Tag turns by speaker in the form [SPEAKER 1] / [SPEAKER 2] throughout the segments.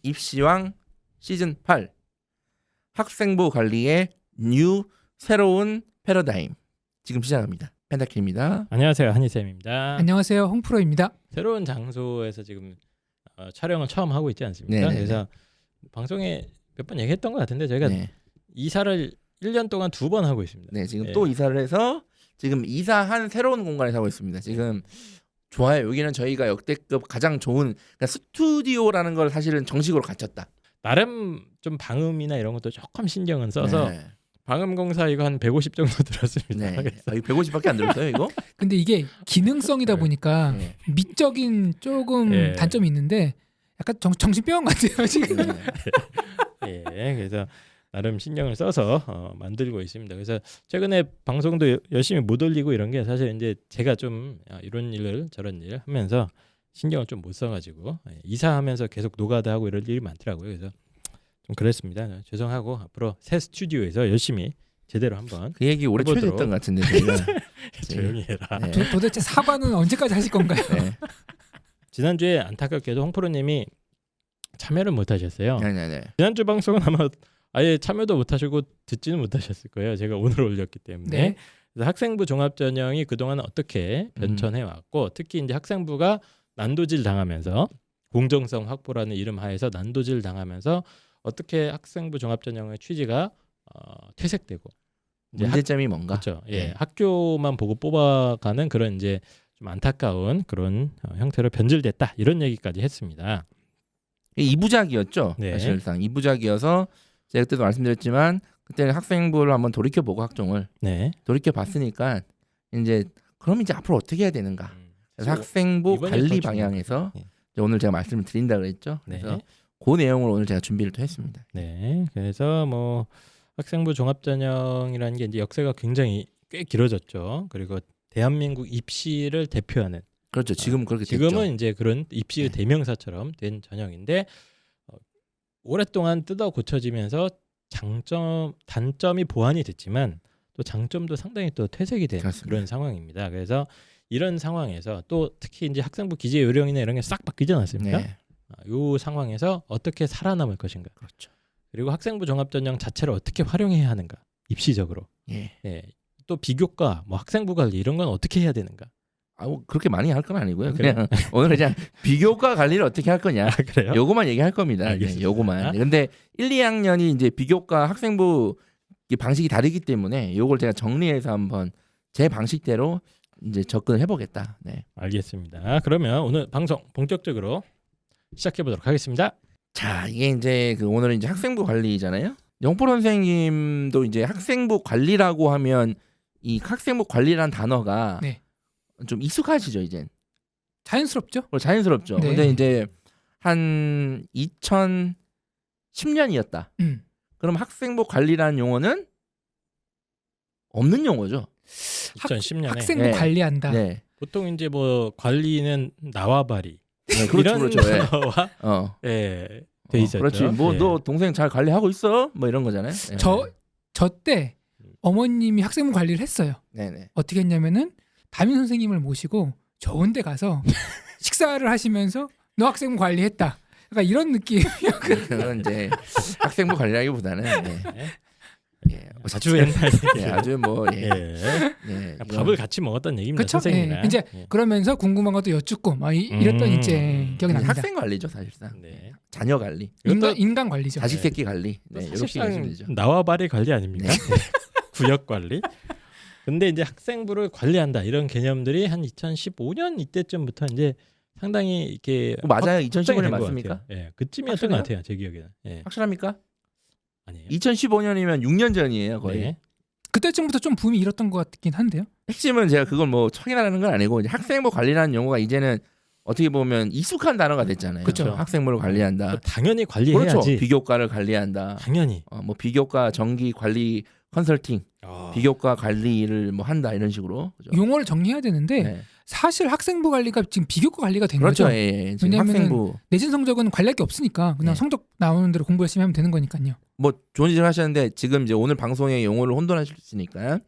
[SPEAKER 1] 입시왕 시즌 8 학생부 관리의 새로운 패러다임 지금 시작합니다. 펜타킬입니다.
[SPEAKER 2] 안녕하세요, 한희쌤입니다.
[SPEAKER 3] 안녕하세요, 홍프로입니다.
[SPEAKER 2] 새로운 장소에서 지금 촬영을 처음 하고 있지 않습니까?
[SPEAKER 1] 네네네.
[SPEAKER 2] 그래서 방송에 몇 번 얘기했던 것 같은데 저희가
[SPEAKER 1] 네.
[SPEAKER 2] 이사를 1년 동안 2번 하고 있습니다.
[SPEAKER 1] 네, 지금
[SPEAKER 2] 네.
[SPEAKER 1] 또 이사를 해서 지금 이사한 새로운 공간에 사고 있습니다. 지금 좋아요. 여기는 저희가 역대급 가장 좋은 그러니까 스튜디오라는 걸 사실은 정식으로 갖췄다.
[SPEAKER 2] 나름 좀 방음이나 이런 것도 조금 신경은 써서
[SPEAKER 1] 네.
[SPEAKER 2] 방음 공사 이거 한 150 정도 들었습니다.
[SPEAKER 1] 네.
[SPEAKER 2] 그래서
[SPEAKER 1] 아, 이거 150밖에 안 들었어요, 이거?
[SPEAKER 3] 근데 이게 기능성이다
[SPEAKER 2] 네.
[SPEAKER 3] 보니까
[SPEAKER 1] 네.
[SPEAKER 3] 미적인 조금
[SPEAKER 2] 네.
[SPEAKER 3] 단점이 있는데 약간 정신병원 같아요 지금.
[SPEAKER 1] 네.
[SPEAKER 2] 예, 그래서 나름 신경을 써서 만들고 있습니다. 그래서 최근에 방송도 열심히 못 올리고 이런 게 사실 이제 제가 좀 이런 일을 저런 일 하면서 신경을 좀 못 써가지고 이사하면서 계속 노가다하고 이럴 일이 많더라고요. 그래서 좀 그랬습니다. 죄송하고 앞으로 새 스튜디오에서 열심히 제대로 한번
[SPEAKER 1] 그 얘기 오래
[SPEAKER 2] 해보도록.
[SPEAKER 1] 초대했던 것 같은데 저희가.
[SPEAKER 2] 조용히 해라.
[SPEAKER 1] 네.
[SPEAKER 3] 도대체 사과는 언제까지 하실 건가요?
[SPEAKER 1] 네.
[SPEAKER 2] 지난주에 안타깝게도 홍프로님이 참여를 못하셨어요.
[SPEAKER 1] 네.
[SPEAKER 2] 지난주 방송은 아마 아예 참여도 못하시고 듣지는 못하셨을 거예요. 제가 오늘 올렸기 때문에.
[SPEAKER 3] 네.
[SPEAKER 2] 그래서 학생부 종합전형이 그동안 어떻게 변천해 왔고 특히 이제 학생부가 난도질 당하면서 공정성 확보라는 이름 하에서 난도질 당하면서 어떻게 학생부 종합전형의 취지가 퇴색되고 이제
[SPEAKER 1] 문제점이 뭔가?
[SPEAKER 2] 그렇죠. 예,
[SPEAKER 1] 네.
[SPEAKER 2] 학교만 보고 뽑아가는 그런 이제 좀 안타까운 그런 형태로 변질됐다 이런 얘기까지 했습니다.
[SPEAKER 1] 이부작이었죠.
[SPEAKER 2] 네.
[SPEAKER 1] 사실상 이부작이어서 제가 그때도 말씀드렸지만 그때는 학생부를 한번 돌이켜보고 학종을
[SPEAKER 2] 네.
[SPEAKER 1] 돌이켜봤으니까 이제 그럼 이제 앞으로 어떻게 해야 되는가? 그래서 학생부
[SPEAKER 2] 이번에
[SPEAKER 1] 관리
[SPEAKER 2] 더
[SPEAKER 1] 방향에서
[SPEAKER 2] 네.
[SPEAKER 1] 이제 오늘 제가 말씀을 드린다 그랬죠.
[SPEAKER 2] 네.
[SPEAKER 1] 그래서 그 내용을 오늘 제가 준비를 또 했습니다.
[SPEAKER 2] 네. 그래서 뭐 학생부 종합전형이라는 게 이제 역사가 굉장히 꽤 길어졌죠. 그리고 대한민국 입시를 대표하는
[SPEAKER 1] 그렇죠. 지금 그렇게
[SPEAKER 2] 지금은
[SPEAKER 1] 됐죠.
[SPEAKER 2] 이제 그런 입시의
[SPEAKER 1] 네.
[SPEAKER 2] 대명사처럼 된 전형인데 오랫동안 뜯어 고쳐지면서 단점이 보완이 됐지만 또 장점도 상당히 또 퇴색이 된
[SPEAKER 1] 그렇습니다.
[SPEAKER 2] 그런 상황입니다. 그래서 이런 상황에서 또 특히 이제 학생부 기재 요령이나 이런 게 싹 바뀌지 않았습니까?
[SPEAKER 1] 네.
[SPEAKER 2] 이 상황에서 어떻게 살아남을 것인가?
[SPEAKER 1] 그렇죠.
[SPEAKER 2] 그리고 학생부 종합전형 자체를 어떻게 활용해야 하는가? 입시적으로.
[SPEAKER 1] 예.
[SPEAKER 2] 예. 또 비교과, 뭐 학생부 관리 이런 건 어떻게 해야 되는가?
[SPEAKER 1] 뭐 그렇게 많이 할 건 아니고요.
[SPEAKER 2] 아,
[SPEAKER 1] 그냥 오늘 그냥 비교과 관리를 어떻게 할 거냐.
[SPEAKER 2] 그래요?
[SPEAKER 1] 요거만 얘기할 겁니다. 네,
[SPEAKER 2] 알겠습니다.
[SPEAKER 1] 요거만. 근데 1, 2학년이 이제 비교과 학생부 방식이 다르기 때문에 요걸 제가 정리해서 한번 제 방식대로 이제 접근을 해보겠다. 네.
[SPEAKER 2] 알겠습니다. 그러면 오늘 방송 본격적으로 시작해 보도록 하겠습니다.
[SPEAKER 1] 자, 이게 이제 오늘은 이제 학생부 관리잖아요. 영포 선생님도 이제 학생부 관리라고 하면 이 학생부 관리라는 단어가
[SPEAKER 3] 네.
[SPEAKER 1] 좀 익숙하시죠, 이젠.
[SPEAKER 3] 자연스럽죠?
[SPEAKER 1] 자연스럽죠.
[SPEAKER 3] 네.
[SPEAKER 1] 근데 이제 한 2010년이었다. 그럼 학생부 관리라는 용어는 없는 용어죠.
[SPEAKER 2] 2010년에
[SPEAKER 3] 학생부
[SPEAKER 1] 네.
[SPEAKER 3] 관리한다.
[SPEAKER 1] 네.
[SPEAKER 2] 보통 이제 뭐 관리는 나와바리
[SPEAKER 1] 네, 그렇죠,
[SPEAKER 2] 이런
[SPEAKER 1] 그렇죠. 예.
[SPEAKER 2] 단어와 돼 있었죠.
[SPEAKER 1] 그렇지. 뭐
[SPEAKER 2] 예.
[SPEAKER 1] 너 동생 잘 관리하고 있어? 뭐 이런 거잖아요. 예.
[SPEAKER 3] 저 때 어머님이 학생부 관리를 했어요.
[SPEAKER 1] 네네.
[SPEAKER 3] 어떻게 했냐면은 담임 선생님을 모시고 좋은 데 가서 식사를 하시면서 너 학생부 관리했다. 약간 이런 느낌.
[SPEAKER 1] 그건 이제 학생부 관리라기보다는
[SPEAKER 2] 아주 옛날
[SPEAKER 1] 예, 아주 뭐
[SPEAKER 2] 예. 밥을 같이 먹었던 얘기입니다.
[SPEAKER 3] 그쵸?
[SPEAKER 2] 선생님이랑.
[SPEAKER 3] 예. 이제 그러면서 궁금한 것도 여쭙고 막 이랬던 이제 기억이 납니다.
[SPEAKER 1] 학생 관리죠 사실상.
[SPEAKER 2] 네.
[SPEAKER 1] 자녀 관리,
[SPEAKER 3] 인간 관리죠.
[SPEAKER 1] 자식 새끼 관리. 네, 이렇게
[SPEAKER 2] 사실상
[SPEAKER 1] 하시면 되죠.
[SPEAKER 2] 나와바리 관리 아닙니까?
[SPEAKER 1] 네.
[SPEAKER 2] 구역 관리. 근데 이제 학생부를 관리한다 이런 개념들이 한 2015년 이때쯤부터 이제 상당히 이렇게
[SPEAKER 1] 맞아요.
[SPEAKER 2] 확장이
[SPEAKER 1] 2015년
[SPEAKER 2] 된것
[SPEAKER 1] 맞습니까?
[SPEAKER 2] 같아요. 예, 그쯤이었던
[SPEAKER 1] 확실해요?
[SPEAKER 2] 것 같아요. 제 기억에는. 예,
[SPEAKER 1] 확실합니까?
[SPEAKER 2] 아니에요.
[SPEAKER 1] 2015년이면 6년 전이에요 거의.
[SPEAKER 2] 네.
[SPEAKER 3] 그때쯤부터 좀 붐이 일었던 것 같긴 한데요.
[SPEAKER 1] 핵심은 제가 그걸 뭐 확인하는 건 아니고 이제 학생부 관리라는 용어가 이제는 어떻게 보면 익숙한 단어가 됐잖아요.
[SPEAKER 3] 그쵸.
[SPEAKER 1] 학생부를 관리한다.
[SPEAKER 2] 당연히 관리해야지.
[SPEAKER 1] 그렇죠. 비교과를 관리한다.
[SPEAKER 2] 당연히.
[SPEAKER 1] 뭐 비교과 정기 관리 컨설팅, 비교과 관리를 뭐 한다 이런 식으로. 그죠?
[SPEAKER 3] 용어를 정리해야 되는데
[SPEAKER 1] 네.
[SPEAKER 3] 사실 학생부 관리가 지금 비교과 관리가 된
[SPEAKER 1] 그렇죠.
[SPEAKER 3] 거죠.
[SPEAKER 1] 예. 지금
[SPEAKER 3] 왜냐면은
[SPEAKER 1] 학생부
[SPEAKER 3] 내신 성적은 관리할 게 없으니까 그냥
[SPEAKER 1] 네.
[SPEAKER 3] 성적 나오는 대로 공부 열심히 하면 되는 거니까요.
[SPEAKER 1] 뭐 좋은 일을 하셨는데 지금 이제 오늘 방송의 용어를 혼돈하실 수 있으니까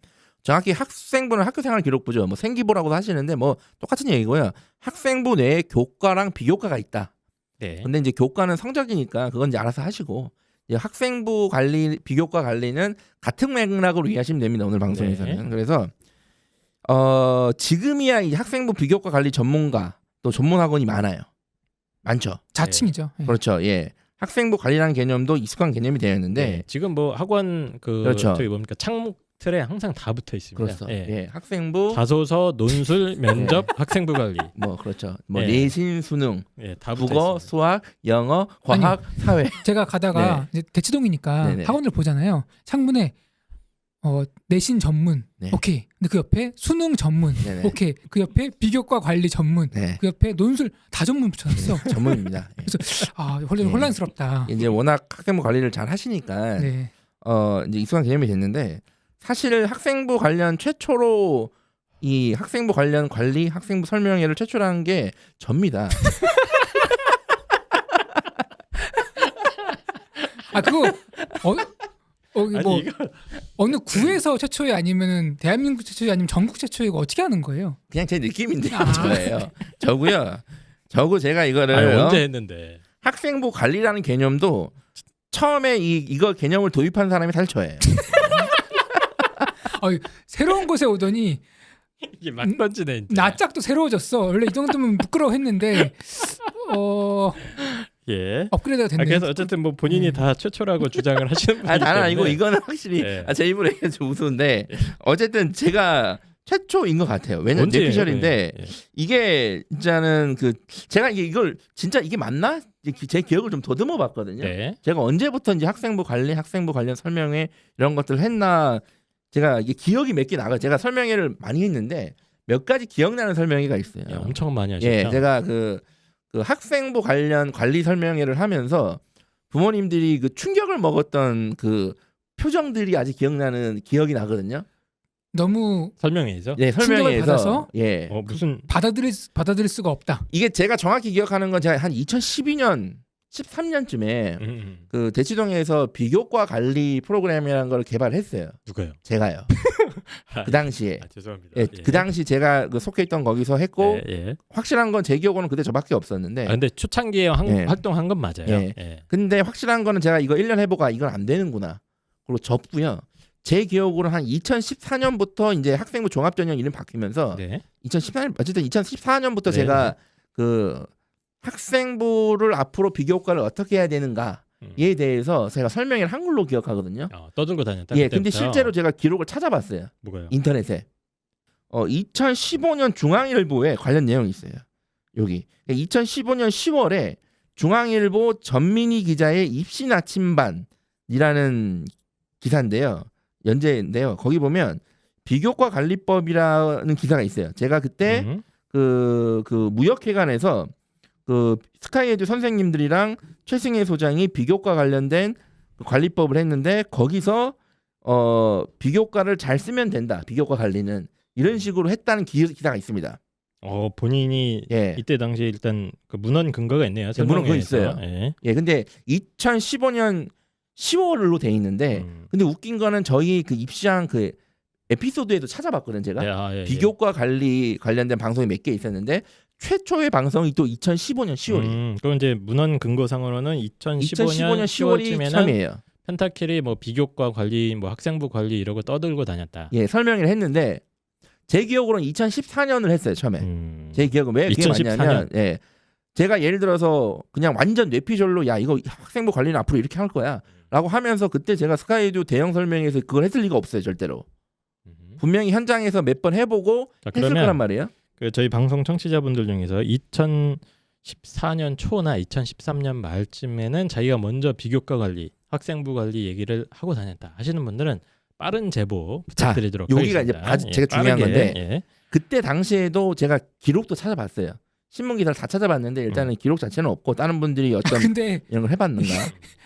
[SPEAKER 1] 정확히 학생부는 학교생활 기록부죠. 뭐 생기부라고도 하시는데 뭐 똑같은 얘기고요. 학생부 내에 교과랑 비교과가 있다.
[SPEAKER 2] 네.
[SPEAKER 1] 근데 이제 교과는 성적이니까 그건 이제 알아서 하시고 이제 학생부 관리, 비교과 관리는 같은 맥락으로 이해하시면 됩니다. 오늘 방송에서는.
[SPEAKER 2] 네.
[SPEAKER 1] 그래서 지금이야 이 학생부 비교과 관리 전문가 또 전문 학원이 많죠.
[SPEAKER 3] 자칭이죠. 예.
[SPEAKER 1] 그렇죠. 예. 학생부 관리라는 개념도 익숙한 개념이 되었는데
[SPEAKER 2] 네. 지금 뭐 학원
[SPEAKER 1] 그렇죠.
[SPEAKER 2] 저기 뭡니까 창목 틀에 항상 다 붙어 있습니다.
[SPEAKER 1] 그렇죠.
[SPEAKER 2] 예.
[SPEAKER 1] 예. 학생부
[SPEAKER 2] 자소서, 논술, 면접, 학생부 관리.
[SPEAKER 1] 뭐 그렇죠. 뭐
[SPEAKER 2] 예.
[SPEAKER 1] 내신, 수능,
[SPEAKER 2] 예, 다 붙어
[SPEAKER 1] 국어,
[SPEAKER 2] 있습니다.
[SPEAKER 1] 수학, 영어, 과학, 사회.
[SPEAKER 3] 제가 가다가 이제 대치동이니까
[SPEAKER 1] 네네.
[SPEAKER 3] 학원을 보잖아요. 창문에 내신 전문.
[SPEAKER 1] 네.
[SPEAKER 3] 오케이. 근데 그 옆에 수능 전문.
[SPEAKER 1] 네네.
[SPEAKER 3] 오케이. 그 옆에 비교과 관리 전문.
[SPEAKER 1] 네.
[SPEAKER 3] 그 옆에 논술 다 전문 붙여놨어.
[SPEAKER 1] 전문입니다. 예.
[SPEAKER 3] 아,
[SPEAKER 1] 예.
[SPEAKER 3] 혼란스럽다.
[SPEAKER 1] 이제 워낙 학생부 관리를 잘 하시니까
[SPEAKER 3] 네.
[SPEAKER 1] 이제 익숙한 개념이 됐는데 사실 학생부 관련 최초로 이 학생부 관련 관리, 학생부 설명회를 최초로 한 게 접니다.
[SPEAKER 3] 아 그거
[SPEAKER 2] 아니
[SPEAKER 3] 뭐
[SPEAKER 2] 이거
[SPEAKER 3] 어느 구에서 최초에 아니면은 대한민국 최초에 아니면 전국 최초에 이거 어떻게 하는 거예요?
[SPEAKER 1] 그냥 제 느낌인데요.
[SPEAKER 3] 아.
[SPEAKER 1] 저예요. 저고요. 저고 제가 이거를
[SPEAKER 2] 아니, 언제 했는데?
[SPEAKER 1] 학생부 관리라는 개념도 처음에 이거 개념을 도입한 사람이 사실 저예요.
[SPEAKER 3] 새로운 곳에 오더니
[SPEAKER 2] 이게 막 던지네. 이제.
[SPEAKER 3] 낯짝도 새로워졌어. 원래 이 정도면 부끄러워했는데
[SPEAKER 2] 예.
[SPEAKER 3] 업그레이드가 됐네요.
[SPEAKER 2] 그래서 어쨌든 뭐 본인이 다 최초라고 주장을 하시는 분이기
[SPEAKER 1] 나는 아니고
[SPEAKER 2] 때문에.
[SPEAKER 1] 이거는 확실히
[SPEAKER 2] 예.
[SPEAKER 1] 제 입으로 해서 좀 우스운데 어쨌든 제가 최초인 것 같아요. 왜냐면
[SPEAKER 2] 언제예요?
[SPEAKER 1] 뇌피셜인데
[SPEAKER 2] 예.
[SPEAKER 1] 이게 진짜는 제가 이걸 진짜 이게 맞나? 제 기억을 좀 더듬어 봤거든요.
[SPEAKER 2] 네.
[SPEAKER 1] 제가 언제부터 이제 학생부 관련 설명회 이런 것들을 했나 제가 이게 기억이 몇 개 나가. 제가 설명회를 많이 했는데 몇 가지 기억나는 설명회가 있어요.
[SPEAKER 2] 예, 엄청 많이 하셨죠.
[SPEAKER 1] 예, 제가 그 학생부 관련 관리 설명회를 하면서 부모님들이 그 충격을 먹었던 그 표정들이 아직 기억이 나거든요.
[SPEAKER 3] 너무
[SPEAKER 2] 설명회에서
[SPEAKER 1] 네,
[SPEAKER 3] 충격을
[SPEAKER 1] 설명회에서
[SPEAKER 3] 받아서?
[SPEAKER 1] 예.
[SPEAKER 2] 무슨
[SPEAKER 3] 받아들일 수가 없다.
[SPEAKER 1] 이게 제가 정확히 기억하는 건 제가 한 2012년 13년쯤에 그 대치동에서 비교과 관리 프로그램이라는 걸 개발했어요.
[SPEAKER 2] 누가요?
[SPEAKER 1] 제가요. 그 당시에.
[SPEAKER 2] 죄송합니다.
[SPEAKER 1] 예, 그 당시 제가 속해있던 거기서 했고
[SPEAKER 2] 예.
[SPEAKER 1] 확실한 건 제 기억으로는 그때 저밖에 없었는데
[SPEAKER 2] 근데 초창기에
[SPEAKER 1] 예.
[SPEAKER 2] 활동한 건 맞아요.
[SPEAKER 1] 예.
[SPEAKER 2] 예.
[SPEAKER 1] 근데 확실한 거는 제가 이거 1년 해보고 이건 안 되는구나. 그리고 접고요. 제 기억으로 한 2014년부터 이제 학생부 종합전형 이름 바뀌면서
[SPEAKER 2] 네.
[SPEAKER 1] 2014년부터
[SPEAKER 2] 네.
[SPEAKER 1] 제가 그 학생부를 앞으로 비교과를 어떻게 해야 되는가에 대해서 제가 설명을 한글로 기억하거든요.
[SPEAKER 2] 떠들고 다녔다.
[SPEAKER 1] 예, 근데
[SPEAKER 2] 그때부터.
[SPEAKER 1] 실제로 제가 기록을 찾아봤어요.
[SPEAKER 2] 뭐가요?
[SPEAKER 1] 인터넷에. 2015년 중앙일보에 관련 내용이 있어요. 여기. 2015년 10월에 중앙일보 전민희 기자의 입시 나침반이라는 기사인데요. 연재인데요. 거기 보면 비교과 관리법이라는 기사가 있어요. 제가 그때 그 무역회관에서 그 스카이에듀 선생님들이랑 최승혜 소장이 비교과 관련된 관리법을 했는데 거기서 비교과를 잘 쓰면 된다. 비교과 관리는 이런 식으로 했다는 기사가 있습니다.
[SPEAKER 2] 본인이
[SPEAKER 1] 예.
[SPEAKER 2] 이때 당시에 일단 그 문헌 근거가 있네요.
[SPEAKER 1] 네, 문헌 근거
[SPEAKER 2] 설명회에서.
[SPEAKER 1] 있어요.
[SPEAKER 2] 예.
[SPEAKER 1] 예, 근데 2015년 10월로 돼 있는데 근데 웃긴 거는 저희 그 입시왕 그 에피소드에도 찾아봤거든 제가.
[SPEAKER 2] 예.
[SPEAKER 1] 비교과 관리 관련된 방송이 몇 개 있었는데 최초의 방송이 또 2015년 10월이에요.
[SPEAKER 2] 그럼 이제 문헌 근거상으로는 2015년
[SPEAKER 1] 10월이
[SPEAKER 2] 10월쯤에는
[SPEAKER 1] 처음이에요.
[SPEAKER 2] 펜타킬이 뭐 비교과 관리, 뭐 학생부 관리 이러고 떠들고 다녔다.
[SPEAKER 1] 예, 설명을 했는데 제 기억으로는 2014년을 했어요 처음에. 제 기억은 왜 그게
[SPEAKER 2] 2014년?
[SPEAKER 1] 맞냐면, 예, 제가 예를 들어서 그냥 완전 뇌피셜로 야 이거 학생부 관리는 앞으로 이렇게 할 거야라고 하면서 그때 제가 스카이듀 대형 설명회에서 그걸 했을 리가 없어요 절대로. 분명히 현장에서 몇 번 해보고
[SPEAKER 2] 자,
[SPEAKER 1] 했을
[SPEAKER 2] 그러면
[SPEAKER 1] 거란 말이에요.
[SPEAKER 2] 그 저희 방송 청취자분들 중에서 2014년 초나 2013년 말쯤에는 자기가 먼저 비교과 관리, 학생부 관리 얘기를 하고 다녔다 하시는 분들은 빠른 제보 부탁드리도록
[SPEAKER 1] 여기가
[SPEAKER 2] 하겠습니다.
[SPEAKER 1] 이제 제가 중요한
[SPEAKER 2] 빠르게,
[SPEAKER 1] 건데
[SPEAKER 2] 예.
[SPEAKER 1] 그때 당시에도 제가 기록도 찾아봤어요. 신문 기사를 다 찾아봤는데 일단은 기록 자체는 없고 다른 분들이 어떤
[SPEAKER 3] 근데
[SPEAKER 1] 이런 걸 해봤는가.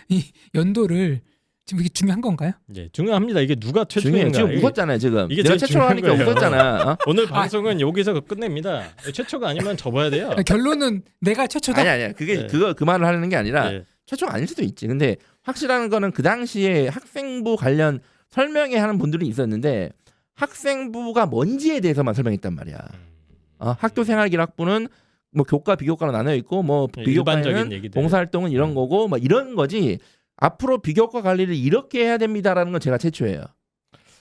[SPEAKER 3] 이 연도를 지금 이게 중요한 건가요?
[SPEAKER 2] 예, 중요합니다. 이게 누가
[SPEAKER 1] 중요해요.
[SPEAKER 2] 최초인가?
[SPEAKER 1] 지금 웃었잖아요. 지금
[SPEAKER 2] 이게
[SPEAKER 1] 내가
[SPEAKER 2] 제일
[SPEAKER 1] 최초로 하니까
[SPEAKER 2] 중요한 거예요.
[SPEAKER 1] 웃었잖아. 어?
[SPEAKER 2] 오늘 방송은 여기서 끝냅니다. 최초가 아니면 접어야 돼요.
[SPEAKER 3] 결론은 내가 최초다.
[SPEAKER 1] 아니야. 그게
[SPEAKER 2] 네.
[SPEAKER 1] 그 말을 하는 게 아니라
[SPEAKER 2] 예.
[SPEAKER 1] 최초가 아닐 수도 있지. 근데 확실한 거는 그 당시에 학생부 관련 설명회 하는 분들이 있었는데 학생부가 뭔지에 대해서만 설명했단 말이야. 학교생활기록부는 뭐 교과 비교과로 나눠 있고 뭐
[SPEAKER 2] 일반적인
[SPEAKER 1] 비교과에는
[SPEAKER 2] 얘기들.
[SPEAKER 1] 봉사활동은 이런 거고 뭐 이런 거지. 앞으로 비교과 관리를 이렇게 해야 됩니다라는 건 제가 최초예요.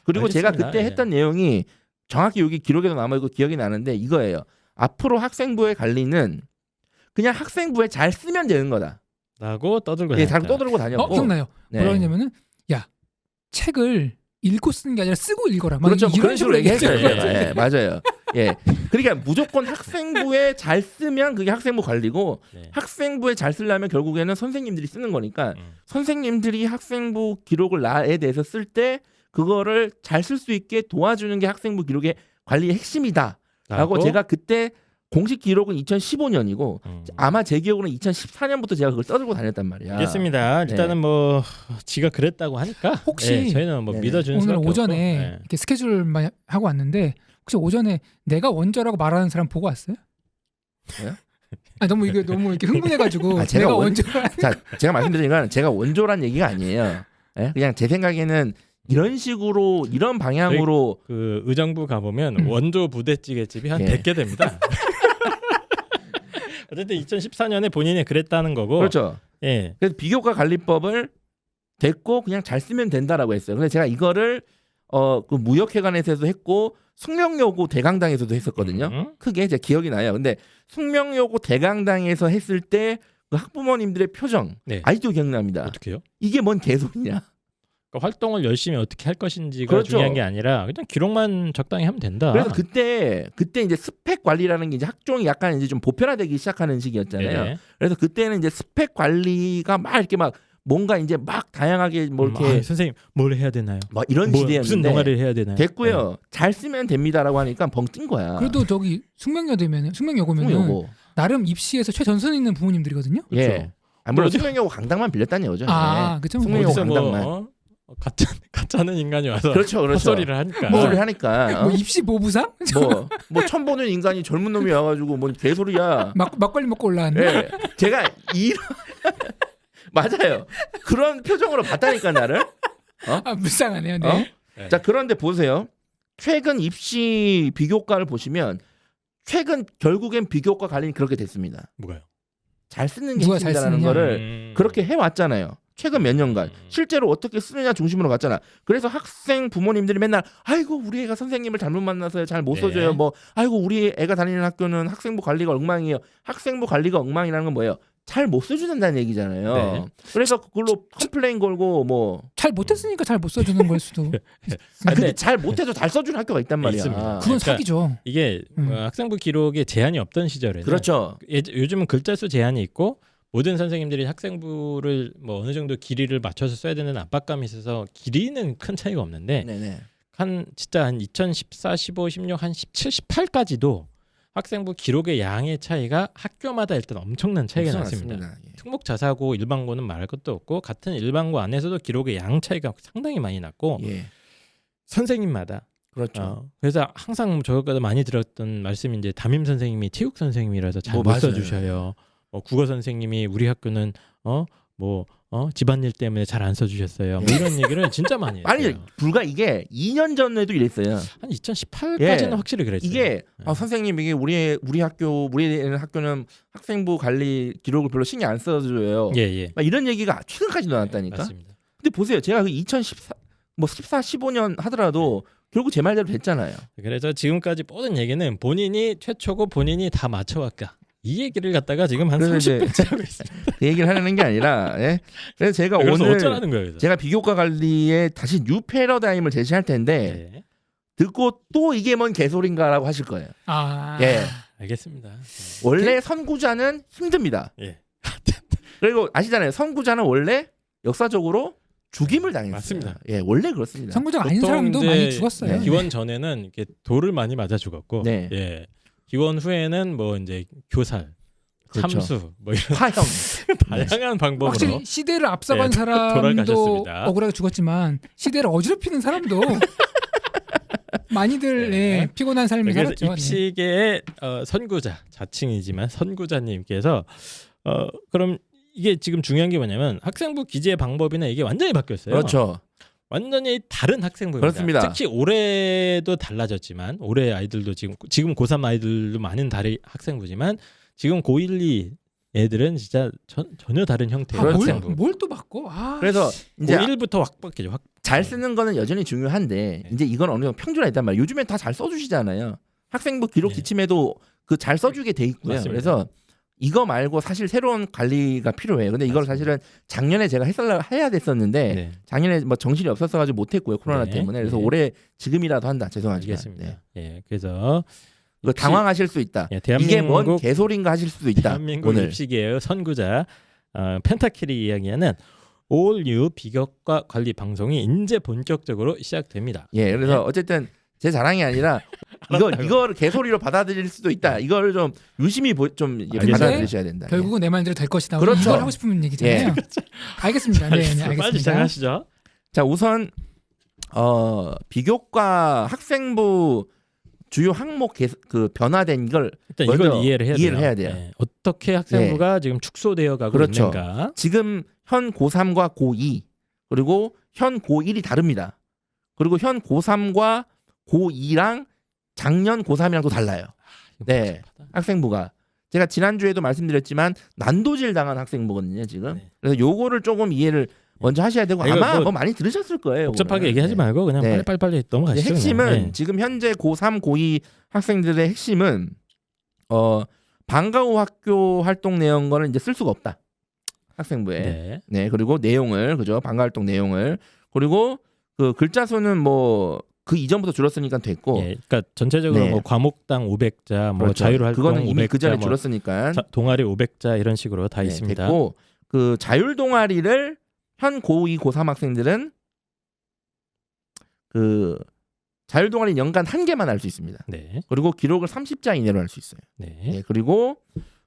[SPEAKER 1] 그리고 제가
[SPEAKER 2] 알겠습니다.
[SPEAKER 1] 그때
[SPEAKER 2] 예.
[SPEAKER 1] 했던 내용이 정확히 여기 기록에도 남아있고 기억이 나는데 이거예요. 앞으로 학생부의 관리는 그냥 학생부에 잘 쓰면 되는 거다.
[SPEAKER 2] 라고 떠들고
[SPEAKER 1] 예, 잘
[SPEAKER 2] 다녔다.
[SPEAKER 1] 떠들고 다녔고.
[SPEAKER 3] 기억나요.
[SPEAKER 1] 네.
[SPEAKER 3] 뭐라 했냐면은 야 책을 읽고 쓰는 게 아니라 쓰고 읽어라. 막
[SPEAKER 1] 그렇죠. 뭐
[SPEAKER 3] 이런
[SPEAKER 1] 그런 식으로 얘기했어요.
[SPEAKER 2] 얘기했어요.
[SPEAKER 1] 제가. 예, 맞아요. 예. 그러니까 무조건 학생부에 잘 쓰면 그게 학생부 관리고
[SPEAKER 2] 네.
[SPEAKER 1] 학생부에 잘 쓰려면 결국에는 선생님들이 쓰는 거니까
[SPEAKER 2] 음.
[SPEAKER 1] 선생님들이 학생부 기록을 나에 대해서 쓸 때 그거를 잘 쓸 수 있게 도와주는 게 학생부 기록의 관리의 핵심이다라고 제가 그때 공식 기록은 2015년이고 아마 제 기억으로는 2014년부터 제가 그걸 떠들고 다녔단 말이야.
[SPEAKER 2] 알겠습니다. 일단은 뭐 지가 그랬다고 하니까
[SPEAKER 3] 혹시
[SPEAKER 2] 예, 저희는 뭐
[SPEAKER 1] 네.
[SPEAKER 2] 믿어주는
[SPEAKER 3] 오늘
[SPEAKER 2] 수밖에
[SPEAKER 3] 오전에
[SPEAKER 2] 없고. 예.
[SPEAKER 3] 이렇게 스케줄만 하고 왔는데 혹시 오전에 내가 원조라고 말하는 사람 보고 왔어요?
[SPEAKER 1] 뭐요?
[SPEAKER 3] 아 너무 이렇게 흥분해가지고
[SPEAKER 1] 아, 제가
[SPEAKER 3] 내가
[SPEAKER 1] 원-
[SPEAKER 3] 원조라.
[SPEAKER 1] 자, 제가 말씀드린 건 제가 원조란 얘기가 아니에요. 예? 그냥 제 생각에는 이런 식으로 이런 방향으로
[SPEAKER 2] 그 의정부 가보면 원조 부대찌개집이 한
[SPEAKER 1] 예.
[SPEAKER 2] 100개 됩니다. 어쨌든 2014년에 본인이 그랬다는 거고.
[SPEAKER 1] 그렇죠.
[SPEAKER 2] 예.
[SPEAKER 1] 그래서 비교과 관리법을 됐고 그냥 잘 쓰면 된다라고 했어요. 근데 제가 이거를 그 무역회관에서도 했고 숙명여고 대강당에서도 했었거든요. 크게 제 기억이 나요. 근데 숙명여고 대강당에서 했을 때 그 학부모님들의 표정
[SPEAKER 2] 네.
[SPEAKER 1] 아직도 기억납니다.
[SPEAKER 2] 어떻게요?
[SPEAKER 1] 이게 뭔 개소리냐?
[SPEAKER 2] 그러니까 활동을 열심히 어떻게 할 것인지가
[SPEAKER 1] 그렇죠.
[SPEAKER 2] 중요한 게 아니라 그냥 기록만 적당히 하면 된다.
[SPEAKER 1] 그래서 그때 이제 스펙 관리라는 게 이제 학종이 약간 이제 좀 보편화되기 시작하는 시기였잖아요.
[SPEAKER 2] 네네.
[SPEAKER 1] 그래서 그때는 이제 스펙 관리가 막 이렇게 막 뭔가 이제 막 다양하게 뭐 이렇게
[SPEAKER 2] 선생님 뭘 해야 되나요?
[SPEAKER 1] 막 이런
[SPEAKER 2] 뭐,
[SPEAKER 1] 시대였는데
[SPEAKER 2] 무슨 동아리를 해야 되나요?
[SPEAKER 1] 됐고요. 잘 쓰면 됩니다라고 하니까 벙 뛴 거야.
[SPEAKER 3] 그래도 저기 숙명여고면은
[SPEAKER 1] 숙명여고.
[SPEAKER 3] 나름 입시에서 최전선에 있는 부모님들이거든요.
[SPEAKER 1] 예. 아, 물론
[SPEAKER 2] 어디-
[SPEAKER 1] 숙명여고 강당만 빌렸다는 거죠.
[SPEAKER 3] 아,
[SPEAKER 1] 예.
[SPEAKER 3] 그쵸.
[SPEAKER 1] 숙명여고
[SPEAKER 2] 어디서
[SPEAKER 1] 강당만.
[SPEAKER 2] 뭐 가짜는 인간이 와서
[SPEAKER 1] 그렇죠, 그렇죠.
[SPEAKER 2] 헛소리를 하니까.
[SPEAKER 1] 뭐 소리 하니까
[SPEAKER 3] 뭐 입시 보부상?
[SPEAKER 1] 뭐 처음 보는 인간이 젊은 놈이 와가지고 뭐 개소리야.
[SPEAKER 3] 막걸리 먹고 올라왔네.
[SPEAKER 1] 예. 제가 이런 맞아요. 그런 표정으로 봤다니까 나를.
[SPEAKER 3] 아 불쌍하네요. 네.
[SPEAKER 1] 어?
[SPEAKER 2] 네.
[SPEAKER 1] 자 그런데 보세요. 최근 입시 비교과를 보시면 최근 결국엔 비교과 관리는 그렇게 됐습니다.
[SPEAKER 2] 뭐가요?
[SPEAKER 1] 잘 쓰는 게
[SPEAKER 3] 누가 잘
[SPEAKER 1] 핵심이라는
[SPEAKER 3] 쓰느냐?
[SPEAKER 1] 거를 그렇게 해왔잖아요. 최근 몇 년간 실제로 어떻게 쓰느냐 중심으로 갔잖아. 그래서 학생 부모님들이 맨날 아이고 우리 애가 선생님을 잘못 만나서요, 잘 못
[SPEAKER 2] 네.
[SPEAKER 1] 써줘요. 뭐 아이고 우리 애가 다니는 학교는 학생부 관리가 엉망이에요. 학생부 관리가 엉망이라는 건 뭐예요? 잘 못 써준다는 얘기잖아요.
[SPEAKER 2] 네.
[SPEAKER 1] 그래서 그걸로 컴플레인 걸고 뭐
[SPEAKER 3] 잘 못했으니까 잘 못 써주는 걸 수도.
[SPEAKER 1] 아, 근데
[SPEAKER 2] 네.
[SPEAKER 1] 잘 못해도 잘 써주는 학교가 있단 말이야.
[SPEAKER 2] 있습니다.
[SPEAKER 3] 그건
[SPEAKER 2] 그러니까
[SPEAKER 3] 사기죠.
[SPEAKER 2] 이게 학생부 기록에 제한이 없던 시절에는
[SPEAKER 1] 그렇죠.
[SPEAKER 2] 요즘은 글자 수 제한이 있고 모든 선생님들이 학생부를 뭐 어느 정도 길이를 맞춰서 써야 되는 압박감이 있어서 길이는 큰 차이가 없는데
[SPEAKER 1] 네네.
[SPEAKER 2] 진짜 한 2014, 15, 16, 한 17, 18까지도 학생부 기록의 양의 차이가 학교마다 일단 엄청난 차이가 났습니다.
[SPEAKER 1] 예.
[SPEAKER 2] 특목 자사고 일반고는 말할 것도 없고 같은 일반고 안에서도 기록의 양 차이가 상당히 많이 났고
[SPEAKER 1] 예.
[SPEAKER 2] 선생님마다
[SPEAKER 1] 그렇죠.
[SPEAKER 2] 그래서 항상 저희가 많이 들었던 말씀이 이제 담임 선생님이体育 선생님이라서 잘
[SPEAKER 1] 뭐
[SPEAKER 2] 못
[SPEAKER 1] 맞아요.
[SPEAKER 2] 써주셔요. 국어 선생님이 우리 학교는 집안일 때문에 잘 안 써주셨어요. 뭐 이런 얘기를 진짜 많이 했어요.
[SPEAKER 1] 아니 불과 이게 2년 전에도 이랬어요.
[SPEAKER 2] 한 2018까지는
[SPEAKER 1] 예.
[SPEAKER 2] 확실히 그랬어요.
[SPEAKER 1] 이게
[SPEAKER 2] 네.
[SPEAKER 1] 선생님 이게 우리 학교는 학생부 관리 기록을 별로 신경 안 써줘요.
[SPEAKER 2] 예.
[SPEAKER 1] 막 이런 얘기가 최근까지 나왔다니까.
[SPEAKER 2] 맞습니다.
[SPEAKER 1] 근데 보세요, 제가 그 2014, 뭐 14, 15년 하더라도 결국 제 말대로 됐잖아요.
[SPEAKER 2] 그래서 지금까지 모든 얘기는 본인이 최초고 본인이 다 맞춰왔까. 이 얘기를 갖다가 지금 한
[SPEAKER 1] 그래서 이제
[SPEAKER 2] 30분째 하고 있습니다.
[SPEAKER 1] 그 얘기를 하려는 게 아니라, 예? 그래서 제가
[SPEAKER 2] 그래서
[SPEAKER 1] 오늘
[SPEAKER 2] 어쩌라는 거예요. 그래서.
[SPEAKER 1] 제가 비교과 관리에 다시 뉴 패러다임을 제시할 텐데
[SPEAKER 2] 네.
[SPEAKER 1] 듣고 또 이게 뭔 개소리인가라고 하실 거예요.
[SPEAKER 3] 아.
[SPEAKER 1] 예.
[SPEAKER 2] 알겠습니다.
[SPEAKER 1] 원래 선구자는 힘듭니다.
[SPEAKER 2] 예.
[SPEAKER 1] 그리고 아시잖아요. 선구자는 원래 역사적으로 죽임을 당했어요.
[SPEAKER 2] 맞습니다.
[SPEAKER 1] 예, 원래 그렇습니다.
[SPEAKER 3] 선구장 아닌
[SPEAKER 2] 보통
[SPEAKER 3] 사람도
[SPEAKER 2] 이제
[SPEAKER 3] 많이 죽었어요.
[SPEAKER 1] 네.
[SPEAKER 2] 기원 전에는 이렇게 돌을 많이 맞아 죽었고,
[SPEAKER 1] 네.
[SPEAKER 2] 예. 기원 후에는 뭐 이제 교살,
[SPEAKER 1] 그렇죠.
[SPEAKER 2] 참수 뭐 이런
[SPEAKER 1] 화형.
[SPEAKER 2] 다양한 방법으로
[SPEAKER 3] 확실히 시대를 앞서간
[SPEAKER 2] 네,
[SPEAKER 3] 사람도
[SPEAKER 2] 돌아가셨습니다.
[SPEAKER 3] 억울하게 죽었지만 시대를 어지럽히는 사람도 많이들
[SPEAKER 2] 네.
[SPEAKER 3] 피곤한 삶을
[SPEAKER 2] 그래서
[SPEAKER 3] 살았죠. 네.
[SPEAKER 2] 입시계의 선구자 자칭이지만 선구자님께서 그럼 이게 지금 중요한 게 뭐냐면 학생부 기재 방법이나 이게 완전히 바뀌었어요.
[SPEAKER 1] 그렇죠.
[SPEAKER 2] 완전히 다른 학생부입니다.
[SPEAKER 1] 그렇습니다.
[SPEAKER 2] 특히 올해도 달라졌지만 올해 아이들도 지금 고3 아이들도 많은 다른 학생부지만 지금 고1, 2 애들은 진짜 전혀 다른 형태의
[SPEAKER 1] 그렇죠.
[SPEAKER 2] 학생부.
[SPEAKER 3] 뭘 또 바꿔?
[SPEAKER 1] 그래서 이제
[SPEAKER 2] 고1부터 확 바뀌죠. 확.
[SPEAKER 1] 잘 쓰는 거는 여전히 중요한데
[SPEAKER 2] 네.
[SPEAKER 1] 이제 이건 어느 정도 평준화했단 말이에요. 요즘엔 다 잘 써주시잖아요. 학생부 기록
[SPEAKER 2] 네.
[SPEAKER 1] 지침에도 그 잘 써주게 돼 있고요.
[SPEAKER 2] 맞습니다.
[SPEAKER 1] 그래서 이거 말고 사실 새로운 관리가 필요해요. 근데 이걸
[SPEAKER 2] 맞습니다.
[SPEAKER 1] 사실은 작년에 제가 해야 됐었는데
[SPEAKER 2] 네.
[SPEAKER 1] 작년에 뭐 정신이 없었어가지고 못했고요. 코로나
[SPEAKER 2] 네.
[SPEAKER 1] 때문에. 그래서
[SPEAKER 2] 네.
[SPEAKER 1] 올해 지금이라도 한다. 죄송하지만.
[SPEAKER 2] 알겠습니다.
[SPEAKER 1] 네.
[SPEAKER 2] 예, 그래서
[SPEAKER 1] 이거 당황하실 수 있다.
[SPEAKER 2] 예,
[SPEAKER 1] 이게 뭔 개소리인가 하실 수도 있다.
[SPEAKER 2] 대한민국
[SPEAKER 1] 오늘.
[SPEAKER 2] 입시계의 선구자 펜타킬이 이야기하는 올 뉴 비교과 관리 방송이 이제 본격적으로 시작됩니다.
[SPEAKER 1] 예, 그래서
[SPEAKER 2] 네.
[SPEAKER 1] 어쨌든 제 자랑이 아니라 이거를 개소리로 받아들일 수도 있다. 이거를 좀 유심히 좀 이렇게
[SPEAKER 2] 알겠어요.
[SPEAKER 1] 받아들이셔야 된다.
[SPEAKER 3] 결국은 내 말대로 될 것이다.
[SPEAKER 1] 그렇죠.
[SPEAKER 3] 이걸 하고 싶은 얘기잖아요. 알겠습니다. 네, 네,
[SPEAKER 2] 빨리
[SPEAKER 3] 알겠습니다.
[SPEAKER 2] 시작하시죠.
[SPEAKER 1] 자, 우선 비교과 학생부 주요 항목 그 변화된 걸
[SPEAKER 2] 일단
[SPEAKER 1] 먼저
[SPEAKER 2] 이걸 이해를 해야 돼요.
[SPEAKER 1] 돼요.
[SPEAKER 2] 예, 어떻게 학생부가 지금 축소되어 가고
[SPEAKER 1] 그렇죠.
[SPEAKER 2] 있는가?
[SPEAKER 1] 지금 현 고3과 고2 그리고 현 고1이 다릅니다. 그리고 현 고3과 고2랑 작년 고3이랑 또 달라요. 네. 학생부가 제가 지난주에도 말씀드렸지만 난도질 당한 학생부거든요, 지금.
[SPEAKER 2] 네.
[SPEAKER 1] 그래서 요거를 조금 이해를 먼저 하셔야 되고
[SPEAKER 2] 이거
[SPEAKER 1] 아마
[SPEAKER 2] 뭐
[SPEAKER 1] 뭐 많이 들으셨을 거예요.
[SPEAKER 2] 복잡하게
[SPEAKER 1] 요거는.
[SPEAKER 2] 얘기하지
[SPEAKER 1] 네.
[SPEAKER 2] 말고 그냥
[SPEAKER 1] 네.
[SPEAKER 2] 빨리
[SPEAKER 1] 이제
[SPEAKER 2] 넘어가시죠.
[SPEAKER 1] 핵심은
[SPEAKER 2] 그냥. 예.
[SPEAKER 1] 지금 현재 고3, 고2 학생들의 핵심은 방과 후 학교 활동 내용을 이제 쓸 수가 없다. 학생부에.
[SPEAKER 2] 네.
[SPEAKER 1] 네, 그리고 내용을 그죠? 방과 활동 내용을 그리고 그 글자 수는 뭐 그 이전부터 줄었으니까 됐고.
[SPEAKER 2] 예, 그러니까 전체적으로
[SPEAKER 1] 네.
[SPEAKER 2] 뭐 과목당 500자, 뭐
[SPEAKER 1] 그렇죠.
[SPEAKER 2] 자율활동
[SPEAKER 1] 그거는 이미
[SPEAKER 2] 500자,
[SPEAKER 1] 그 전에
[SPEAKER 2] 뭐
[SPEAKER 1] 줄었으니까
[SPEAKER 2] 동아리 500자 이런 식으로 다
[SPEAKER 1] 네,
[SPEAKER 2] 있습니다.
[SPEAKER 1] 됐고 그 자율 동아리를 현 고2, 고3 학생들은 그 자율 동아리 연간 한 개만 할 수 있습니다.
[SPEAKER 2] 네.
[SPEAKER 1] 그리고 기록을 30자 이내로 할 수 있어요.
[SPEAKER 2] 네.
[SPEAKER 1] 네, 그리고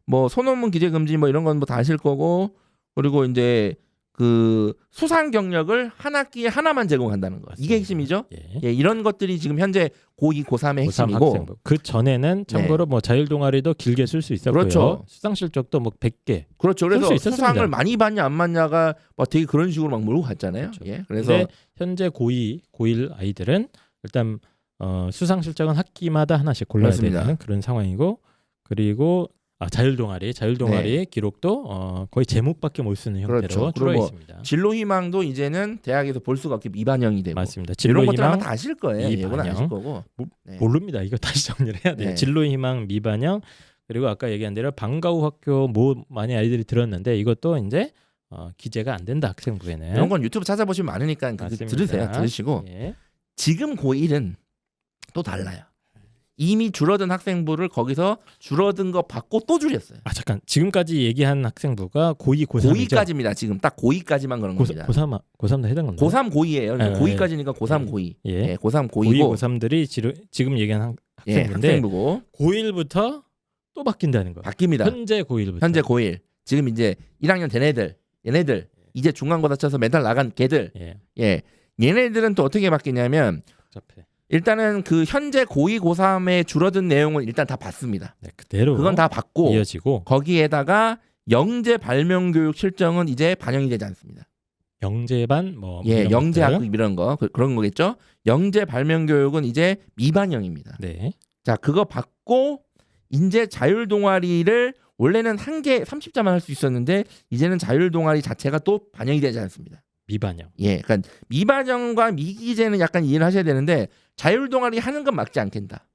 [SPEAKER 1] 뭐 소논문 기재 금지 뭐 이런 건 뭐 다 하실 거고 그리고 이제 그 수상 경력을 한 학기에 하나만 제공한다는 거. 이게 핵심이죠.
[SPEAKER 2] 예.
[SPEAKER 1] 예, 이런 것들이 지금 현재 고2, 고3의
[SPEAKER 2] 고3
[SPEAKER 1] 핵심이고
[SPEAKER 2] 학생부. 그 전에는 참고로 뭐 자율 동아리도 길게 쓸 수 있었고요.
[SPEAKER 1] 그렇죠.
[SPEAKER 2] 수상 실적도 뭐 100개.
[SPEAKER 1] 그렇죠.
[SPEAKER 2] 쓸수
[SPEAKER 1] 그래서
[SPEAKER 2] 있었습니다.
[SPEAKER 1] 수상을 많이 받냐 안 받냐가 뭐 되게 그런 식으로 막 몰고 갔잖아요.
[SPEAKER 2] 그렇죠.
[SPEAKER 1] 예, 그래서
[SPEAKER 2] 근데 현재 고2, 고1 아이들은 일단 수상 실적은 학기마다 하나씩 골라야
[SPEAKER 1] 맞습니다.
[SPEAKER 2] 되는 그런 상황이고 그리고 자율 동아리 기록도 거의 제목밖에 못 쓰는 형태로
[SPEAKER 1] 그렇죠.
[SPEAKER 2] 줄어
[SPEAKER 1] 그리고 뭐
[SPEAKER 2] 있습니다.
[SPEAKER 1] 진로 희망도 이제는 대학에서 볼 수가 없게 미반영이 되고
[SPEAKER 2] 맞습니다.
[SPEAKER 1] 이런
[SPEAKER 2] 진로
[SPEAKER 1] 것들 아마
[SPEAKER 2] 희망
[SPEAKER 1] 다 아실 거예요.
[SPEAKER 2] 미반영.
[SPEAKER 1] 이건 아실 거고. 네.
[SPEAKER 2] 모릅니다. 이거 다시 정리를 해야 돼요.
[SPEAKER 1] 네.
[SPEAKER 2] 진로 희망 미반영 그리고 아까 얘기한 대로 방과 후 학교 뭐 많이 아이들이 들었는데 이것도 이제 기재가 안 된다 학생부에는.
[SPEAKER 1] 이런 건 유튜브 찾아보시면 많으니까
[SPEAKER 2] 맞습니다.
[SPEAKER 1] 들으시고
[SPEAKER 2] 예.
[SPEAKER 1] 지금 고1은 또 달라요. 이미 줄어든 학생부를 거기서 줄어든 거 받고 또 줄였어요.
[SPEAKER 2] 잠깐 지금까지 얘기한 학생부가 고2, 고3이죠.
[SPEAKER 1] 고2까지입니다. 지금 딱 고2까지만 그런 겁니다.
[SPEAKER 2] 고3도 해당 건가요?
[SPEAKER 1] 고3, 고2예요.
[SPEAKER 2] 네,
[SPEAKER 1] 고2까지니까 고3, 고2.
[SPEAKER 2] 예.
[SPEAKER 1] 예, 고3,
[SPEAKER 2] 고2,
[SPEAKER 1] 고2고
[SPEAKER 2] 고3들이 지금 얘기한
[SPEAKER 1] 예,
[SPEAKER 2] 학생부인데
[SPEAKER 1] 학생부고
[SPEAKER 2] 고1부터 또 바뀐다는 거예요.
[SPEAKER 1] 바뀝니다.
[SPEAKER 2] 현재 고1부터.
[SPEAKER 1] 현재 고1. 지금 이제 1학년 된 애들, 얘네들 이제 중간고사 쳐서 메달 나간 걔들.
[SPEAKER 2] 예.
[SPEAKER 1] 예. 얘네들은 또 어떻게 바뀌냐면
[SPEAKER 2] 복잡해.
[SPEAKER 1] 일단은 그 현재 고2, 고3에 줄어든 내용을 일단 다 받습니다.
[SPEAKER 2] 네, 그대로
[SPEAKER 1] 그건 다 받고
[SPEAKER 2] 이어지고
[SPEAKER 1] 거기에다가 영재 발명 교육 실정은 이제 반영이 되지 않습니다.
[SPEAKER 2] 영재반 뭐
[SPEAKER 1] 예,
[SPEAKER 2] 이런
[SPEAKER 1] 영재
[SPEAKER 2] 것들.
[SPEAKER 1] 학급 이런 거 그런 거겠죠. 영재 발명 교육은 이제 미반영입니다.
[SPEAKER 2] 네.
[SPEAKER 1] 자, 그거 받고 이제 자율 동아리를 원래는 한 개 30자만 할 수 있었는데 이제는 자율 동아리 자체가 또 반영이 되지 않습니다.
[SPEAKER 2] 미반영.
[SPEAKER 1] 예, 그러니까 미반영과 미기재는 약간 이해를 하셔야 되는데 자율 동아리 하는 건 막지 않겠다.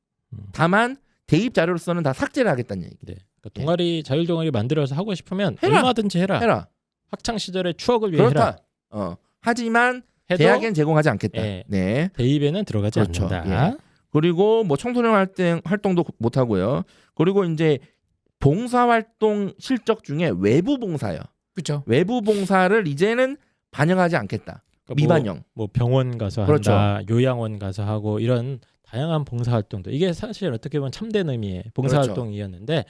[SPEAKER 1] 다만 대입 자료로서는 다 삭제를 하겠다는 얘기.
[SPEAKER 2] 네. 그러니까 동아리 자율 동아리 만들어서 하고 싶으면
[SPEAKER 1] 해라.
[SPEAKER 2] 얼마든지 해라.
[SPEAKER 1] 해라.
[SPEAKER 2] 학창 시절의 추억을 위해 해라.
[SPEAKER 1] 그렇다. 하지만
[SPEAKER 2] 해도
[SPEAKER 1] 대학엔 제공하지 않겠다.
[SPEAKER 2] 예.
[SPEAKER 1] 네.
[SPEAKER 2] 대입에는 들어가지
[SPEAKER 1] 그렇죠.
[SPEAKER 2] 않는다.
[SPEAKER 1] 예. 그리고 뭐 청소년 활동도 못 하고요. 그리고 이제 봉사 활동 실적 중에 외부 봉사요.
[SPEAKER 3] 그렇죠.
[SPEAKER 1] 외부 봉사를 이제는 반영하지 않겠다.
[SPEAKER 2] 그러니까
[SPEAKER 1] 미반영.
[SPEAKER 2] 뭐 병원 가서
[SPEAKER 1] 그렇죠.
[SPEAKER 2] 한다, 요양원 가서 하고 이런 다양한 봉사 활동도 이게 사실 어떻게 보면 참된 의미의 봉사
[SPEAKER 1] 그렇죠.
[SPEAKER 2] 활동이었는데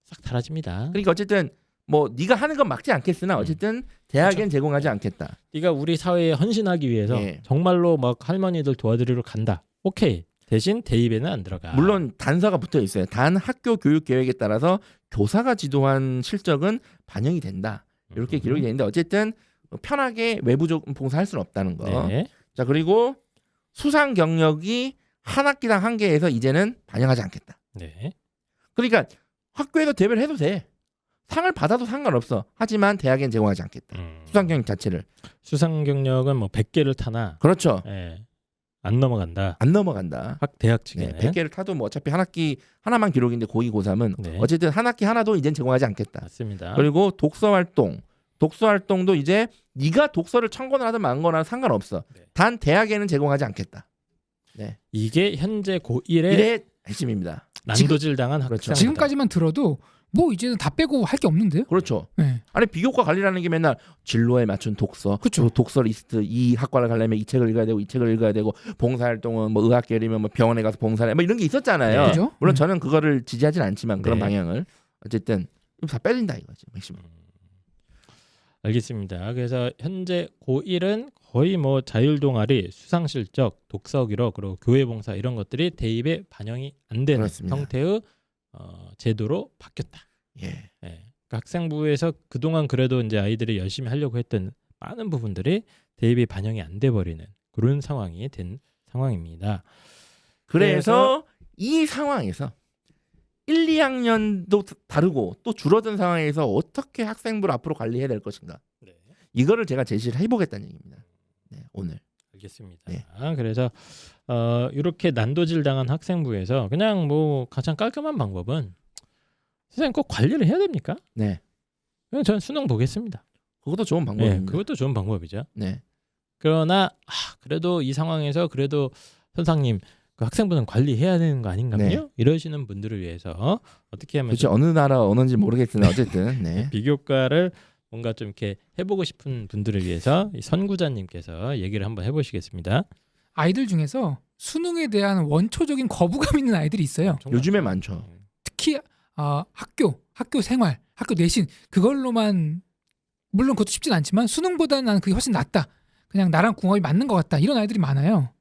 [SPEAKER 2] 싹 사라집니다.
[SPEAKER 1] 그러니까 어쨌든 뭐 네가 하는 건 막지 않겠으나 어쨌든 대학엔 제공하지 않겠다.
[SPEAKER 2] 네가 우리 사회에 헌신하기 위해서
[SPEAKER 1] 예.
[SPEAKER 2] 정말로 막 할머니들 도와드리러 간다. 오케이. 대신 대입에는 안 들어가.
[SPEAKER 1] 물론 단서가 붙어 있어요. 단 학교 교육 계획에 따라서 교사가 지도한 실적은 반영이 된다. 이렇게 기록이 되는데 어쨌든 편하게 외부적 봉사할 수는 없다는 거.
[SPEAKER 2] 네.
[SPEAKER 1] 자 그리고 수상 경력이 한 학기당 한 개에서 이제는 반영하지 않겠다.
[SPEAKER 2] 네.
[SPEAKER 1] 그러니까 학교에서 대회를 해도 돼. 상을 받아도 상관없어. 하지만 대학엔 제공하지 않겠다. 수상 경력 자체를.
[SPEAKER 2] 수상 경력은 뭐 100개를 타나
[SPEAKER 1] 그렇죠.
[SPEAKER 2] 예. 안 넘어간다.
[SPEAKER 1] 안 넘어간다.
[SPEAKER 2] 대학
[SPEAKER 1] 네,
[SPEAKER 2] 측에는
[SPEAKER 1] 100개를 타도 뭐 어차피 한 학기 하나만 기록인데 고2, 고3은
[SPEAKER 2] 네.
[SPEAKER 1] 어쨌든 한 학기 하나도 이젠 제공하지 않겠다.
[SPEAKER 2] 맞습니다.
[SPEAKER 1] 그리고 독서 활동도 이제 네가 독서를 청권을 하든 말거나 상관없어.
[SPEAKER 2] 네.
[SPEAKER 1] 단 대학에는 제공하지 않겠다.
[SPEAKER 2] 이게 현재 고1의
[SPEAKER 1] 이래 핵심입니다.
[SPEAKER 2] 난도질 당한
[SPEAKER 1] 그렇죠.
[SPEAKER 2] 학생.
[SPEAKER 3] 지금까지만 들어도 뭐 이제는 다 빼고 할 게 없는데요?
[SPEAKER 1] 그렇죠.
[SPEAKER 3] 네.
[SPEAKER 1] 아니 비교과 관리라는 게 맨날 진로에 맞춘 독서,
[SPEAKER 3] 그쵸.
[SPEAKER 1] 그리고 독서 리스트, 이 학과를 가려면 이 책을 읽어야 되고 이 책을 읽어야 되고 봉사활동은 뭐 의학계열이면 뭐 병원에 가서 봉사해 뭐 이런 게 있었잖아요.
[SPEAKER 2] 네.
[SPEAKER 3] 그죠?
[SPEAKER 1] 물론 저는 그거를 지지하진 않지만 그런
[SPEAKER 2] 네.
[SPEAKER 1] 방향을 어쨌든 다 빼린다 이거지 핵심.
[SPEAKER 2] 알겠습니다. 그래서 현재 고1은 거의 뭐 자율 동아리, 수상 실적, 독서 기록 그리고 교회 봉사 이런 것들이 대입에 반영이 안 되는
[SPEAKER 1] 그렇습니다.
[SPEAKER 2] 형태의 제도로 바뀌었다.
[SPEAKER 1] 예.
[SPEAKER 2] 예. 그러니까 학생부에서 그동안 그래도 이제 아이들이 열심히 하려고 했던 많은 부분들이 대입에 반영이 안 돼 버리는 그런 상황이 된 상황입니다.
[SPEAKER 1] 그래서 이 상황에서 1, 2학년도 다르고 또 줄어든 상황에서 어떻게 학생부를 앞으로 관리해야 될 것인가.
[SPEAKER 2] 네.
[SPEAKER 1] 이거를 제가 제시를 해보겠다는 얘기입니다. 네, 오늘.
[SPEAKER 2] 알겠습니다.
[SPEAKER 1] 네.
[SPEAKER 2] 그래서 이렇게 난도질 당한 학생부에서 그냥 뭐 가장 깔끔한 방법은 선생님 꼭 관리를 해야 됩니까?
[SPEAKER 1] 네,
[SPEAKER 2] 그냥 저는 수능 보겠습니다.
[SPEAKER 1] 그것도 좋은
[SPEAKER 2] 네,
[SPEAKER 1] 방법입니다.
[SPEAKER 2] 그것도 좋은 방법이죠.
[SPEAKER 1] 네,
[SPEAKER 2] 그러나 그래도 이 상황에서 그래도 선생님 그 학생부는 관리해야 되는 거 아닌가요?
[SPEAKER 1] 네.
[SPEAKER 2] 이러시는 분들을 위해서 어떻게 하면
[SPEAKER 1] 그렇죠. 어느 나라 언어인지 모르겠으나 어쨌든 네.
[SPEAKER 2] 비교과를 뭔가 좀 이렇게 해보고 싶은 분들을 위해서 이 선구자님께서 얘기를 한번 해보시겠습니다.
[SPEAKER 3] 아이들 중에서 수능에 대한 원초적인 거부감 있는 아이들이 있어요.
[SPEAKER 1] 요즘에 많죠.
[SPEAKER 3] 특히 학교 생활, 학교 내신 그걸로만 물론 그것도 쉽진 않지만 수능보다는 나는 그게 훨씬 낫다. 그냥 나랑 궁합이 맞는 것 같다. 이런 아이들이 많아요.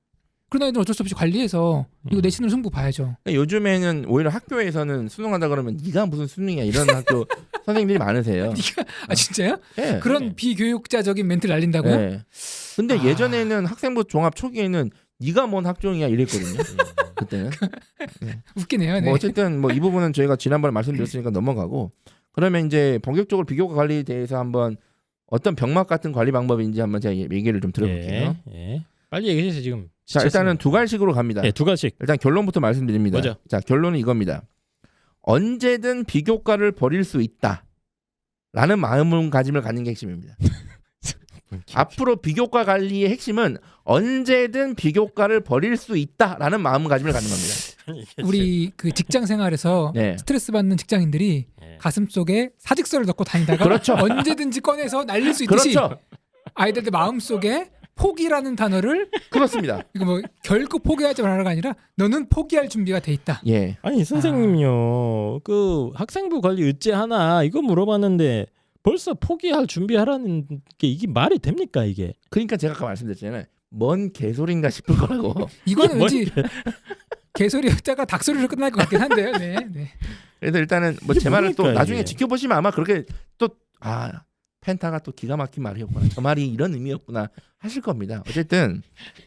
[SPEAKER 3] 그런 아이들은 어쩔 수 없이 관리해서 이거 내신으로 승부 봐야죠.
[SPEAKER 1] 그러니까 요즘에는 오히려 학교에서는 수능한다 그러면 네가 무슨 수능이야 이런 학교 선생님들이 많으세요.
[SPEAKER 3] 아 진짜요?
[SPEAKER 1] 네.
[SPEAKER 3] 그런 비교육자적인 멘트를 날린다고요?
[SPEAKER 1] 네. 근데 예전에는 학생부 종합 초기에는 네가 뭔 학종이야 이랬거든요. 그때는.
[SPEAKER 3] 웃기네요. 네.
[SPEAKER 1] 뭐 어쨌든 뭐 이 부분은 저희가 지난번에 말씀드렸으니까 넘어가고 그러면 이제 본격적으로 비교과 관리에 대해서 한번 어떤 병맛 같은 관리 방법인지 한번 제가 얘기를 좀 들어볼게요.
[SPEAKER 2] 예. 빨리 얘기해 주세요 지금.
[SPEAKER 1] 자 일단은 두 가지식으로 갑니다.
[SPEAKER 2] 두 가지씩.
[SPEAKER 1] 일단 결론부터 말씀드립니다.
[SPEAKER 2] 뭐죠?
[SPEAKER 1] 자 결론은 이겁니다. 언제든 비교과를 버릴 수 있다. 라는 마음가짐을 갖는 게 핵심입니다. 앞으로 비교과 관리의 핵심은 언제든 비교과를 버릴 수 있다라는 마음가짐을 갖는 겁니다.
[SPEAKER 3] 우리 그 직장 생활에서
[SPEAKER 1] 네.
[SPEAKER 3] 스트레스 받는 직장인들이 가슴 속에 사직서를 넣고 다니다가
[SPEAKER 1] 그렇죠.
[SPEAKER 3] 언제든지 꺼내서 날릴 수 있듯이
[SPEAKER 1] 그렇죠.
[SPEAKER 3] 아이들의 마음 속에 포기라는 단어를
[SPEAKER 1] 그렇습니다.
[SPEAKER 3] 이거 뭐 결코 포기하지 말아가 아니라 너는 포기할 준비가 돼 있다.
[SPEAKER 1] 예.
[SPEAKER 2] 아니 선생님요 그 학생부 관리 어째 하나 이거 물어봤는데 벌써 포기할 준비하라는 게 이게 말이 됩니까 이게?
[SPEAKER 1] 그러니까 제가 아까 말씀드렸잖아요. 뭔 개소리인가 싶을 거라고.
[SPEAKER 3] 이거는
[SPEAKER 2] 뭔
[SPEAKER 3] 왠지 개소리였다가 닭소리로 끝날 것 같긴 한데요. 네. 네.
[SPEAKER 1] 그래서 일단은 뭐
[SPEAKER 2] 이게
[SPEAKER 1] 제 말을 또
[SPEAKER 2] 뭡니까,
[SPEAKER 1] 나중에
[SPEAKER 2] 이게?
[SPEAKER 1] 지켜보시면 아마 그렇게 또 펜타가 또 기가 막힌 말이었구나. 저 말이 이런 의미였구나 하실 겁니다. 어쨌든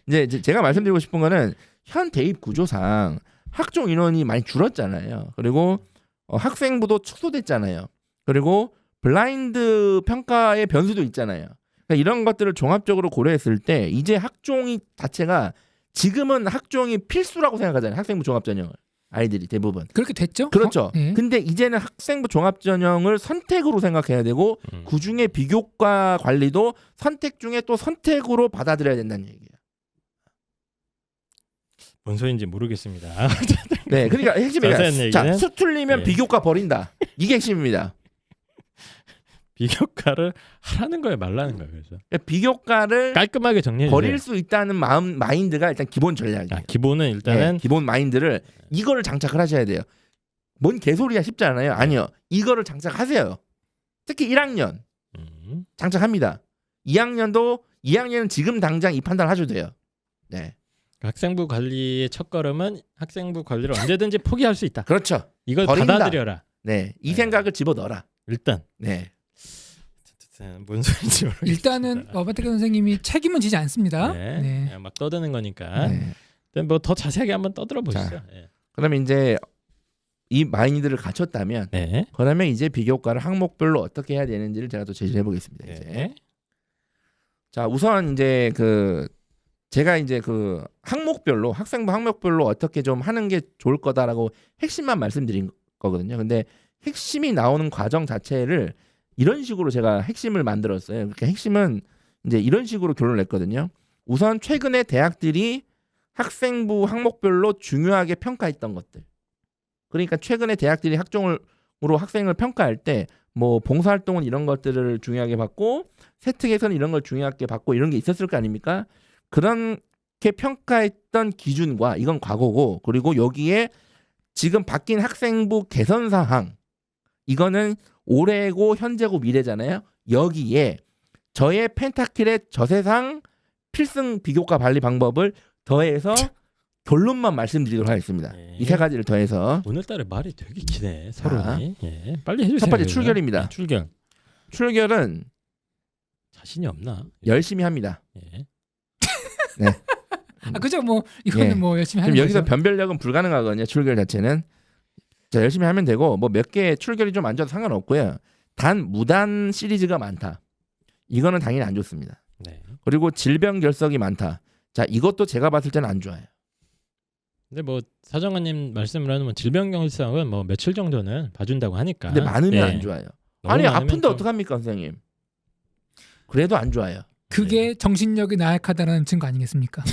[SPEAKER 1] 이제 제가 말씀드리고 싶은 거는 현 대입 구조상 학종 인원이 많이 줄었잖아요. 그리고 학생부도 축소됐잖아요. 그리고 블라인드 평가의 변수도 있잖아요. 그러니까 이런 것들을 종합적으로 고려했을 때 이제 학종이 자체가 지금은 학종이 필수라고 생각하잖아요. 학생부 종합전형을 아이들이 대부분.
[SPEAKER 3] 그렇게 됐죠?
[SPEAKER 1] 그렇죠.
[SPEAKER 3] 네.
[SPEAKER 1] 근데 이제는 학생부 종합전형을 선택으로 생각해야 되고 그 중에 비교과 관리도 선택 중에 또 선택으로 받아들여야 된다는 얘기예요.
[SPEAKER 2] 뭔 소리인지 모르겠습니다.
[SPEAKER 1] 네, 그러니까 핵심이에요.
[SPEAKER 2] 자세한
[SPEAKER 1] 자,
[SPEAKER 2] 얘기는?
[SPEAKER 1] 수틀리면
[SPEAKER 2] 예.
[SPEAKER 1] 비교과 버린다. 이게 핵심입니다.
[SPEAKER 2] 비교과를 하라는 거예요 말라는 거예요. 그래서
[SPEAKER 1] 그러니까 비교과를
[SPEAKER 2] 깔끔하게 정리해
[SPEAKER 1] 버릴
[SPEAKER 2] 주세요.
[SPEAKER 1] 수 있다는 마인드가 일단 기본 전략이에요.
[SPEAKER 2] 기본은 일단은
[SPEAKER 1] 네, 기본 마인드를 이거를 장착을 하셔야 돼요. 뭔 개소리야 싶지 않아요? 아니요. 이거를 장착하세요. 특히 1학년 장착합니다. 2학년은 지금 당장 이 판단을 하셔도 돼요. 네.
[SPEAKER 2] 학생부 관리의 첫걸음은 학생부 관리를 언제든지 포기할 수 있다.
[SPEAKER 1] 그렇죠.
[SPEAKER 2] 이걸
[SPEAKER 1] 버린다.
[SPEAKER 2] 받아들여라.
[SPEAKER 1] 네. 이
[SPEAKER 2] 네.
[SPEAKER 1] 생각을 집어넣어라.
[SPEAKER 2] 일단
[SPEAKER 1] 네.
[SPEAKER 2] 뭔 소리인지 모르겠습니다.
[SPEAKER 3] 일단은 어바테크 선생님이 책임은 지지 않습니다.
[SPEAKER 2] 네.
[SPEAKER 3] 네.
[SPEAKER 2] 그냥 막 떠드는 거니까.
[SPEAKER 1] 네.
[SPEAKER 2] 뭐 더 자세하게 한번 떠들어 보시죠.
[SPEAKER 1] 자.
[SPEAKER 2] 예.
[SPEAKER 1] 그러면 이제 이 마인드를 갖췄다면
[SPEAKER 2] 네.
[SPEAKER 1] 그러면 이제 비교과를 항목별로 어떻게 해야 되는지를 제가 또 제시해 보겠습니다. 이제.
[SPEAKER 2] 네.
[SPEAKER 1] 자, 우선 이제 제가 이제 항목별로 학생부 항목별로 어떻게 좀 하는 게 좋을 거다라고 핵심만 말씀드린 거거든요. 근데 핵심이 나오는 과정 자체를 이런 식으로 제가 핵심을 만들었어요. 그러니까 핵심은 이제 이런 식으로 결론을 냈거든요. 우선 최근에 대학들이 학생부 항목별로 중요하게 평가했던 것들. 그러니까 최근에 대학들이 학종으로 학생을 평가할 때 뭐 봉사활동은 이런 것들을 중요하게 받고 세특에서는 이런 걸 중요하게 받고 이런 게 있었을 거 아닙니까? 그렇게 평가했던 기준과 이건 과거고 그리고 여기에 지금 바뀐 학생부 개선 사항 이거는 올해고 현재고 미래잖아요. 여기에 저의 펜타킬의 저세상 필승 비교과 관리 방법을 더해서 결론만 말씀드리도록 하겠습니다.
[SPEAKER 2] 네.
[SPEAKER 1] 이 세 가지를 더해서
[SPEAKER 2] 오늘따라 말이 되게 기네. 서론이. 예. 빨리 해주세요.
[SPEAKER 1] 첫 번째
[SPEAKER 2] 이거.
[SPEAKER 1] 출결입니다.
[SPEAKER 2] 네, 출결.
[SPEAKER 1] 출결은
[SPEAKER 2] 자신이 없나?
[SPEAKER 1] 열심히 합니다.
[SPEAKER 2] 예.
[SPEAKER 3] 아 그죠 뭐 이거는
[SPEAKER 1] 예.
[SPEAKER 3] 뭐 열심히 하는
[SPEAKER 1] 지금 여기서
[SPEAKER 3] 거죠.
[SPEAKER 1] 변별력은 불가능하거든요. 출결 자체는. 자, 열심히 하면 되고 뭐 몇 개 출결이 좀 안 좋아도 상관없고요. 단 무단 시리즈가 많다. 이거는 당연히 안 좋습니다.
[SPEAKER 2] 네.
[SPEAKER 1] 그리고 질병 결석이 많다. 자, 이것도 제가 봤을 때는 안 좋아요.
[SPEAKER 2] 근데 뭐 사정관님 말씀을 하면 질병경색은 뭐 며칠 정도는 봐준다고 하니까.
[SPEAKER 1] 근데 많으면
[SPEAKER 2] 예.
[SPEAKER 1] 안 좋아요.
[SPEAKER 2] 너무
[SPEAKER 1] 아니
[SPEAKER 2] 많으면
[SPEAKER 1] 아픈데
[SPEAKER 2] 좀-
[SPEAKER 1] 어떡합니까 선생님? 그래도 안 좋아요.
[SPEAKER 3] 그게 정신력이 나약하다는 증거 아니겠습니까?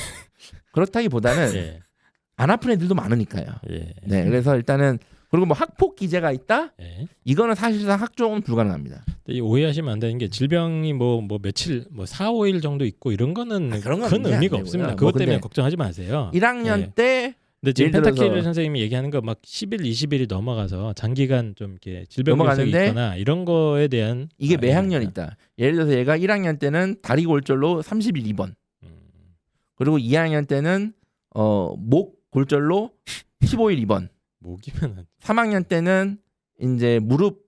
[SPEAKER 1] 그렇다기보다는
[SPEAKER 2] 예.
[SPEAKER 1] 안 아픈 애들도 많으니까요.
[SPEAKER 2] 예.
[SPEAKER 1] 네, 그래서 일단은 그리고 뭐 학폭 기재가 있다?
[SPEAKER 2] 예.
[SPEAKER 1] 이거는 사실상 학종은 불가능합니다.
[SPEAKER 2] 근데 이 오해하시면 안 되는 게 질병이 뭐 며칠 뭐 4, 5일 정도 있고 이런 거는
[SPEAKER 1] 아, 그런 건
[SPEAKER 2] 큰
[SPEAKER 1] 문제 안
[SPEAKER 2] 의미가
[SPEAKER 1] 되고요.
[SPEAKER 2] 없습니다.
[SPEAKER 1] 뭐
[SPEAKER 2] 그것 때문에
[SPEAKER 1] 근데
[SPEAKER 2] 걱정하지 마세요.
[SPEAKER 1] 1학년
[SPEAKER 2] 예.
[SPEAKER 1] 때
[SPEAKER 2] 근데 지금
[SPEAKER 1] 예를 들어서-
[SPEAKER 2] 펜타킬 선생님이 얘기하는 거 막 10일, 20일이 넘어가서 장기간 좀 이렇게 질병 결석이
[SPEAKER 1] 넘어갔는데
[SPEAKER 2] 있거나 이런 거에 대한
[SPEAKER 1] 이게 매 학년
[SPEAKER 2] 얘기입니다.
[SPEAKER 1] 있다. 예를 들어서 얘가 1학년 때는 다리 골절로 30일 입원. 그리고 2학년 때는 목 골절로 15일 입원.
[SPEAKER 2] 목이면
[SPEAKER 1] 3학년 때는 이제 무릎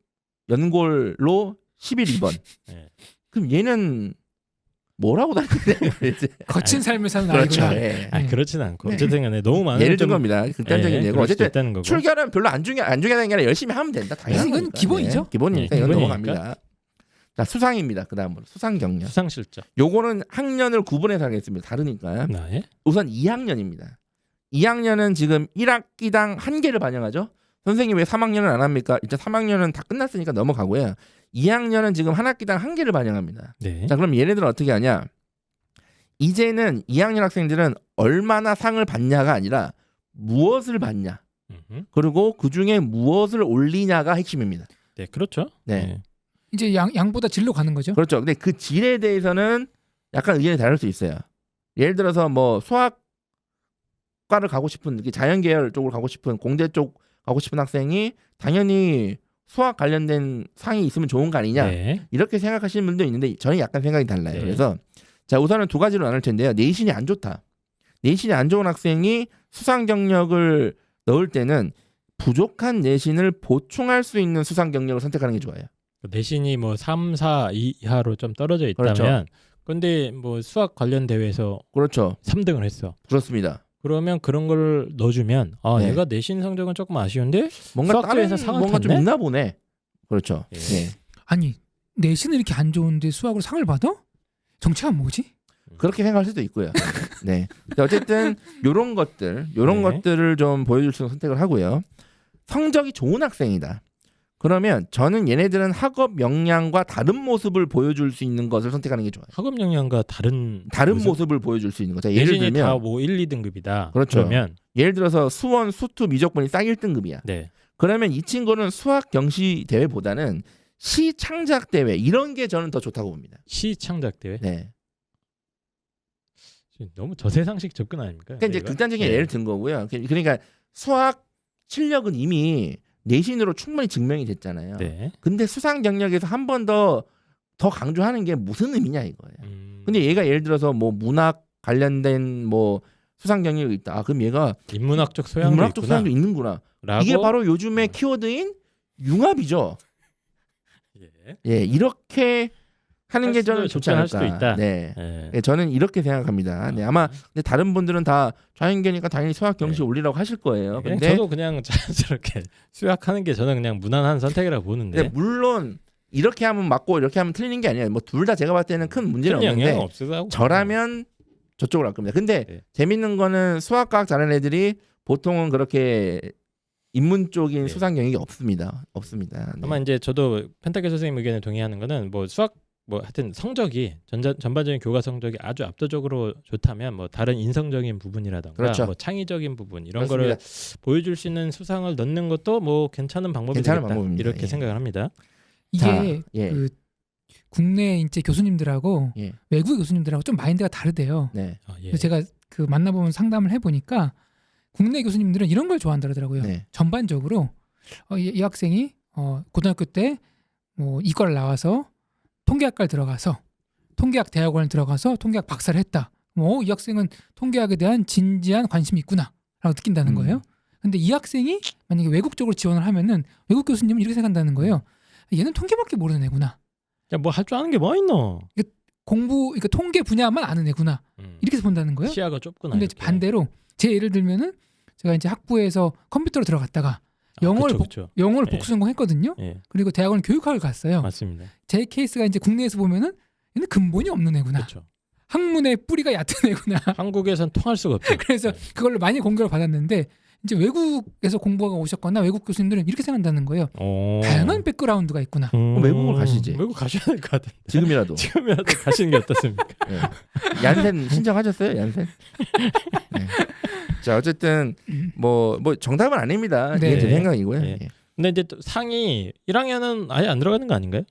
[SPEAKER 1] 연골로 10일 입원.
[SPEAKER 2] 예.
[SPEAKER 1] 그럼 얘는 뭐라고 다니는 거예요? 이제?
[SPEAKER 3] 거친 삶을 사는
[SPEAKER 1] 그렇죠.
[SPEAKER 3] 아이구나.
[SPEAKER 1] 예.
[SPEAKER 2] 아 그렇진 않고
[SPEAKER 1] 네.
[SPEAKER 2] 어쨌든 간에 너무 많은
[SPEAKER 1] 예를 든 겁니다. 극단적인 예고. 어쨌든
[SPEAKER 2] 있다는 거고.
[SPEAKER 1] 출결은 별로 안 중요하다는 게 아니라 열심히 하면 된다. 당연한
[SPEAKER 3] 이건
[SPEAKER 1] 거니까.
[SPEAKER 3] 기본이죠.
[SPEAKER 1] 네, 기본이니까
[SPEAKER 2] 네,
[SPEAKER 1] 이건
[SPEAKER 2] 기본이니까.
[SPEAKER 1] 넘어갑니다. 자, 수상입니다. 그다음으로 수상 경력.
[SPEAKER 2] 수상 실적.
[SPEAKER 1] 요거는 학년을 구분해서 하겠습니다. 다르니까.
[SPEAKER 2] 네.
[SPEAKER 1] 우선 2학년입니다. 2학년은 지금 1학기당 한 개를 반영하죠. 선생님 왜 3학년은 안 합니까? 일단 3학년은 다 끝났으니까 넘어가고요. 2학년은 지금 한 학기당 한 개를 반영합니다.
[SPEAKER 2] 네.
[SPEAKER 1] 자, 그럼 얘네들은 어떻게 하냐? 이제는 2학년 학생들은 얼마나 상을 받냐가 아니라 무엇을 받냐.
[SPEAKER 2] 음흠.
[SPEAKER 1] 그리고 그 중에 무엇을 올리냐가 핵심입니다.
[SPEAKER 2] 네, 그렇죠.
[SPEAKER 1] 네.
[SPEAKER 3] 이제 양보다 질로 가는 거죠.
[SPEAKER 1] 그렇죠. 근데 그 질에 대해서는 약간 의견이 다를 수 있어요. 예를 들어서 뭐 수학과를 가고 싶은 자연 계열 쪽으로 가고 싶은 공대 쪽 가고 싶은 학생이 당연히 수학 관련된 상이 있으면 좋은 거 아니냐
[SPEAKER 2] 네.
[SPEAKER 1] 이렇게 생각하시는 분도 있는데 저는 약간 생각이 달라요.
[SPEAKER 2] 네.
[SPEAKER 1] 그래서 자 우선은 두 가지로 나눌 텐데요. 내신이 안 좋다. 내신이 안 좋은 학생이 수상 경력을 넣을 때는 부족한 내신을 보충할 수 있는 수상 경력을 선택하는 게 좋아요.
[SPEAKER 2] 내신이 뭐 3, 4 이하로 좀 떨어져 있다면
[SPEAKER 1] 그렇죠.
[SPEAKER 2] 근데 뭐 수학 관련 대회에서
[SPEAKER 1] 그렇죠.
[SPEAKER 2] 3등을 했어.
[SPEAKER 1] 그렇습니다.
[SPEAKER 2] 그러면 그런 걸 넣어주면 아
[SPEAKER 1] 네.
[SPEAKER 2] 얘가 내신 성적은 조금 아쉬운데
[SPEAKER 1] 뭔가
[SPEAKER 2] 수학조에서
[SPEAKER 1] 다른
[SPEAKER 2] 상을
[SPEAKER 1] 뭔가 좀
[SPEAKER 2] 탔네?
[SPEAKER 1] 있나 보네. 그렇죠.
[SPEAKER 2] 예.
[SPEAKER 1] 네.
[SPEAKER 3] 아니 내신은 이렇게 안 좋은데 수학으로 상을 받아? 정체가 뭐지?
[SPEAKER 1] 그렇게 생각할 수도 있고요. 네. 근데 어쨌든 요런
[SPEAKER 2] 네.
[SPEAKER 1] 것들을 좀 보여줄 수 있는 선택을 하고요. 성적이 좋은 학생이다. 그러면 저는 얘네들은 학업 역량과 다른 모습을 보여줄 수 있는 것을 선택하는 게 좋아요.
[SPEAKER 2] 학업 역량과 다른
[SPEAKER 1] 모습을 보여줄 수 있는 거. 자, 예를
[SPEAKER 2] 내신이
[SPEAKER 1] 들면
[SPEAKER 2] 다뭐 1, 2등급이다.
[SPEAKER 1] 그렇죠.
[SPEAKER 2] 그러면
[SPEAKER 1] 예를 들어서 수원, 수투, 미적분이 싹 1등급이야.
[SPEAKER 2] 네.
[SPEAKER 1] 그러면 이 친구는 수학 경시 대회보다는 시 창작 대회 이런 게 저는 더 좋다고 봅니다.
[SPEAKER 2] 시 창작 대회.
[SPEAKER 1] 네.
[SPEAKER 2] 너무 저세상식 접근 아닙니까?
[SPEAKER 1] 그러니까 이제
[SPEAKER 2] 이거?
[SPEAKER 1] 극단적인
[SPEAKER 2] 네.
[SPEAKER 1] 예를 든 거고요. 그러니까 수학 실력은 이미 내신으로 충분히 증명이 됐잖아요.
[SPEAKER 2] 네.
[SPEAKER 1] 근데 수상 경력에서 한 번 더 강조하는 게 무슨 의미냐 이거예요. 근데 얘가 예를 들어서 뭐 문학 관련된 뭐 수상 경력이 있다. 아, 그럼 얘가
[SPEAKER 2] 인문학적 소양도
[SPEAKER 1] 인문학적
[SPEAKER 2] 있구나.
[SPEAKER 1] 소양도 있는구나.
[SPEAKER 2] 라고?
[SPEAKER 1] 이게 바로 요즘의 키워드인 융합이죠.
[SPEAKER 2] 예.
[SPEAKER 1] 예, 이렇게 하는 게 저는
[SPEAKER 2] 할
[SPEAKER 1] 좋지
[SPEAKER 2] 할
[SPEAKER 1] 않을까.
[SPEAKER 2] 수도 있다.
[SPEAKER 1] 네.
[SPEAKER 2] 예.
[SPEAKER 1] 예, 저는 이렇게 생각합니다. 네, 아마 근데 다른 분들은 다 좌연계니까 당연히 수학 경시
[SPEAKER 2] 네.
[SPEAKER 1] 올리라고 하실 거예요.
[SPEAKER 2] 그냥
[SPEAKER 1] 근데,
[SPEAKER 2] 저도 그냥 자연스럽게 수학하는 게 저는 그냥 무난한 선택이라고 보는데
[SPEAKER 1] 근데 물론 이렇게 하면 맞고 이렇게 하면 틀리는 게 아니에요. 뭐 둘 다 제가 봤을 때는 큰 문제는
[SPEAKER 2] 큰 영향은
[SPEAKER 1] 없는데
[SPEAKER 2] 없으다고.
[SPEAKER 1] 저라면 저쪽으로 할 겁니다. 근데
[SPEAKER 2] 네.
[SPEAKER 1] 재밌는 거는 수학과학 잘하는 애들이 보통은 그렇게 인문 쪽인
[SPEAKER 2] 네.
[SPEAKER 1] 수상 경력이 없습니다. 네.
[SPEAKER 2] 아마 이제 저도 펜타케 선생님 의견에 동의하는 거는 뭐 수학 뭐 하여튼 성적이 전반적인 교과 성적이 아주 압도적으로 좋다면 뭐 다른 인성적인 부분이라던가
[SPEAKER 1] 그렇죠.
[SPEAKER 2] 뭐 창의적인 부분 이런
[SPEAKER 1] 그렇습니다.
[SPEAKER 2] 거를 보여줄 수 있는 수상을 넣는 것도 뭐 괜찮은 방법이
[SPEAKER 1] 괜찮은
[SPEAKER 2] 되겠다
[SPEAKER 1] 방법입니다.
[SPEAKER 2] 이렇게
[SPEAKER 1] 예.
[SPEAKER 2] 생각을 합니다.
[SPEAKER 3] 이게
[SPEAKER 1] 자, 예.
[SPEAKER 3] 그 국내 이제 교수님들하고
[SPEAKER 1] 예.
[SPEAKER 3] 외국의 교수님들하고 좀 마인드가 다르대요.
[SPEAKER 1] 네.
[SPEAKER 2] 예.
[SPEAKER 3] 그래서 제가 그 만나보면 상담을 해보니까 국내 교수님들은 이런 걸 좋아한다 그러더라고요.
[SPEAKER 1] 네.
[SPEAKER 3] 전반적으로 이 학생이 고등학교 때 뭐 이과를 나와서 통계학과를 들어가서 통계학 대학원을 들어가서 통계학 박사를 했다. 뭐 이 학생은 통계학에 대한 진지한 관심이 있구나라고 느낀다는 거예요. 근데 이 학생이 만약에 외국 쪽으로 지원을 하면은 외국 교수님은 이렇게 생각한다는 거예요. 얘는 통계밖에 모르는 애구나.
[SPEAKER 2] 뭐 할 줄 아는 게 뭐 있노?
[SPEAKER 3] 그러니까 통계 분야만 아는 애구나. 이렇게 해서 본다는 거예요.
[SPEAKER 2] 시야가 좁구나.
[SPEAKER 3] 근데
[SPEAKER 2] 이렇게.
[SPEAKER 3] 반대로 제 예를 들면은 제가 이제 학부에서 컴퓨터로 들어갔다가 영어를
[SPEAKER 2] 그쵸.
[SPEAKER 3] 영어를
[SPEAKER 2] 예.
[SPEAKER 3] 복수 전공했거든요.
[SPEAKER 2] 예,
[SPEAKER 3] 그리고 대학원 교육학을 갔어요.
[SPEAKER 2] 맞습니다.
[SPEAKER 3] 제 케이스가 이제 국내에서 보면은 얘는 근본이 없는 애구나.
[SPEAKER 2] 그렇죠.
[SPEAKER 3] 학문의 뿌리가 얕은 애구나.
[SPEAKER 2] 한국에선 통할 수가 없죠.
[SPEAKER 3] 그래서 그걸로 많이 공격을 받았는데 이제 외국에서 공부하고 오셨거나 외국 교수님들은 이렇게 생각한다는 거예요. 다양한 백그라운드가 있구나.
[SPEAKER 1] 외국을 가시지.
[SPEAKER 2] 외국 가셔야 될 것 같은데.
[SPEAKER 1] 지금이라도.
[SPEAKER 2] 지금이라도 가시는 게 어떻습니까?
[SPEAKER 1] 예. 얀센 신청하셨어요? 얀센? 네. 자, 어쨌든 뭐 정답은 아닙니다.
[SPEAKER 3] 네.
[SPEAKER 1] 이게 제 생각이고요.
[SPEAKER 2] 예.
[SPEAKER 1] 예.
[SPEAKER 2] 근데 이제 또 상이 1학년은 아예 안 들어가는 거 아닌가요?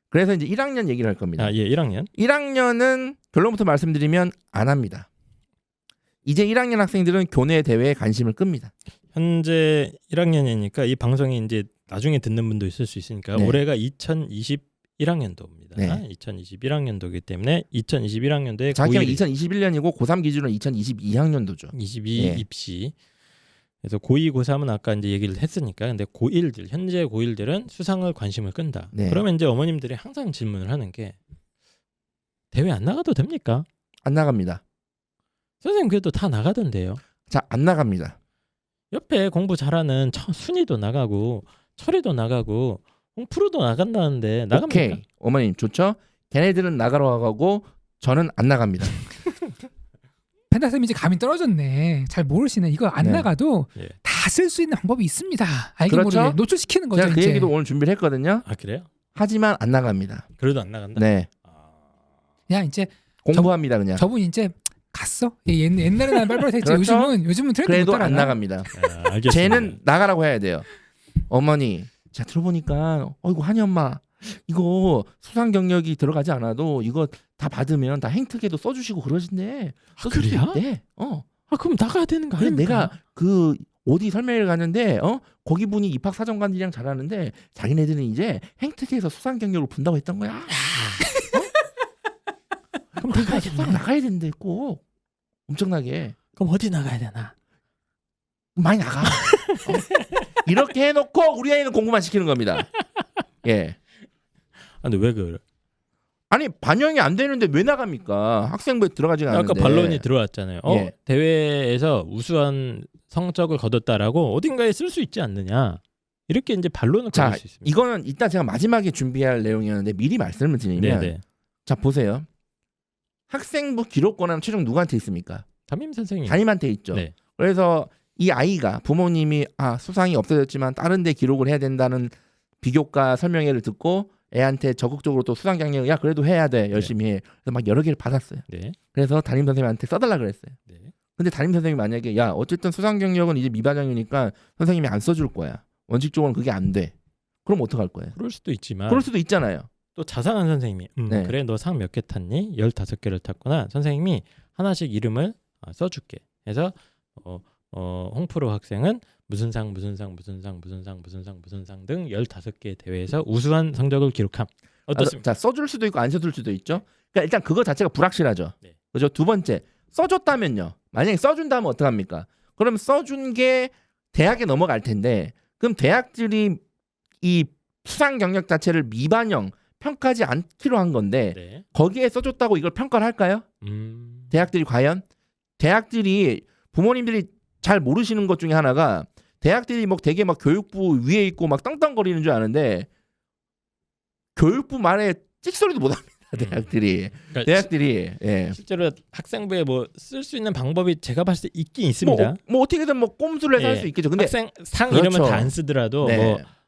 [SPEAKER 1] 그래서 이제 1학년 얘기를 할 겁니다.
[SPEAKER 2] 아, 예, 1학년.
[SPEAKER 1] 1학년은 결론부터 말씀드리면 안 합니다. 이제 1학년 학생들은 교내 대회에 관심을 끕니다.
[SPEAKER 2] 현재 1학년이니까 이 방송이 이제 나중에 듣는 분도 있을 수 있으니까
[SPEAKER 1] 네.
[SPEAKER 2] 올해가 2021학년도입니다.
[SPEAKER 1] 네.
[SPEAKER 2] 2021학년도이기 때문에 2021학년도에
[SPEAKER 1] 정확히는
[SPEAKER 2] 고1
[SPEAKER 1] 2021년이고 고3 기준으로 2022학년도죠.
[SPEAKER 2] 22
[SPEAKER 1] 예.
[SPEAKER 2] 입시. 그래서 고2, 고3은 아까 이제 얘기를 했으니까 근데 고1들 현재 고1들은 수상을 관심을 끈다.
[SPEAKER 1] 네.
[SPEAKER 2] 그러면 이제 어머님들이 항상 질문을 하는 게 대회 안 나가도 됩니까?
[SPEAKER 1] 안 나갑니다.
[SPEAKER 2] 선생님 그래도 다 나가던데요.
[SPEAKER 1] 자, 안 나갑니다.
[SPEAKER 2] 옆에 공부 잘하는 순이도 나가고 철이도 나가고 홍프로도 나간다는데 나갑니까?
[SPEAKER 1] 오케이. 어머님 좋죠? 걔네들은 나가러 가고 저는 안 나갑니다.
[SPEAKER 3] 펜타쌤이 이제 감이 떨어졌네. 잘 모르시네. 이거 안
[SPEAKER 1] 네.
[SPEAKER 3] 나가도
[SPEAKER 2] 예.
[SPEAKER 3] 다 쓸 수 있는 방법이 있습니다. 알게
[SPEAKER 1] 그렇죠?
[SPEAKER 3] 모르게 노출시키는 거죠.
[SPEAKER 1] 제가 그
[SPEAKER 3] 이제.
[SPEAKER 1] 얘기도 오늘 준비를 했거든요.
[SPEAKER 2] 아 그래요?
[SPEAKER 1] 하지만 안 나갑니다.
[SPEAKER 2] 그래도 안 나간다.
[SPEAKER 1] 네.
[SPEAKER 3] 그냥 이제
[SPEAKER 1] 공부합니다 그냥.
[SPEAKER 3] 저분 이제 갔어. 옛날에는 난 빨빨했지.
[SPEAKER 1] 그렇죠?
[SPEAKER 3] 요즘은 트렌드 못
[SPEAKER 1] 그래도
[SPEAKER 3] 따라가.
[SPEAKER 1] 안 나갑니다.
[SPEAKER 2] 아, 알겠습니다.
[SPEAKER 1] 쟤는 나가라고 해야 돼요. 어머니, 자 들어보니까 어이구 한이 엄마 이거 수상 경력이 들어가지 않아도 이거 다 받으면 다 행특에도 써주시고 그러신데 써줄 수
[SPEAKER 2] 그래요?
[SPEAKER 1] 있대.
[SPEAKER 2] 아 그럼 나가야 되는 거
[SPEAKER 1] 그래
[SPEAKER 2] 아닙니까?
[SPEAKER 1] 내가 그 어디 설명회를 갔는데 거기 분이 입학 사정관들이랑 잘하는데 자기네들은 이제 행특에서 수상 경력을 분다고 했던 거야.
[SPEAKER 2] 그럼
[SPEAKER 1] 그러니까 수상 나가야 된대 꼭 엄청나게
[SPEAKER 2] 그럼 어디 나가야 되나?
[SPEAKER 1] 많이 나가. 이렇게 해놓고 우리 아이는 공부만 시키는 겁니다. 예.
[SPEAKER 2] 아, 근데 왜 그래?
[SPEAKER 1] 아니 반영이 안 되는데 왜 나갑니까? 학생부에 들어가지 않는데.
[SPEAKER 2] 아까 반론이 들어왔잖아요.
[SPEAKER 1] 예.
[SPEAKER 2] 대회에서 우수한 성적을 거뒀다라고 어딘가에 쓸 수 있지 않느냐? 이렇게 이제 반론을
[SPEAKER 1] 자,
[SPEAKER 2] 걸을 수 있습니다.
[SPEAKER 1] 이거는 이따 제가 마지막에 준비할 내용이었는데 미리 말씀을 드리면
[SPEAKER 2] 네네.
[SPEAKER 1] 자 보세요. 학생부 기록 권한 최종 누구한테 있습니까?
[SPEAKER 2] 담임 선생님.
[SPEAKER 1] 담임한테 있죠.
[SPEAKER 2] 네.
[SPEAKER 1] 그래서 이 아이가 부모님이 수상이 없어졌지만 다른 데 기록을 해야 된다는 비교과 설명회를 듣고 애한테 적극적으로 또 수상 경력 야 그래도 해야 돼 열심히 해. 그래서 막 여러 개를 받았어요.
[SPEAKER 2] 네.
[SPEAKER 1] 그래서 담임 선생님한테 써달라 그랬어요.
[SPEAKER 2] 네.
[SPEAKER 1] 근데 담임 선생님이 만약에 야 어쨌든 수상 경력은 이제 미반영이니까 선생님이 안 써줄 거야. 원칙적으로는 그게 안 돼. 그럼 어떡할 거예요?
[SPEAKER 2] 그럴 수도 있지만
[SPEAKER 1] 그럴 수도 있잖아요.
[SPEAKER 2] 또 자상한 선생님이
[SPEAKER 1] 네.
[SPEAKER 2] 그래 너 상 몇 개 탔니? 15개를 탔구나. 선생님이 하나씩 이름을 써줄게. 그래서 홍프로 학생은 무슨 상 등 15개 대회에서 우수한 성적을 기록함. 어떻습니까?
[SPEAKER 1] 자, 써줄 수도 있고 안 써줄 수도 있죠. 그러니까 일단 그거 자체가 불확실하죠.
[SPEAKER 2] 네.
[SPEAKER 1] 그죠? 두 번째, 써줬다면요. 만약에 써준다면 어떡합니까? 그럼 써준 게 대학에 넘어갈 텐데, 그럼 대학들이 이 수상 경력 자체를 미반영 평가하지 않기로 한 건데
[SPEAKER 2] 네.
[SPEAKER 1] 거기에 써줬다고 이걸 평가를 할까요? 대학들이 과연? 대학들이 부모님들이 잘 모르시는 것 중에 하나가 대학들이 막 되게 막 교육부 위에 있고 막 땅땅거리는 줄 아는데 교육부 말에 찍소리도 못합니다. 대학들이.
[SPEAKER 2] 그러니까
[SPEAKER 1] 대학들이 예.
[SPEAKER 2] 실제로 학생부에 뭐 쓸 수 있는 방법이 제가 봤을 때 있긴 있습니다.
[SPEAKER 1] 뭐 어떻게든 뭐 꼼수를 해서 할 수 있겠죠. 근데
[SPEAKER 2] 학생 상
[SPEAKER 1] 그렇죠.
[SPEAKER 2] 이러면 다 안 쓰더라도
[SPEAKER 1] 네.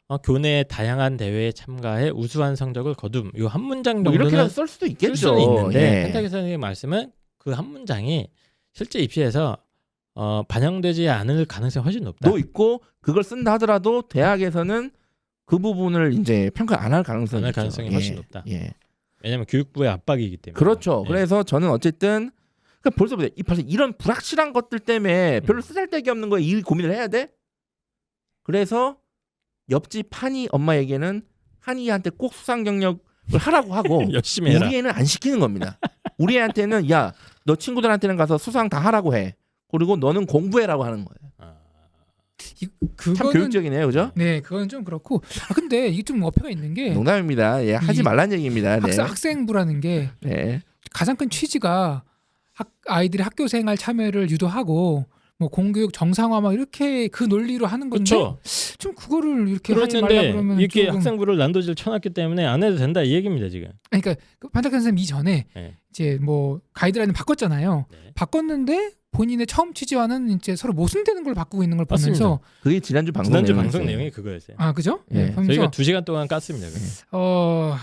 [SPEAKER 2] 뭐 교내 다양한 대회에 참가해 우수한 성적을 거둠. 이 한 문장
[SPEAKER 1] 뭐
[SPEAKER 2] 정도는
[SPEAKER 1] 이렇게라도 쓸 수도
[SPEAKER 2] 쓸
[SPEAKER 1] 있겠죠.
[SPEAKER 2] 수는 있는데
[SPEAKER 1] 예.
[SPEAKER 2] 펜타키 선생님의 말씀은 그 한 문장이 실제 입시에서 반영되지 않을 가능성이 훨씬 높다.
[SPEAKER 1] 또 있고 그걸 쓴다 하더라도 대학에서는 그 부분을 이제 평가 안 할 가능성이
[SPEAKER 2] 안할
[SPEAKER 1] 있죠.
[SPEAKER 2] 가능성이 훨씬 높다.
[SPEAKER 1] 예.
[SPEAKER 2] 왜냐하면 교육부의 압박이기 때문에.
[SPEAKER 1] 그렇죠.
[SPEAKER 2] 예.
[SPEAKER 1] 그래서 저는 어쨌든 그러니까 벌써 이런 불확실한 것들 때문에 별로 쓰잘데기 없는 거에 이 고민을 해야 돼. 그래서 옆집 한이 엄마에게는 한이한테 꼭 수상 경력을 하라고 하고
[SPEAKER 2] 열심히 해라.
[SPEAKER 1] 우리 애는 안 시키는 겁니다. 우리 애한테는 야, 너 친구들한테는 가서 수상 다 하라고 해. 그리고 너는 공부해라고 하는 거예요. 참
[SPEAKER 3] 그거는
[SPEAKER 1] 교육적이네요, 그죠?
[SPEAKER 3] 네, 그건 좀 그렇고. 근데 이게 좀 어폐가 있는 게
[SPEAKER 1] 농담입니다. 예, 하지
[SPEAKER 3] 이
[SPEAKER 1] 말란 얘기입니다. 네.
[SPEAKER 3] 학생부라는 게
[SPEAKER 1] 네.
[SPEAKER 3] 가장 큰 취지가 아이들의 학교 생활 참여를 유도하고 뭐 공교육 정상화 막 이렇게 그 논리로 하는 건데
[SPEAKER 2] 그렇죠.
[SPEAKER 3] 좀 그거를 이렇게 하지 말라
[SPEAKER 2] 그랬는데
[SPEAKER 3] 그러면
[SPEAKER 2] 이렇게
[SPEAKER 3] 조금
[SPEAKER 2] 학생부를 난도질 쳐놨기 때문에 안 해도 된다 이 얘기입니다 지금.
[SPEAKER 3] 그러니까 그 판타키 선생님 이전에
[SPEAKER 2] 네.
[SPEAKER 3] 이제 뭐 가이드라인을 바꿨잖아요.
[SPEAKER 2] 네.
[SPEAKER 3] 바꿨는데 본인의 처음 취지와는 이제 서로 모순되는 걸 바꾸고 있는 걸 보면서
[SPEAKER 2] 맞습니다.
[SPEAKER 1] 그게 지난주 방송
[SPEAKER 2] 지난주
[SPEAKER 1] 내용이었어요.
[SPEAKER 2] 방송 내용이 그거였어요.
[SPEAKER 3] 아 그죠?
[SPEAKER 1] 예.
[SPEAKER 3] 그러면서
[SPEAKER 2] 저희가 2시간 동안 깠습니다. 그거.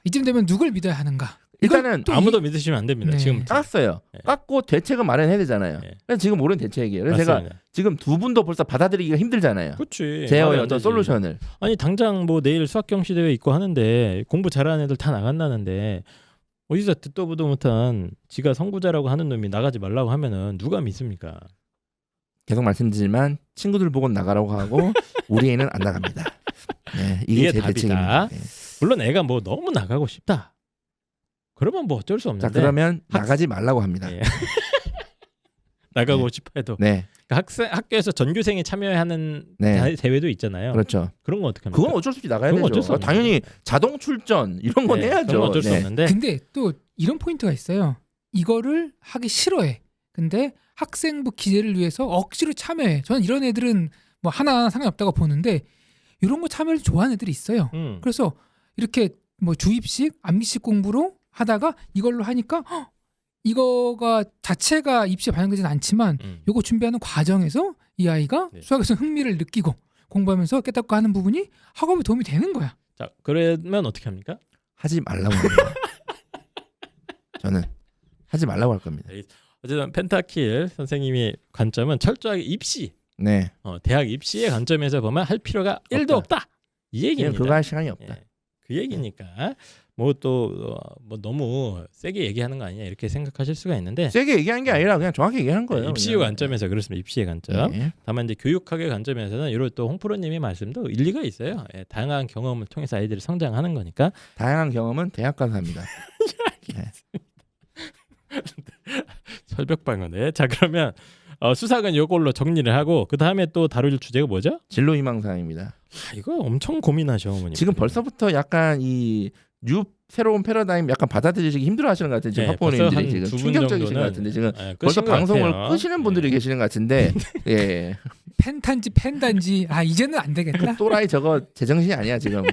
[SPEAKER 3] 이쯤 되면 누굴 믿어야 하는가?
[SPEAKER 1] 일단은
[SPEAKER 3] 또
[SPEAKER 2] 아무도 믿으시면 안 됩니다.
[SPEAKER 3] 네.
[SPEAKER 2] 지금
[SPEAKER 1] 깠어요.
[SPEAKER 2] 네.
[SPEAKER 1] 깠고 대책은 마련해야 되잖아요.
[SPEAKER 2] 네.
[SPEAKER 1] 그래서 지금 모르는 대책이에요. 그래서 제가
[SPEAKER 2] 맞습니다.
[SPEAKER 1] 지금 두 분도 벌써 받아들이기가 힘들잖아요.
[SPEAKER 2] 그렇지.
[SPEAKER 1] 제어의
[SPEAKER 2] 말이 안
[SPEAKER 1] 어떤
[SPEAKER 2] 되지.
[SPEAKER 1] 솔루션을.
[SPEAKER 2] 아니 당장 뭐 내일 수학경시 대회 있고 하는데 공부 잘하는 애들 다 나간다는데 어디서 듣도 보도 못한 지가 선구자라고 하는 놈이 나가지 말라고 하면은 누가 믿습니까?
[SPEAKER 1] 계속 말씀드리지만 친구들 보고 나가라고 하고 우리 애는 안 나갑니다. 네, 이게
[SPEAKER 2] 이게
[SPEAKER 1] 제
[SPEAKER 2] 답이다.
[SPEAKER 1] 대책입니다. 네.
[SPEAKER 2] 물론 애가 뭐 너무 나가고 싶다. 그러면 뭐 어쩔 수
[SPEAKER 1] 자,
[SPEAKER 2] 없는데
[SPEAKER 1] 그러면 나가지 말라고 합니다.
[SPEAKER 2] 예. 나가고
[SPEAKER 1] 네.
[SPEAKER 2] 싶어 해도
[SPEAKER 1] 네,
[SPEAKER 2] 그러니까 학교에서 전교생이 참여하는
[SPEAKER 1] 네.
[SPEAKER 2] 대회도 있잖아요.
[SPEAKER 1] 그렇죠.
[SPEAKER 2] 그런 거 어떻게 합니까?
[SPEAKER 1] 그건 어쩔 수 없이 나가야
[SPEAKER 2] 그건
[SPEAKER 1] 되죠.
[SPEAKER 2] 어쩔 수 없는
[SPEAKER 1] 당연히
[SPEAKER 2] 거죠.
[SPEAKER 1] 자동 출전 이런 건
[SPEAKER 2] 네,
[SPEAKER 1] 해야죠.
[SPEAKER 2] 그건 어쩔 수
[SPEAKER 1] 네.
[SPEAKER 2] 없는데
[SPEAKER 3] 근데 또 이런 포인트가 있어요. 이거를 하기 싫어해. 근데 학생부 기재를 위해서 억지로 참여해. 저는 이런 애들은 뭐 하나 상관없다고 보는데 이런 거 참여를 좋아하는 애들이 있어요. 그래서 이렇게 뭐 주입식, 암기식 공부로 하다가 이걸로 하니까 이거가 자체가 입시에 반영되지는 않지만 요거 준비하는 과정에서 이 아이가
[SPEAKER 2] 네.
[SPEAKER 3] 수학에서 흥미를 느끼고 공부하면서 깨닫고 하는 부분이 학업에 도움이 되는 거야.
[SPEAKER 2] 자 그러면 어떻게 합니까?
[SPEAKER 1] 하지 말라고 합니다. 저는 하지 말라고 할 겁니다.
[SPEAKER 2] 어쨌든 펜타킬 선생님의 관점은 철저하게 입시,
[SPEAKER 1] 네,
[SPEAKER 2] 대학 입시의 관점에서 보면 할 필요가 1도 없다. 이
[SPEAKER 1] 그냥
[SPEAKER 2] 얘기입니다.
[SPEAKER 1] 그거 할 시간이 없다.
[SPEAKER 2] 예, 그 얘기니까 뭐 또 뭐 너무 세게 얘기하는 거 아니냐 이렇게 생각하실 수가 있는데
[SPEAKER 1] 세게 얘기하는 게 아니라 그냥 정확히 얘기하는 거예요.
[SPEAKER 2] 입시의
[SPEAKER 1] 그냥.
[SPEAKER 2] 관점에서 그렇습니다. 입시의 관점.
[SPEAKER 1] 네.
[SPEAKER 2] 다만 이제 교육학의 관점에서는 이런 또 홍프로님의 말씀도 일리가 있어요. 예, 다양한 경험을 통해서 아이들이 성장하는 거니까.
[SPEAKER 1] 다양한 경험은 대학 가서 합니다. 네.
[SPEAKER 2] 설벽방어네. 자 그러면 수학은 이걸로 정리를 하고 그 다음에 또 다룰 주제가 뭐죠?
[SPEAKER 1] 진로 희망사항입니다.
[SPEAKER 2] 이거 엄청 고민하셔 어머니.
[SPEAKER 1] 지금 벌써부터 약간 이 새로운 패러다임 약간 받아들이시기 힘들어하시는 것 같아요. 지금
[SPEAKER 2] 네,
[SPEAKER 1] 학부모님들이
[SPEAKER 2] 벌써
[SPEAKER 1] 지금
[SPEAKER 2] 한두 분
[SPEAKER 1] 충격적이신 것
[SPEAKER 2] 정도는,
[SPEAKER 1] 같은데 지금
[SPEAKER 2] 끄신
[SPEAKER 1] 벌써
[SPEAKER 2] 것
[SPEAKER 1] 방송을
[SPEAKER 2] 같아요.
[SPEAKER 1] 끄시는 분들이
[SPEAKER 2] 네.
[SPEAKER 1] 계시는 것 같은데 예.
[SPEAKER 3] 펜탄지 펜단지 이제는 안 되겠다.
[SPEAKER 1] 또라이 저거 제정신이 아니야 지금.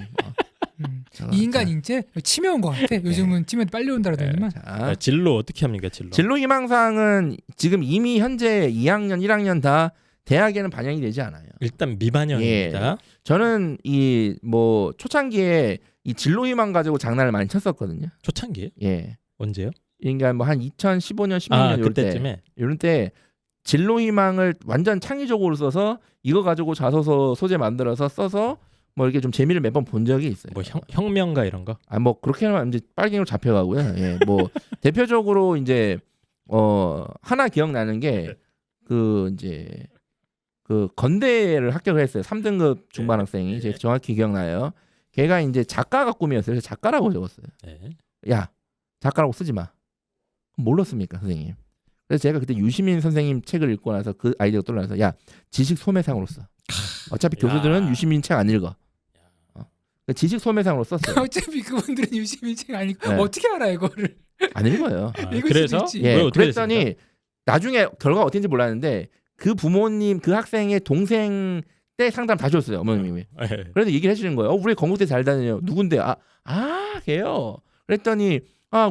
[SPEAKER 1] 저거,
[SPEAKER 3] 이 인간 인재 치매 온 것 같아. 요즘은 치매 빨리 온다 그러더니만.
[SPEAKER 1] 자,
[SPEAKER 2] 진로 어떻게 합니까 진로?
[SPEAKER 1] 진로 희망사항은 지금 이미 현재 2학년, 1학년 다 대학에는 반영이 되지 않아요.
[SPEAKER 2] 일단 미반영입니다.
[SPEAKER 1] 저는 이 뭐 초창기에 이 진로 희망 가지고 장난을 많이 쳤었거든요.
[SPEAKER 2] 초창기에?
[SPEAKER 1] 예.
[SPEAKER 2] 언제요?
[SPEAKER 1] 그러니까 뭐 한 2015년, 16년
[SPEAKER 2] 아
[SPEAKER 1] 이럴 때
[SPEAKER 2] 그때쯤에.
[SPEAKER 1] 이런 때 진로 희망을 완전 창의적으로 써서 이거 가지고 자소서 소재 만들어서 써서 뭐 이렇게 좀 재미를 몇 번 본 적이 있어요.
[SPEAKER 2] 뭐 혁명가 이런 거?
[SPEAKER 1] 아 뭐 그렇게 하면 이제 빨갱이로 잡혀가고요. 예. 뭐 대표적으로 이제 하나 기억나는 게 그 이제 그 건대를 합격을 했어요. 3등급 중반 학생이 제가 정확히 기억나요. 걔가 이제 작가가 꿈이었어요. 그래서 작가라고 적었어요.
[SPEAKER 2] 네.
[SPEAKER 1] 야, 작가라고 쓰지 마. 뭘로 씁니까, 선생님? 그래서 제가 그때 유시민 선생님 책을 읽고 나서 그 아이디어가 떠올라서 야, 지식 소매상으로 써. 어차피 교수들은 유시민 책 안 읽어. 지식 소매상으로 썼어요.
[SPEAKER 3] 어차피 그분들은 유시민 책 아니고
[SPEAKER 1] 네.
[SPEAKER 3] 어떻게 알아 이거를?
[SPEAKER 1] 안 읽어요.
[SPEAKER 3] 읽을
[SPEAKER 2] 그래서
[SPEAKER 3] 수도 있지.
[SPEAKER 1] 예,
[SPEAKER 2] 왜 어떻게
[SPEAKER 1] 그랬더니
[SPEAKER 2] 됐습니까?
[SPEAKER 1] 나중에 결과가 어땠는지 몰랐는데 그 부모님 그 학생의 동생 때 상담 다시 줬어요, 어머님이.
[SPEAKER 2] 네.
[SPEAKER 1] 그래서 얘기를 해주는 거예요. 우리 건국대 잘 다녀요. 누군데? 걔요. 그랬더니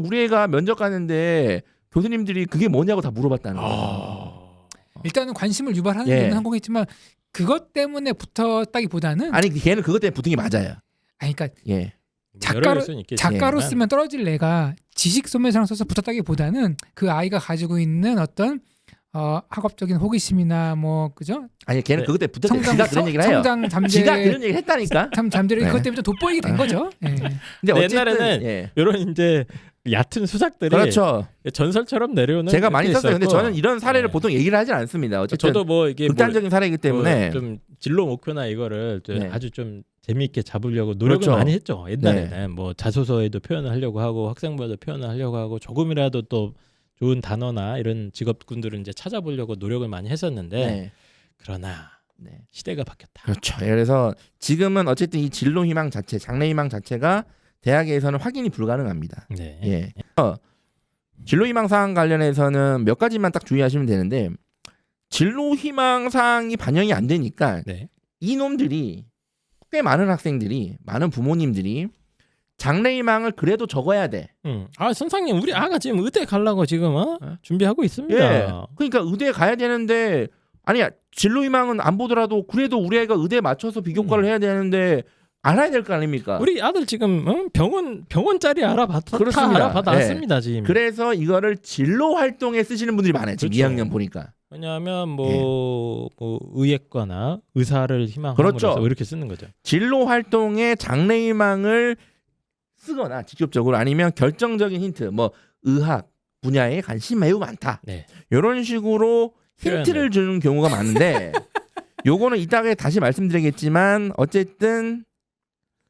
[SPEAKER 1] 우리 애가 면접 가는데 교수님들이 그게 뭐냐고 다 물어봤다는 거예요.
[SPEAKER 3] 일단은 관심을 유발하는
[SPEAKER 1] 예.
[SPEAKER 3] 데는 성공했지만 그것 때문에 붙었다기보다는
[SPEAKER 1] 아니 걔는 그것 때문에 붙은 게 맞아요.
[SPEAKER 3] 그러니까
[SPEAKER 1] 예.
[SPEAKER 2] 뭐 여러
[SPEAKER 3] 작가로-
[SPEAKER 2] 요소는 있겠지만
[SPEAKER 3] 작가로 쓰면 떨어질 애가 지식 소매상을 써서 붙었다기보다는 그 아이가 가지고 있는 어떤 학업적인 호기심이나 뭐 그죠?
[SPEAKER 1] 아니 걔는
[SPEAKER 2] 네.
[SPEAKER 1] 그것 때문에 붙었대. 지가 그런 얘기를 해요.
[SPEAKER 3] 성장 잠재
[SPEAKER 1] 지가 그런 얘기를 했다니까.
[SPEAKER 3] 잠재력이
[SPEAKER 1] 네.
[SPEAKER 3] 그것 때문에 좀 돋보이게 된 거죠. 예.
[SPEAKER 1] 근데 어쨌든
[SPEAKER 2] 옛날에는
[SPEAKER 1] 예.
[SPEAKER 2] 이런 이제 얕은 수작들이
[SPEAKER 1] 그렇죠.
[SPEAKER 2] 전설처럼 내려오는
[SPEAKER 1] 제가 많이
[SPEAKER 2] 게
[SPEAKER 1] 썼어요. 근데
[SPEAKER 2] 있었고,
[SPEAKER 1] 저는 이런 사례를
[SPEAKER 2] 네.
[SPEAKER 1] 보통 얘기를 하진 않습니다. 어쨌든
[SPEAKER 2] 저도 뭐 이게
[SPEAKER 1] 극단적인 사례이기 때문에
[SPEAKER 2] 좀 진로 목표나 이거를 좀
[SPEAKER 1] 네.
[SPEAKER 2] 아주 좀 재미있게 잡으려고 노력을
[SPEAKER 1] 그렇죠.
[SPEAKER 2] 많이 했죠. 옛날에는 뭐 자소서에도 표현을 하려고 하고 학생부에도 표현을 하려고 하고 조금이라도 또 좋은 단어나 이런 직업군들을 이제 찾아보려고 노력을 많이 했었는데
[SPEAKER 1] 네.
[SPEAKER 2] 그러나
[SPEAKER 1] 네.
[SPEAKER 2] 시대가 바뀌었다.
[SPEAKER 1] 그렇죠. 그래서 지금은 어쨌든 이 진로 희망 자체, 장래 희망 자체가 대학에서는 확인이 불가능합니다.
[SPEAKER 2] 네.
[SPEAKER 1] 예. 진로 희망 사항 관련해서는 몇 가지만 딱 주의하시면 되는데 진로 희망 사항이 반영이 안 되니까
[SPEAKER 2] 네.
[SPEAKER 1] 이놈들이 꽤 많은 학생들이 많은 부모님들이 장래 희망을 그래도 적어야 돼.
[SPEAKER 2] 선생님 우리 아가 지금 의대 가려고 지금
[SPEAKER 1] 네.
[SPEAKER 2] 준비하고 있습니다.
[SPEAKER 1] 예. 그러니까 의대에 가야 되는데 아니야 진로 희망은 안 보더라도 그래도 우리 애가 의대에 맞춰서 비교과를 해야 되는데 알아야 될 거 아닙니까?
[SPEAKER 2] 우리 아들 지금 병원짜리
[SPEAKER 1] 그렇습니다.
[SPEAKER 2] 알아봤습니다 지금.
[SPEAKER 1] 그래서 이거를 진로 활동에 쓰시는 분들이 많아요. 지금
[SPEAKER 2] 그렇죠.
[SPEAKER 1] 2학년 보니까.
[SPEAKER 2] 왜냐하면 뭐 의예과나 의사를 희망함으로써
[SPEAKER 1] 그렇죠.
[SPEAKER 2] 이렇게 쓰는 거죠.
[SPEAKER 1] 진로 활동에 장래 희망을 쓰거나 직접적으로 아니면 결정적인 힌트 뭐 의학 분야에 관심 매우 많다.
[SPEAKER 2] 네.
[SPEAKER 1] 이런 식으로 힌트를
[SPEAKER 2] 표현을.
[SPEAKER 1] 주는 경우가 많은데 요거는 이따가 다시 말씀드리겠지만 어쨌든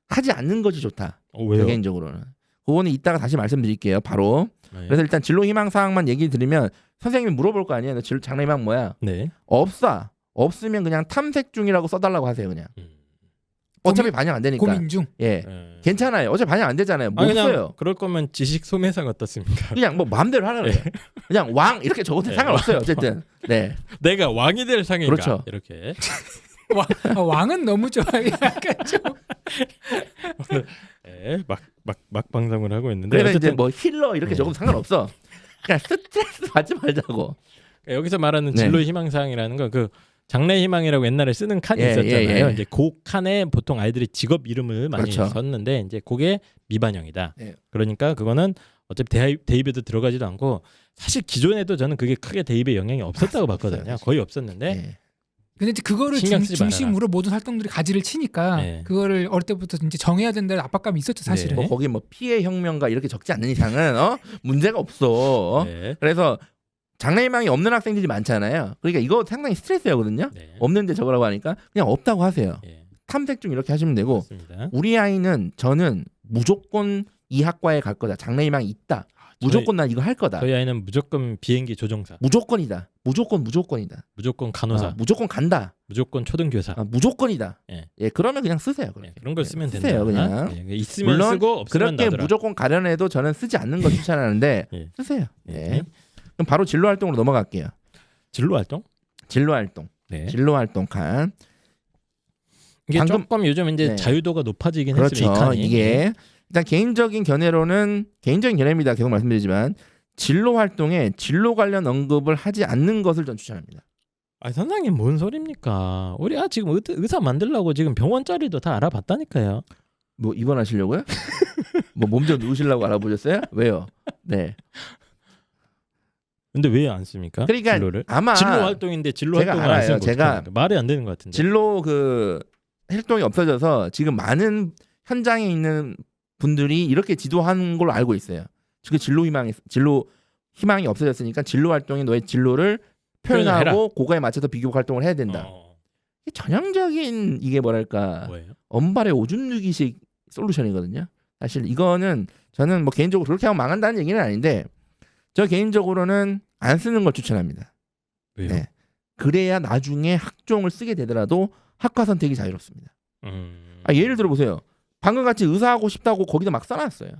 [SPEAKER 1] 하지 않는 것이 좋다.
[SPEAKER 2] 왜요?
[SPEAKER 1] 개인적으로는. 그거는 이따가 다시 말씀드릴게요. 바로.
[SPEAKER 2] 네.
[SPEAKER 1] 그래서 일단 진로 희망 사항만 얘기 드리면 선생님이 물어볼 거 아니에요. 너 장래 희망 뭐야?
[SPEAKER 2] 네.
[SPEAKER 1] 없으면 그냥 탐색 중이라고 써달라고 하세요. 그냥. 어차피 반영 안 되니까.
[SPEAKER 3] 고민 중.
[SPEAKER 1] 예.
[SPEAKER 2] 네.
[SPEAKER 1] 괜찮아요. 어차피 반영 안 되잖아요. 못
[SPEAKER 2] 그냥
[SPEAKER 1] 써요.
[SPEAKER 2] 그럴 거면 지식 소매상 어떻습니까?
[SPEAKER 1] 그냥 뭐 마음대로 하라 그래요. 그냥 왕 이렇게 적어도
[SPEAKER 2] 네.
[SPEAKER 1] 상관없어요. 어쨌든. 네.
[SPEAKER 2] 내가 왕이 될 상인가?
[SPEAKER 1] 그렇죠.
[SPEAKER 2] 이렇게.
[SPEAKER 3] 왕은 너무 좋아요. 약간 좀.
[SPEAKER 2] 네, 막 방송을 하고 있는데
[SPEAKER 1] 그래서 이제
[SPEAKER 2] 어쨌든
[SPEAKER 1] 뭐 힐러 이렇게
[SPEAKER 2] 네.
[SPEAKER 1] 적어도 상관없어. 그냥 스트레스 받지 말자고.
[SPEAKER 2] 여기서 말하는
[SPEAKER 1] 네.
[SPEAKER 2] 진로 희망사항이라는 건 그 장래 희망이라고 옛날에 쓰는 칸이
[SPEAKER 1] 예,
[SPEAKER 2] 있었잖아요.
[SPEAKER 1] 예, 예.
[SPEAKER 2] 이제 그 칸에 보통 아이들이 직업 이름을 많이
[SPEAKER 1] 그렇죠.
[SPEAKER 2] 썼는데 이제 그게 미반영이다.
[SPEAKER 1] 네.
[SPEAKER 2] 그러니까 그거는 어차피 대입에도 들어가지도 않고 사실 기존에도 저는 그게 크게 대입에 영향이 없었다고 봤거든요.
[SPEAKER 1] 없어요.
[SPEAKER 2] 거의 없었는데
[SPEAKER 1] 네.
[SPEAKER 3] 근데 이제 그거를
[SPEAKER 2] 신경 쓰지
[SPEAKER 3] 중심으로 모든 활동들이 가지를 치니까
[SPEAKER 2] 네.
[SPEAKER 3] 그거를 어릴 때부터 이제 정해야 된다는 압박감이 있었죠 사실은.
[SPEAKER 1] 뭐 거기 뭐 피해 혁명가 이렇게 적지 않는 이상은 문제가 없어.
[SPEAKER 2] 네.
[SPEAKER 1] 그래서 장래 희망이 없는 학생들이 많잖아요. 그러니까 이거 상당히 스트레스거든요.
[SPEAKER 2] 네.
[SPEAKER 1] 없는데 적으라고 하니까 그냥 없다고 하세요.
[SPEAKER 2] 예,
[SPEAKER 1] 탐색 중 이렇게 하시면 되고
[SPEAKER 2] 맞습니다.
[SPEAKER 1] 우리 아이는 저는 무조건 이 학과에 갈 거다. 장래 희망이 있다. 무조건 난 이거 할 거다.
[SPEAKER 2] 저희 아이는 무조건 비행기 조종사,
[SPEAKER 1] 무조건이다. 무조건이다.
[SPEAKER 2] 무조건 간호사,
[SPEAKER 1] 무조건 간다.
[SPEAKER 2] 무조건 초등교사.
[SPEAKER 1] 무조건이다.
[SPEAKER 2] 예.
[SPEAKER 1] 예, 그러면 그냥 쓰세요. 그렇게.
[SPEAKER 2] 네, 그런 걸 쓰면
[SPEAKER 1] 쓰세요,
[SPEAKER 2] 된다.
[SPEAKER 1] 그냥.
[SPEAKER 2] 예, 있으면
[SPEAKER 1] 물론
[SPEAKER 2] 쓰고 없으면
[SPEAKER 1] 그렇게
[SPEAKER 2] 놔둬라.
[SPEAKER 1] 무조건 가려내도 저는 쓰지 않는 걸 추천하는데
[SPEAKER 2] 예.
[SPEAKER 1] 쓰세요.
[SPEAKER 2] 예.
[SPEAKER 1] 네. 그럼 바로 진로 활동으로 넘어갈게요.
[SPEAKER 2] 진로 활동?
[SPEAKER 1] 진로 활동.
[SPEAKER 2] 네.
[SPEAKER 1] 진로 활동 칸.
[SPEAKER 2] 이게
[SPEAKER 1] 방금-
[SPEAKER 2] 조금 요즘 이제
[SPEAKER 1] 네.
[SPEAKER 2] 자유도가 높아지긴
[SPEAKER 1] 그렇죠.
[SPEAKER 2] 했습니다. 이 칸이.
[SPEAKER 1] 이게 일단 개인적인 견해입니다. 계속 말씀드리지만 진로 활동에 진로 관련 언급을 하지 않는 것을 전 추천합니다.
[SPEAKER 2] 아 선생님 뭔 소리입니까? 우리 지금 의사 만들려고 지금 병원짜리도 다 알아봤다니까요.
[SPEAKER 1] 뭐 입원하시려고요? 뭐 몸 좀 누우시려고 알아보셨어요? 왜요? 네.
[SPEAKER 2] 근데 왜 안 씁니까?
[SPEAKER 1] 그러니까
[SPEAKER 2] 진로를?
[SPEAKER 1] 아마
[SPEAKER 2] 진로 활동인데 진로
[SPEAKER 1] 제가
[SPEAKER 2] 활동을 안
[SPEAKER 1] 알아요.
[SPEAKER 2] 쓰는
[SPEAKER 1] 제가
[SPEAKER 2] 말이 안 되는 것 같은데.
[SPEAKER 1] 진로 그 활동이 없어져서 지금 많은 현장에 있는 분들이 이렇게 지도하는 걸로 알고 있어요. 그 진로 희망이 없어졌으니까 진로 활동에 너의 진로를 표현하고 그거에 맞춰서 비교 활동을 해야 된다. 전형적인 이게 뭐랄까
[SPEAKER 2] 뭐예요?
[SPEAKER 1] 언발의 오줌 누기식 솔루션이거든요. 사실 이거는 저는 뭐 개인적으로 그렇게 하면 망한다는 얘기는 아닌데 저 개인적으로는 안 쓰는 걸 추천합니다.
[SPEAKER 2] 왜요?
[SPEAKER 1] 네. 그래야 나중에 학종을 쓰게 되더라도 학과 선택이 자유롭습니다. 예를 들어 보세요. 방금 같이 의사하고 싶다고 거기다 막 써놨어요.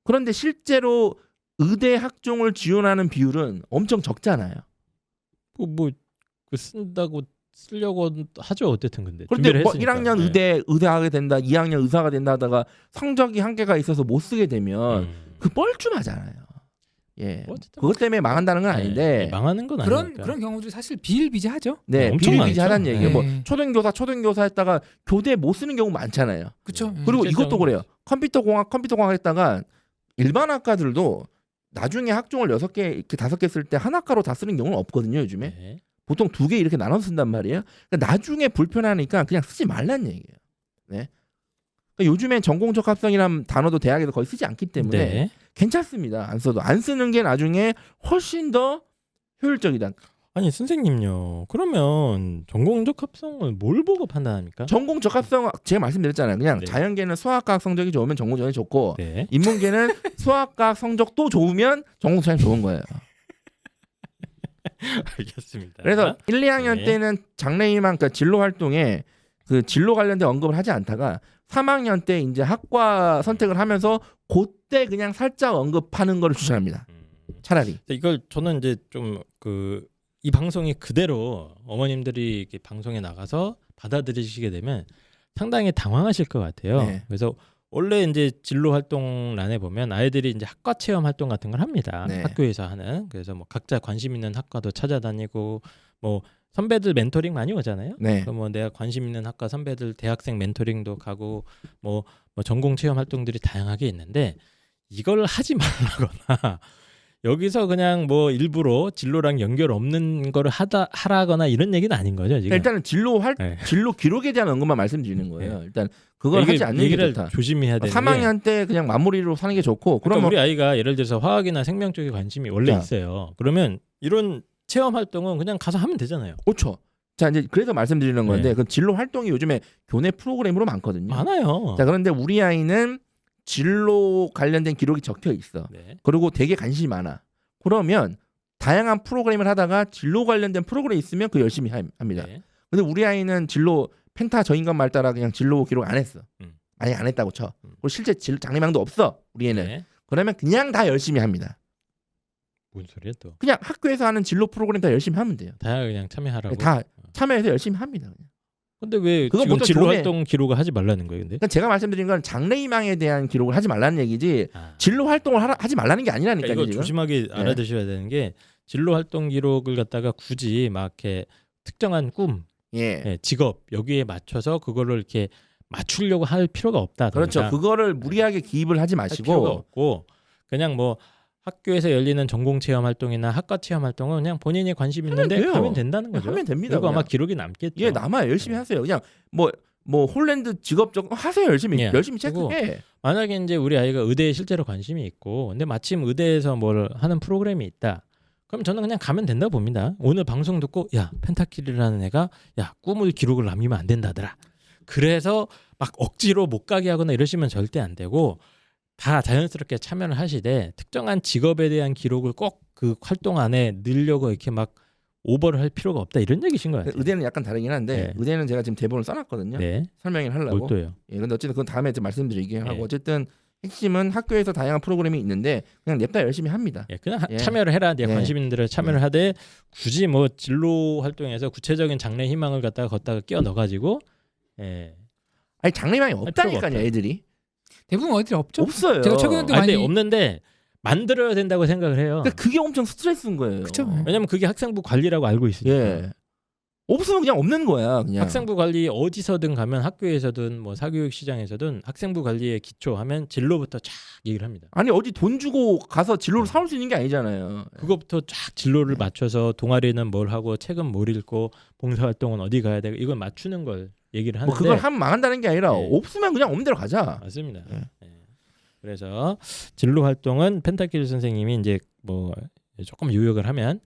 [SPEAKER 1] 그런데 실제로 의대 학종을 지원하는 비율은 엄청 적잖아요.
[SPEAKER 2] 그 쓴다고 쓰려고 하죠. 어쨌든 근데
[SPEAKER 1] 그런데
[SPEAKER 2] 준비를
[SPEAKER 1] 뭐
[SPEAKER 2] 했으니까.
[SPEAKER 1] 1학년 의대하게 된다, 2학년 의사가 된다 하다가 성적이 한계가 있어서 못 쓰게 되면 그 뻘쭘하잖아요. 예,
[SPEAKER 2] 뭐 어쨌든
[SPEAKER 1] 그것 때문에 망한다는 건 아닌데
[SPEAKER 2] 망하는 건 아니니까.
[SPEAKER 3] 그런 경우들이 사실 비일비재하죠.
[SPEAKER 1] 네,
[SPEAKER 2] 엄청
[SPEAKER 1] 비일비재하다는
[SPEAKER 2] 많죠.
[SPEAKER 1] 얘기예요. 뭐
[SPEAKER 3] 네.
[SPEAKER 1] 초등교사 했다가 교대 못 쓰는 경우 많잖아요.
[SPEAKER 3] 그렇죠.
[SPEAKER 1] 그리고
[SPEAKER 2] 실제적으로
[SPEAKER 1] 이것도 그래요. 컴퓨터공학 했다가 일반 학과들도 나중에 학종을 6개, 이렇게 5개 쓸 때 한 학과로 다 쓰는 경우는 없거든요, 요즘에.
[SPEAKER 2] 네.
[SPEAKER 1] 보통 2개 이렇게 나눠서 쓴단 말이에요. 그러니까 나중에 불편하니까 그냥 쓰지 말란 얘기예요. 네. 그러니까 요즘엔 전공적합성이라는 단어도 대학에서 거의 쓰지 않기 때문에
[SPEAKER 2] 네.
[SPEAKER 1] 괜찮습니다. 안 써도 안 쓰는 게 나중에 훨씬 더 효율적이다.
[SPEAKER 2] 아니 선생님요. 그러면 전공적 합성을 뭘 보고 판단합니까?
[SPEAKER 1] 전공적합성 제가 말씀드렸잖아요. 그냥
[SPEAKER 2] 네.
[SPEAKER 1] 자연계는 수학과학 성적이 좋으면 전공적이 좋고
[SPEAKER 2] 네.
[SPEAKER 1] 인문계는 수학과학 성적도 좋으면 전공적이 좋은 거예요.
[SPEAKER 2] 알겠습니다.
[SPEAKER 1] 그래서 1, 2학년
[SPEAKER 2] 네.
[SPEAKER 1] 때는 장래희망 그러니까 진로 활동에 그 진로 관련된 언급을 하지 않다가 3학년 때 이제 학과 선택을 하면서 그때 그냥 살짝 언급하는 거를 추천합니다. 차라리.
[SPEAKER 2] 이걸 저는 이제 좀 이 방송이 그대로 어머님들이 이렇게 방송에 나가서 받아들이시게 되면 상당히 당황하실 것 같아요.
[SPEAKER 1] 네.
[SPEAKER 2] 그래서 원래 이제 진로 활동란에 보면 아이들이 이제 학과 체험 활동 같은 걸 합니다.
[SPEAKER 1] 네.
[SPEAKER 2] 학교에서 하는. 그래서 뭐 각자 관심 있는 학과도 찾아다니고 뭐 선배들 멘토링 많이 오잖아요.
[SPEAKER 1] 네.
[SPEAKER 2] 그럼 뭐 내가 관심 있는 학과 선배들 대학생 멘토링도 가고 뭐 전공 체험 활동들이 다양하게 있는데 이걸 하지 말라거나 여기서 그냥 뭐 일부러 진로랑 연결 없는 거를 하라거나 이런 얘기는 아닌 거죠 지금.
[SPEAKER 1] 일단은 진로
[SPEAKER 2] 네.
[SPEAKER 1] 진로 기록에 대한 언급만 말씀드리는 거예요. 일단 그걸
[SPEAKER 2] 이게
[SPEAKER 1] 하지 않는 게
[SPEAKER 2] 얘기를
[SPEAKER 1] 좋다.
[SPEAKER 2] 조심해야 되는 게
[SPEAKER 1] 3학년 때 그냥 마무리로 사는 게 좋고
[SPEAKER 2] 그러니까
[SPEAKER 1] 그러면
[SPEAKER 2] 우리 아이가 예를 들어서 화학이나 생명 쪽에 관심이 원래
[SPEAKER 1] 자.
[SPEAKER 2] 있어요. 그러면 이런 체험 활동은 그냥 가서 하면 되잖아요.
[SPEAKER 1] 그렇죠. 자 이제 그래서 말씀드리는 건데
[SPEAKER 2] 네.
[SPEAKER 1] 그 진로 활동이 요즘에 교내 프로그램으로 많거든요.
[SPEAKER 2] 많아요.
[SPEAKER 1] 자 그런데 우리 아이는 진로 관련된 기록이 적혀 있어.
[SPEAKER 2] 네.
[SPEAKER 1] 그리고 되게 관심이 많아. 그러면 다양한 프로그램을 하다가 진로 관련된 프로그램이 있으면 그 열심히 합니다.
[SPEAKER 2] 네.
[SPEAKER 1] 근데 우리 아이는 진로 펜타 저인간 말 따라 그냥 진로 기록 안 했어. 아니 안 했다고 쳐. 그리고 실제 장래망도 없어. 우리 애는.
[SPEAKER 2] 네.
[SPEAKER 1] 그러면 그냥 다 열심히 합니다.
[SPEAKER 2] 뭔 소리야 또?
[SPEAKER 1] 그냥 학교에서 하는 진로 프로그램 다 열심히 하면 돼요.
[SPEAKER 2] 다 그냥 참여하라고.
[SPEAKER 1] 다 참여해서 열심히 합니다. 그냥.
[SPEAKER 2] 근데 왜
[SPEAKER 1] 그건
[SPEAKER 2] 지금
[SPEAKER 1] 보통
[SPEAKER 2] 진로
[SPEAKER 1] 교내-
[SPEAKER 2] 활동 기록을 하지 말라는 거예요, 근데?
[SPEAKER 1] 그러니까 제가 말씀드린 건 장래희망에 대한 기록을 하지 말라는 얘기지 진로 활동을 하지 말라는 게 아니라니까요.
[SPEAKER 2] 그러니까 이거
[SPEAKER 1] 지금.
[SPEAKER 2] 조심하게 알아두셔야 되는 게 진로 활동 기록을 갖다가 굳이 막 이렇게 특정한 꿈,
[SPEAKER 1] 예.
[SPEAKER 2] 직업 여기에 맞춰서 그거를 이렇게 맞추려고 할 필요가 없다.
[SPEAKER 1] 그렇죠.
[SPEAKER 2] 그러니까
[SPEAKER 1] 그거를 무리하게 기입을 하지
[SPEAKER 2] 할 필요가
[SPEAKER 1] 마시고
[SPEAKER 2] 없고 그냥 뭐 학교에서 열리는 전공 체험 활동이나 학과 체험 활동은 그냥 본인이 관심 있는데
[SPEAKER 1] 돼요.
[SPEAKER 2] 하면 된다는 거죠.
[SPEAKER 1] 하면 됩니다.
[SPEAKER 2] 그리고 아마
[SPEAKER 1] 그냥.
[SPEAKER 2] 기록이 남겠죠.
[SPEAKER 1] 예, 남아요. 열심히 하세요. 그냥 뭐 홀랜드 직업적 하세요. 열심히
[SPEAKER 2] 예.
[SPEAKER 1] 열심히
[SPEAKER 2] 그리고
[SPEAKER 1] 체크해.
[SPEAKER 2] 만약에 이제 우리 아이가 의대에 실제로 관심이 있고 근데 마침 의대에서 뭘 하는 프로그램이 있다. 그럼 저는 그냥 가면 된다 봅니다. 오늘 방송 듣고 야 펜타킬이라는 애가 야 꿈을 기록을 남기면 안 된다더라. 그래서 막 억지로 못 가게 하거나 이러시면 절대 안 되고 다 자연스럽게 참여를 하시되 특정한 직업에 대한 기록을 꼭 그 활동 안에 넣으려고 이렇게 막 오버를 할 필요가 없다 이런 얘기신 것 같아요.
[SPEAKER 1] 의대는 약간 다르긴 한데
[SPEAKER 2] 네.
[SPEAKER 1] 의대는 제가 지금 대본을 써놨거든요.
[SPEAKER 2] 네.
[SPEAKER 1] 설명을 하려고.
[SPEAKER 2] 뭘또요?
[SPEAKER 1] 예, 근데 어쨌든 그건 다음에 좀 말씀드리긴
[SPEAKER 2] 네.
[SPEAKER 1] 하고 어쨌든 핵심은 학교에서 다양한 프로그램이 있는데 그냥 냅다 열심히 합니다.
[SPEAKER 2] 예, 그냥
[SPEAKER 1] 예.
[SPEAKER 2] 참여를 해라. 네,
[SPEAKER 1] 예.
[SPEAKER 2] 관심 있는 대로 참여를 하되 굳이 뭐 진로 활동에서 구체적인 장래 희망을 갖다가 걷다가 끼워 넣어가지고 예.
[SPEAKER 1] 아니 장래희망이
[SPEAKER 2] 필요가
[SPEAKER 1] 없다니까요,
[SPEAKER 2] 없다.
[SPEAKER 1] 애들이.
[SPEAKER 3] 대부분 어디 없죠.
[SPEAKER 1] 없어요.
[SPEAKER 3] 제가 최근에도
[SPEAKER 2] 아, 근데
[SPEAKER 3] 많이
[SPEAKER 2] 없는데 만들어야 된다고 생각을 해요.
[SPEAKER 1] 그러니까 그게 엄청 스트레스인 거예요.
[SPEAKER 3] 그쵸.
[SPEAKER 2] 왜냐면 그게 학생부 관리라고 알고 있으니까.
[SPEAKER 1] 예. 없으면 그냥 없는 거야, 그냥.
[SPEAKER 2] 학생부 관리 어디서든 가면 학교에서든 뭐 사교육 시장에서든 학생부 관리에 기초하면 진로부터 쫙 얘기를 합니다.
[SPEAKER 1] 아니 어디 돈 주고 가서 진로를 사올 수 있는 게 아니잖아요.
[SPEAKER 2] 그것부터 쫙 진로를 맞춰서 동아리는 뭘 하고 책은 뭘 읽고 봉사활동은 어디 가야 되고 이걸 맞추는 걸 얘기를 하는데
[SPEAKER 1] 뭐 그걸 하면 망한다는 게 아니라
[SPEAKER 2] 네.
[SPEAKER 1] 없으면 그냥 없는 대로 가자.
[SPEAKER 2] 맞습니다.
[SPEAKER 1] 네.
[SPEAKER 2] 예. 그래서 진로 활동은 펜타킬 선생님이 이제 뭐 조금 요약을 하면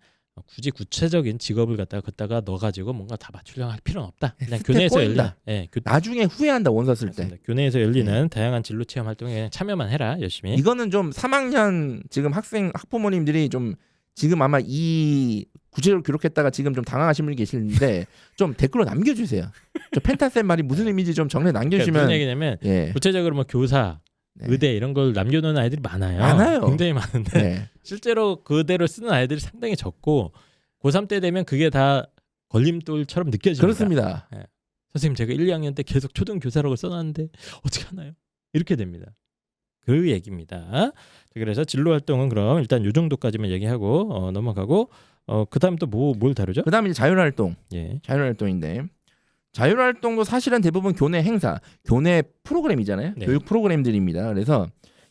[SPEAKER 2] 굳이 구체적인 직업을 갖다가 넣어가지고 뭔가 다 맞추려고 할 필요는 없다. 그냥
[SPEAKER 1] 스텝
[SPEAKER 2] 교내에서 열리는
[SPEAKER 1] 꼬인다. 나중에 후회한다 원서 쓸 때.
[SPEAKER 2] 교내에서 열리는 다양한 진로 체험 활동에 그냥 참여만 해라 열심히.
[SPEAKER 1] 이거는 좀 3학년 지금 학부모님들이 좀 지금 아마 이 구체적으로 기록했다가 지금 좀 당황하신 분이 계시는데 좀 댓글로 남겨주세요. 저 펜타쌤 말이 무슨 의미인지 좀 정리해
[SPEAKER 2] 그러니까
[SPEAKER 1] 남겨주시면.
[SPEAKER 2] 무슨 얘기냐면
[SPEAKER 1] 예.
[SPEAKER 2] 구체적으로 뭐 교사,
[SPEAKER 1] 네.
[SPEAKER 2] 의대 이런 걸 남겨놓은 아이들이 많아요.
[SPEAKER 1] 많아요.
[SPEAKER 2] 굉장히 많은데
[SPEAKER 1] 네.
[SPEAKER 2] 실제로 그대로 쓰는 아이들이 상당히 적고 고3 때 되면 그게 다 걸림돌처럼 느껴집니다.
[SPEAKER 1] 그렇습니다.
[SPEAKER 2] 선생님 제가 1, 2학년 때 계속 초등교사라고 써놨는데 어떻게 하나요? 이렇게 됩니다. 그 얘기입니다. 자, 그래서 진로활동은 그럼 일단 이 정도까지만 얘기하고 넘어가고 그 다음 또 뭘 다루죠?
[SPEAKER 1] 그다음에 이제 자율활동.
[SPEAKER 2] 예.
[SPEAKER 1] 자율활동인데 자율활동도 사실은 대부분 교내 행사, 교내 프로그램이잖아요.
[SPEAKER 2] 네.
[SPEAKER 1] 교육 프로그램들입니다. 그래서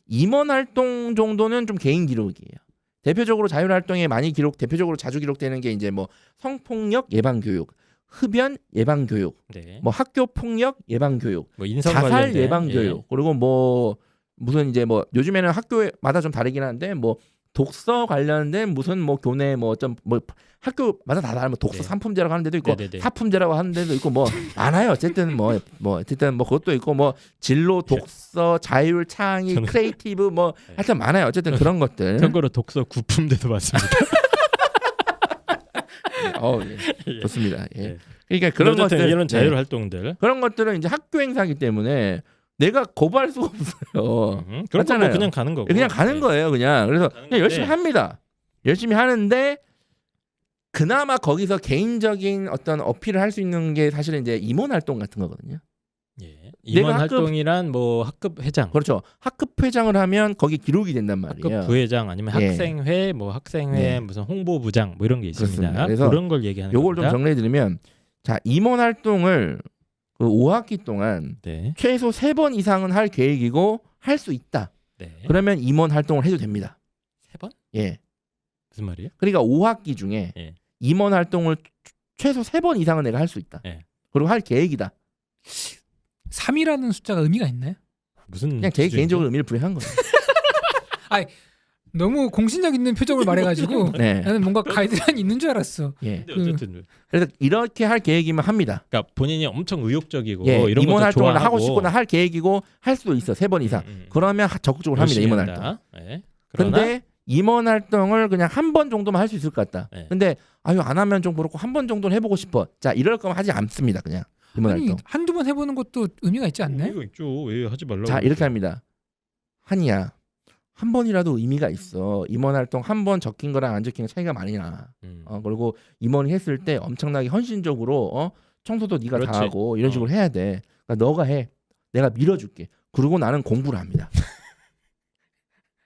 [SPEAKER 1] 임원활동 정도는 좀 개인 기록이에요. 대표적으로 자율활동에 많이 대표적으로 자주 기록되는 게 이제 뭐 성폭력 예방 교육, 흡연 예방 교육,
[SPEAKER 2] 네.
[SPEAKER 1] 뭐 학교 폭력 예방 교육,
[SPEAKER 2] 뭐 인성
[SPEAKER 1] 자살
[SPEAKER 2] 관련된,
[SPEAKER 1] 예방
[SPEAKER 2] 예.
[SPEAKER 1] 교육, 그리고 뭐 무슨 이제 뭐 요즘에는 학교마다 좀 다르긴 한데 뭐 독서 관련된 무슨 뭐 교내 뭐 어떤 뭐 학교마다 다 다르면 독서
[SPEAKER 2] 네.
[SPEAKER 1] 3품제라고 하는 데도 있고
[SPEAKER 2] 네네네.
[SPEAKER 1] 4품제라고 하는 데도 있고 뭐 많아요. 어쨌든 뭐 어쨌든 뭐 그것도 있고 뭐 진로 독서 자율 창의
[SPEAKER 2] 저는-
[SPEAKER 1] 크리에이티브 뭐
[SPEAKER 2] 네.
[SPEAKER 1] 하여튼 많아요. 어쨌든 그런 것들.
[SPEAKER 2] 참고로 독서 9품대도 많습니다.
[SPEAKER 1] 예. 좋습니다. 예.
[SPEAKER 2] 예.
[SPEAKER 1] 그러니까 그런
[SPEAKER 2] 어쨌든
[SPEAKER 1] 것들
[SPEAKER 2] 이런 자율
[SPEAKER 1] 네.
[SPEAKER 2] 활동들
[SPEAKER 1] 그런 것들은 이제 학교 행사기 때문에 내가 거부할 수가 없어요.
[SPEAKER 2] 그런 거
[SPEAKER 1] 맞잖아요.
[SPEAKER 2] 뭐 그냥 가는 거고
[SPEAKER 1] 그냥 가는
[SPEAKER 2] 예.
[SPEAKER 1] 거예요. 그냥 그래서
[SPEAKER 2] 가는
[SPEAKER 1] 그냥 열심히
[SPEAKER 2] 건데.
[SPEAKER 1] 합니다. 열심히 하는데 그나마 거기서 개인적인 어떤 어필을 할 수 있는 게 사실은 이제 임원 활동 같은 거거든요.
[SPEAKER 2] 예. 임원
[SPEAKER 1] 학급-
[SPEAKER 2] 활동이란 뭐 학급 회장,
[SPEAKER 1] 그렇죠. 학급 회장을 하면 거기 기록이 된단 말이에요.
[SPEAKER 2] 학급 부회장 아니면
[SPEAKER 1] 예.
[SPEAKER 2] 학생회 뭐 학생회
[SPEAKER 1] 네.
[SPEAKER 2] 무슨 홍보부장 뭐 이런 게 있습니다.
[SPEAKER 1] 그렇습니다. 그래서
[SPEAKER 2] 그런 걸 얘기하는
[SPEAKER 1] 요걸 좀
[SPEAKER 2] 겁니다.
[SPEAKER 1] 정리해 드리면 자, 임원 활동을 그 5학기 동안
[SPEAKER 2] 네.
[SPEAKER 1] 최소 3번 이상은 할 계획이고 할 수 있다.
[SPEAKER 2] 네.
[SPEAKER 1] 그러면 임원 활동을 해도 됩니다.
[SPEAKER 2] 세 번?
[SPEAKER 1] 예.
[SPEAKER 2] 무슨 말이에요?
[SPEAKER 1] 그러니까 5학기 중에
[SPEAKER 2] 예.
[SPEAKER 1] 임원 활동을 최소 3번 이상은 내가 할 수 있다.
[SPEAKER 2] 예.
[SPEAKER 1] 그리고 할 계획이다.
[SPEAKER 3] 3이라는 숫자가 의미가 있나요?
[SPEAKER 2] 무슨
[SPEAKER 1] 그냥 제
[SPEAKER 2] 기준이죠?
[SPEAKER 1] 개인적으로 의미를 부여한 거예요.
[SPEAKER 3] 너무 공신력 있는 표정을 말해가지고
[SPEAKER 1] 네.
[SPEAKER 3] 나는 뭔가 가이드라인이 있는 줄 알았어.
[SPEAKER 1] 예.
[SPEAKER 2] 근데 어쨌든
[SPEAKER 1] 그래서 이렇게 할 계획이면 합니다.
[SPEAKER 2] 그러니까 본인이 엄청 의욕적이고
[SPEAKER 1] 예.
[SPEAKER 2] 이런
[SPEAKER 1] 임원
[SPEAKER 2] 것도
[SPEAKER 1] 활동을
[SPEAKER 2] 좋아하고
[SPEAKER 1] 하고 싶거나 할 계획이고 할 수도 있어. 3번 이상. 그러면 적극적으로 합니다.
[SPEAKER 2] 열심히
[SPEAKER 1] 임원
[SPEAKER 2] 한다.
[SPEAKER 1] 활동.
[SPEAKER 2] 예. 그러나
[SPEAKER 1] 근데 임원 활동을 그냥 한 번 정도만 할 수 있을 것 같다.
[SPEAKER 2] 네.
[SPEAKER 1] 근데 아유 안 하면 좀 그렇고 한 번 정도는 해보고 싶어. 자 이럴 거면 하지 않습니다. 그냥 임원
[SPEAKER 3] 아니
[SPEAKER 1] 활동.
[SPEAKER 3] 한두 번 해보는 것도 의미가 있지 않나요?
[SPEAKER 2] 이거 있죠. 왜 하지 말라고?
[SPEAKER 1] 자 이렇게 합니다. 한이야 한 번이라도 의미가 있어. 임원 활동 한 번 적힌 거랑 안 적힌 거 차이가 많이 나. 그리고 임원이 했을 때 엄청나게 헌신적으로 청소도 네가 다
[SPEAKER 2] 그렇지.
[SPEAKER 1] 하고 이런 식으로 해야 돼. 그러니까 너가 해. 내가 밀어줄게. 그리고 나는 공부를 합니다.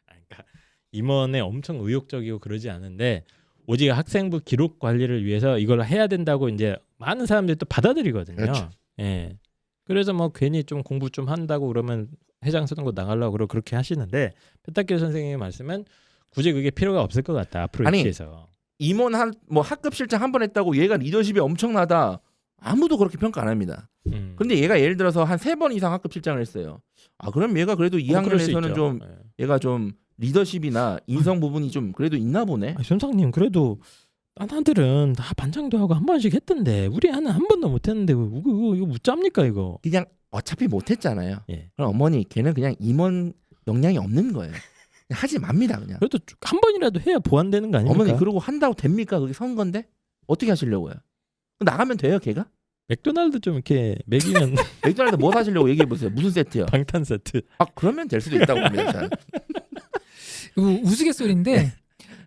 [SPEAKER 2] 그러니까 임원에 엄청 의욕적이고 그러지 않은데 오직 학생부 기록 관리를 위해서 이걸 해야 된다고 이제 많은 사람들이 또 받아들이거든요.
[SPEAKER 1] 그렇죠.
[SPEAKER 2] 예. 그래서 뭐 괜히 좀 공부 좀 한다고 그러면 회장 쓰는 거 나가려고 그러고 그렇게 하시는데 페타케 선생님의 말씀은 굳이 그게 필요가 없을 것 같다. 앞으로
[SPEAKER 1] 아니,
[SPEAKER 2] 입시에서.
[SPEAKER 1] 임원 뭐 학급 실장 한 번 했다고 얘가 리더십이 엄청나다. 아무도 그렇게 평가 안 합니다. 근데 얘가 예를 들어서 한 3번 이상 학급 실장을 했어요. 아 그럼 얘가 그래도
[SPEAKER 2] 그럴 수
[SPEAKER 1] 2학년에서는
[SPEAKER 2] 있죠.
[SPEAKER 1] 좀
[SPEAKER 2] 예.
[SPEAKER 1] 얘가 좀 리더십이나 인성 부분이 좀 그래도 있나 보네.
[SPEAKER 2] 아, 선생님 그래도 딴 아들은 다 반장도 하고 한 번씩 했던데 우리 하나 한 번도 못 했는데 이거 묻잡니까 이거?
[SPEAKER 1] 그냥 어차피 못했잖아요.
[SPEAKER 2] 예.
[SPEAKER 1] 그럼 어머니 걔는 그냥 임원 역량이 없는 거예요. 그냥 하지 맙니다 그냥.
[SPEAKER 2] 그래도 한 번이라도 해야 보완되는 거 아닙니까?
[SPEAKER 1] 어머니 그러고 한다고 됩니까? 그게 선거인데 어떻게 하시려고요? 나가면 돼요 걔가?
[SPEAKER 2] 맥도날드 좀 이렇게 먹이면
[SPEAKER 1] 맥도날드 뭐 사시려고 얘기해 보세요. 무슨 세트요?
[SPEAKER 2] 방탄 세트.
[SPEAKER 1] 아 그러면 될 수도 있다고 봅니다. 저는.
[SPEAKER 3] 우스갯소리인데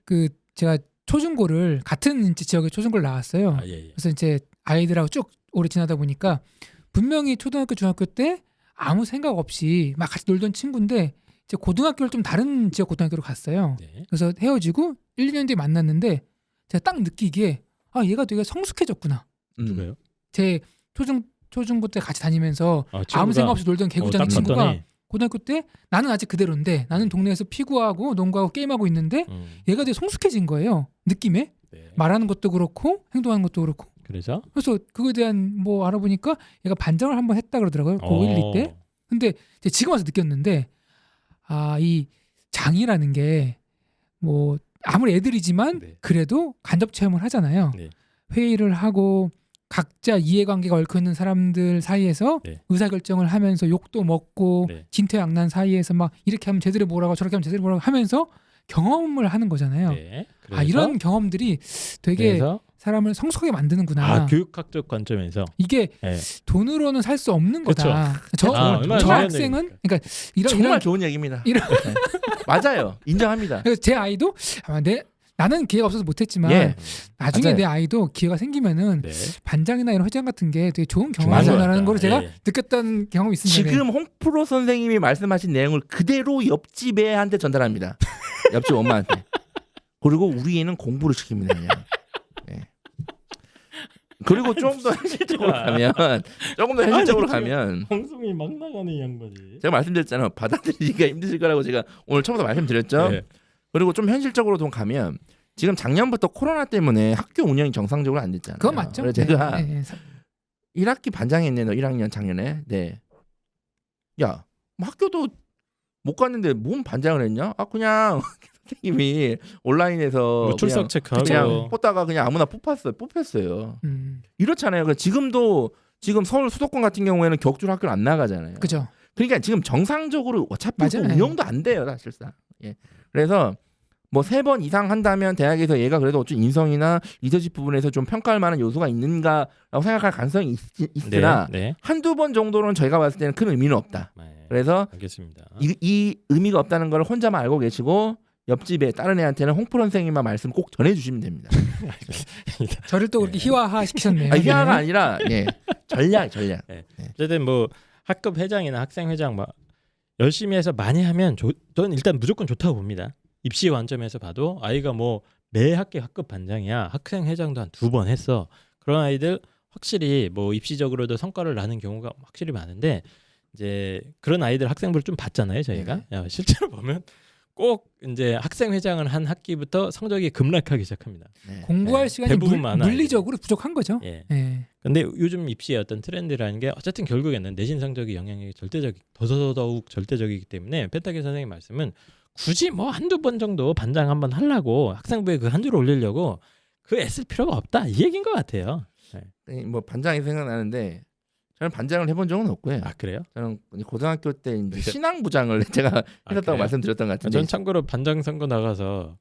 [SPEAKER 3] 그 제가 초중고를 같은 이제 지역의 초중고를 나왔어요.
[SPEAKER 2] 아, 예, 예.
[SPEAKER 3] 그래서 이제 아이들하고 쭉 오래 지나다 보니까 분명히 초등학교 중학교 때 아무 생각 없이 막 같이 놀던 친구인데 이제 고등학교를 좀 다른 지역 고등학교로 갔어요.
[SPEAKER 2] 네.
[SPEAKER 3] 그래서 헤어지고 1, 2년 뒤에 만났는데 제가 딱 느끼기에 아 얘가 되게 성숙해졌구나.
[SPEAKER 2] 누가요?
[SPEAKER 3] 제 초중고 때 같이 다니면서
[SPEAKER 2] 아,
[SPEAKER 3] 아무
[SPEAKER 2] 친구가?
[SPEAKER 3] 생각 없이 놀던 개구장이
[SPEAKER 2] 딱
[SPEAKER 3] 친구가
[SPEAKER 2] 봤더니,
[SPEAKER 3] 고등학교 때 나는 아직 그대로인데 나는 동네에서 피구하고 농구하고 게임하고 있는데 얘가 되게 성숙해진 거예요. 느낌에
[SPEAKER 2] 네.
[SPEAKER 3] 말하는 것도 그렇고 행동하는 것도 그렇고.
[SPEAKER 2] 그래서
[SPEAKER 3] 그래서 그거에 대한 뭐 알아보니까 얘가 반장을 한번 했다 그러더라고요. 고1 때. 근데 이제 지금 와서 느꼈는데 아 이 장이라는 게 뭐 아무리 애들이지만
[SPEAKER 2] 네.
[SPEAKER 3] 그래도 간접 체험을 하잖아요.
[SPEAKER 2] 네.
[SPEAKER 3] 회의를 하고 각자 이해관계가 얽혀 있는 사람들 사이에서
[SPEAKER 2] 네.
[SPEAKER 3] 의사결정을 하면서 욕도 먹고
[SPEAKER 2] 네.
[SPEAKER 3] 진퇴양난 사이에서 막 이렇게 하면 제대로 뭐라고 저렇게 하면 제대로 뭐라고 하면서 경험을 하는 거잖아요.
[SPEAKER 2] 네.
[SPEAKER 3] 아 이런 경험들이 되게
[SPEAKER 2] 그래서
[SPEAKER 3] 사람을 성숙하게 만드는구나.
[SPEAKER 2] 교육학적 관점에서
[SPEAKER 3] 이게
[SPEAKER 2] 네.
[SPEAKER 3] 돈으로는 살 수 없는
[SPEAKER 2] 그쵸.
[SPEAKER 3] 거다. 저
[SPEAKER 2] 얼마나 중요한
[SPEAKER 3] 학생은
[SPEAKER 2] 얘기입니까?
[SPEAKER 3] 그러니까
[SPEAKER 1] 정말
[SPEAKER 3] 이런
[SPEAKER 1] 좋은 얘기입니다.
[SPEAKER 3] 이런-
[SPEAKER 1] 네. 맞아요. 인정합니다.
[SPEAKER 3] 그래서 제 아이도 아마 나는 기회가 없어서 못했지만
[SPEAKER 1] 예.
[SPEAKER 3] 나중에
[SPEAKER 1] 맞아요.
[SPEAKER 3] 내 아이도 기회가 생기면은
[SPEAKER 2] 네.
[SPEAKER 3] 반장이나 이런 회장 같은 게 되게 좋은
[SPEAKER 1] 맞아요.
[SPEAKER 3] 경험이라는 걸 제가
[SPEAKER 2] 예.
[SPEAKER 3] 느꼈던 경험이 있습니다.
[SPEAKER 1] 지금 홍프로 선생님이 말씀하신 내용을 그대로 옆집 애한테 전달합니다. 옆집 엄마한테. 그리고 우리 애는 공부를 시킵니다. 그냥. 네. 그리고 조금 더 현실적으로 가면
[SPEAKER 2] 방송이 막 나가는 이 양반이.
[SPEAKER 1] 제가 말씀드렸잖아요. 받아들이기가 힘드실 거라고 제가 오늘 처음부터 말씀드렸죠.
[SPEAKER 2] 네.
[SPEAKER 1] 그리고 좀 현실적으로 좀 가면 지금 작년부터 코로나 때문에 학교 운영이 정상적으로 안 됐잖아요.
[SPEAKER 3] 그건 맞죠.
[SPEAKER 1] 그래서 제가
[SPEAKER 3] 네, 네.
[SPEAKER 1] 1학기 반장했네 너 1학년 작년에. 네. 야, 뭐 학교도 못 갔는데 뭔 반장을 했냐? 아 그냥 선생님이 온라인에서
[SPEAKER 2] 뭐 출석 체크하고
[SPEAKER 1] 그냥 뽑다가 그냥 아무나 뽑혔어요. 이렇잖아요. 그러니까 지금 서울 수도권 같은 경우에는 격주로 학교를 안 나가잖아요.
[SPEAKER 3] 그죠.
[SPEAKER 1] 그러니까 지금 정상적으로 어차피 또
[SPEAKER 3] 맞아요.
[SPEAKER 1] 운영도 안 돼요 사실상. 예. 그래서 뭐 3번 이상 한다면 대학에서 얘가 그래도 좀 인성이나 리더십 부분에서 좀 평가할 만한 요소가 있는가라고 생각할 가능성이 있으나
[SPEAKER 2] 네.
[SPEAKER 1] 한두 번 정도는 저희가 봤을 때는 큰 의미는 없다.
[SPEAKER 2] 네.
[SPEAKER 1] 그래서
[SPEAKER 2] 알겠습니다.
[SPEAKER 1] 이 의미가 없다는 걸 혼자만 알고 계시고 옆집에 다른 애한테는 홍프로 선생님만 말씀 꼭 전해주시면 됩니다.
[SPEAKER 3] 저를 또 그렇게 희화화 시키셨네요.
[SPEAKER 1] 희화가 아니라 예, 전략.
[SPEAKER 2] 어쨌든 뭐 학급 회장이나 학생 회장 막 열심히 해서 많이 하면 저는 일단 무조건 좋다고 봅니다. 입시 관점에서 봐도 아이가 뭐 매 학기 학급 반장이야 학생 회장도 한 2번 했어. 그런 아이들 확실히 뭐 입시적으로도 성과를 나는 경우가 확실히 많은데 이제 그런 아이들 학생부를 좀 봤잖아요 저희가. 야, 실제로 보면 꼭 이제 학생 회장을 한 학기부터 성적이 급락하기 시작합니다.
[SPEAKER 1] 네.
[SPEAKER 3] 공부할
[SPEAKER 2] 네,
[SPEAKER 3] 시간이
[SPEAKER 2] 대부분 많아요.
[SPEAKER 3] 물리적으로 부족한 거죠.
[SPEAKER 2] 예.
[SPEAKER 3] 예.
[SPEAKER 2] 근데 요즘 입시의 어떤 트렌드라는 게 어쨌든 결국에는 내신 성적이 영향력이 더더욱 절대적이기 때문에 펜타키 선생님 말씀은 굳이 뭐 한두 번 정도 반장 한번 하려고 학생부에 그 한 줄 올리려고 그 애쓸 필요가 없다 이 얘기인 것 같아요.
[SPEAKER 1] 뭐 반장이 생각나는데 저는 반장을 해본 적은 없고요.
[SPEAKER 2] 아 그래요?
[SPEAKER 1] 저는 고등학교 때 이제 신앙부장을 제가 했었다고
[SPEAKER 2] 그래요?
[SPEAKER 1] 말씀드렸던 것 같은데
[SPEAKER 2] 전 참고로 반장 선거 나가서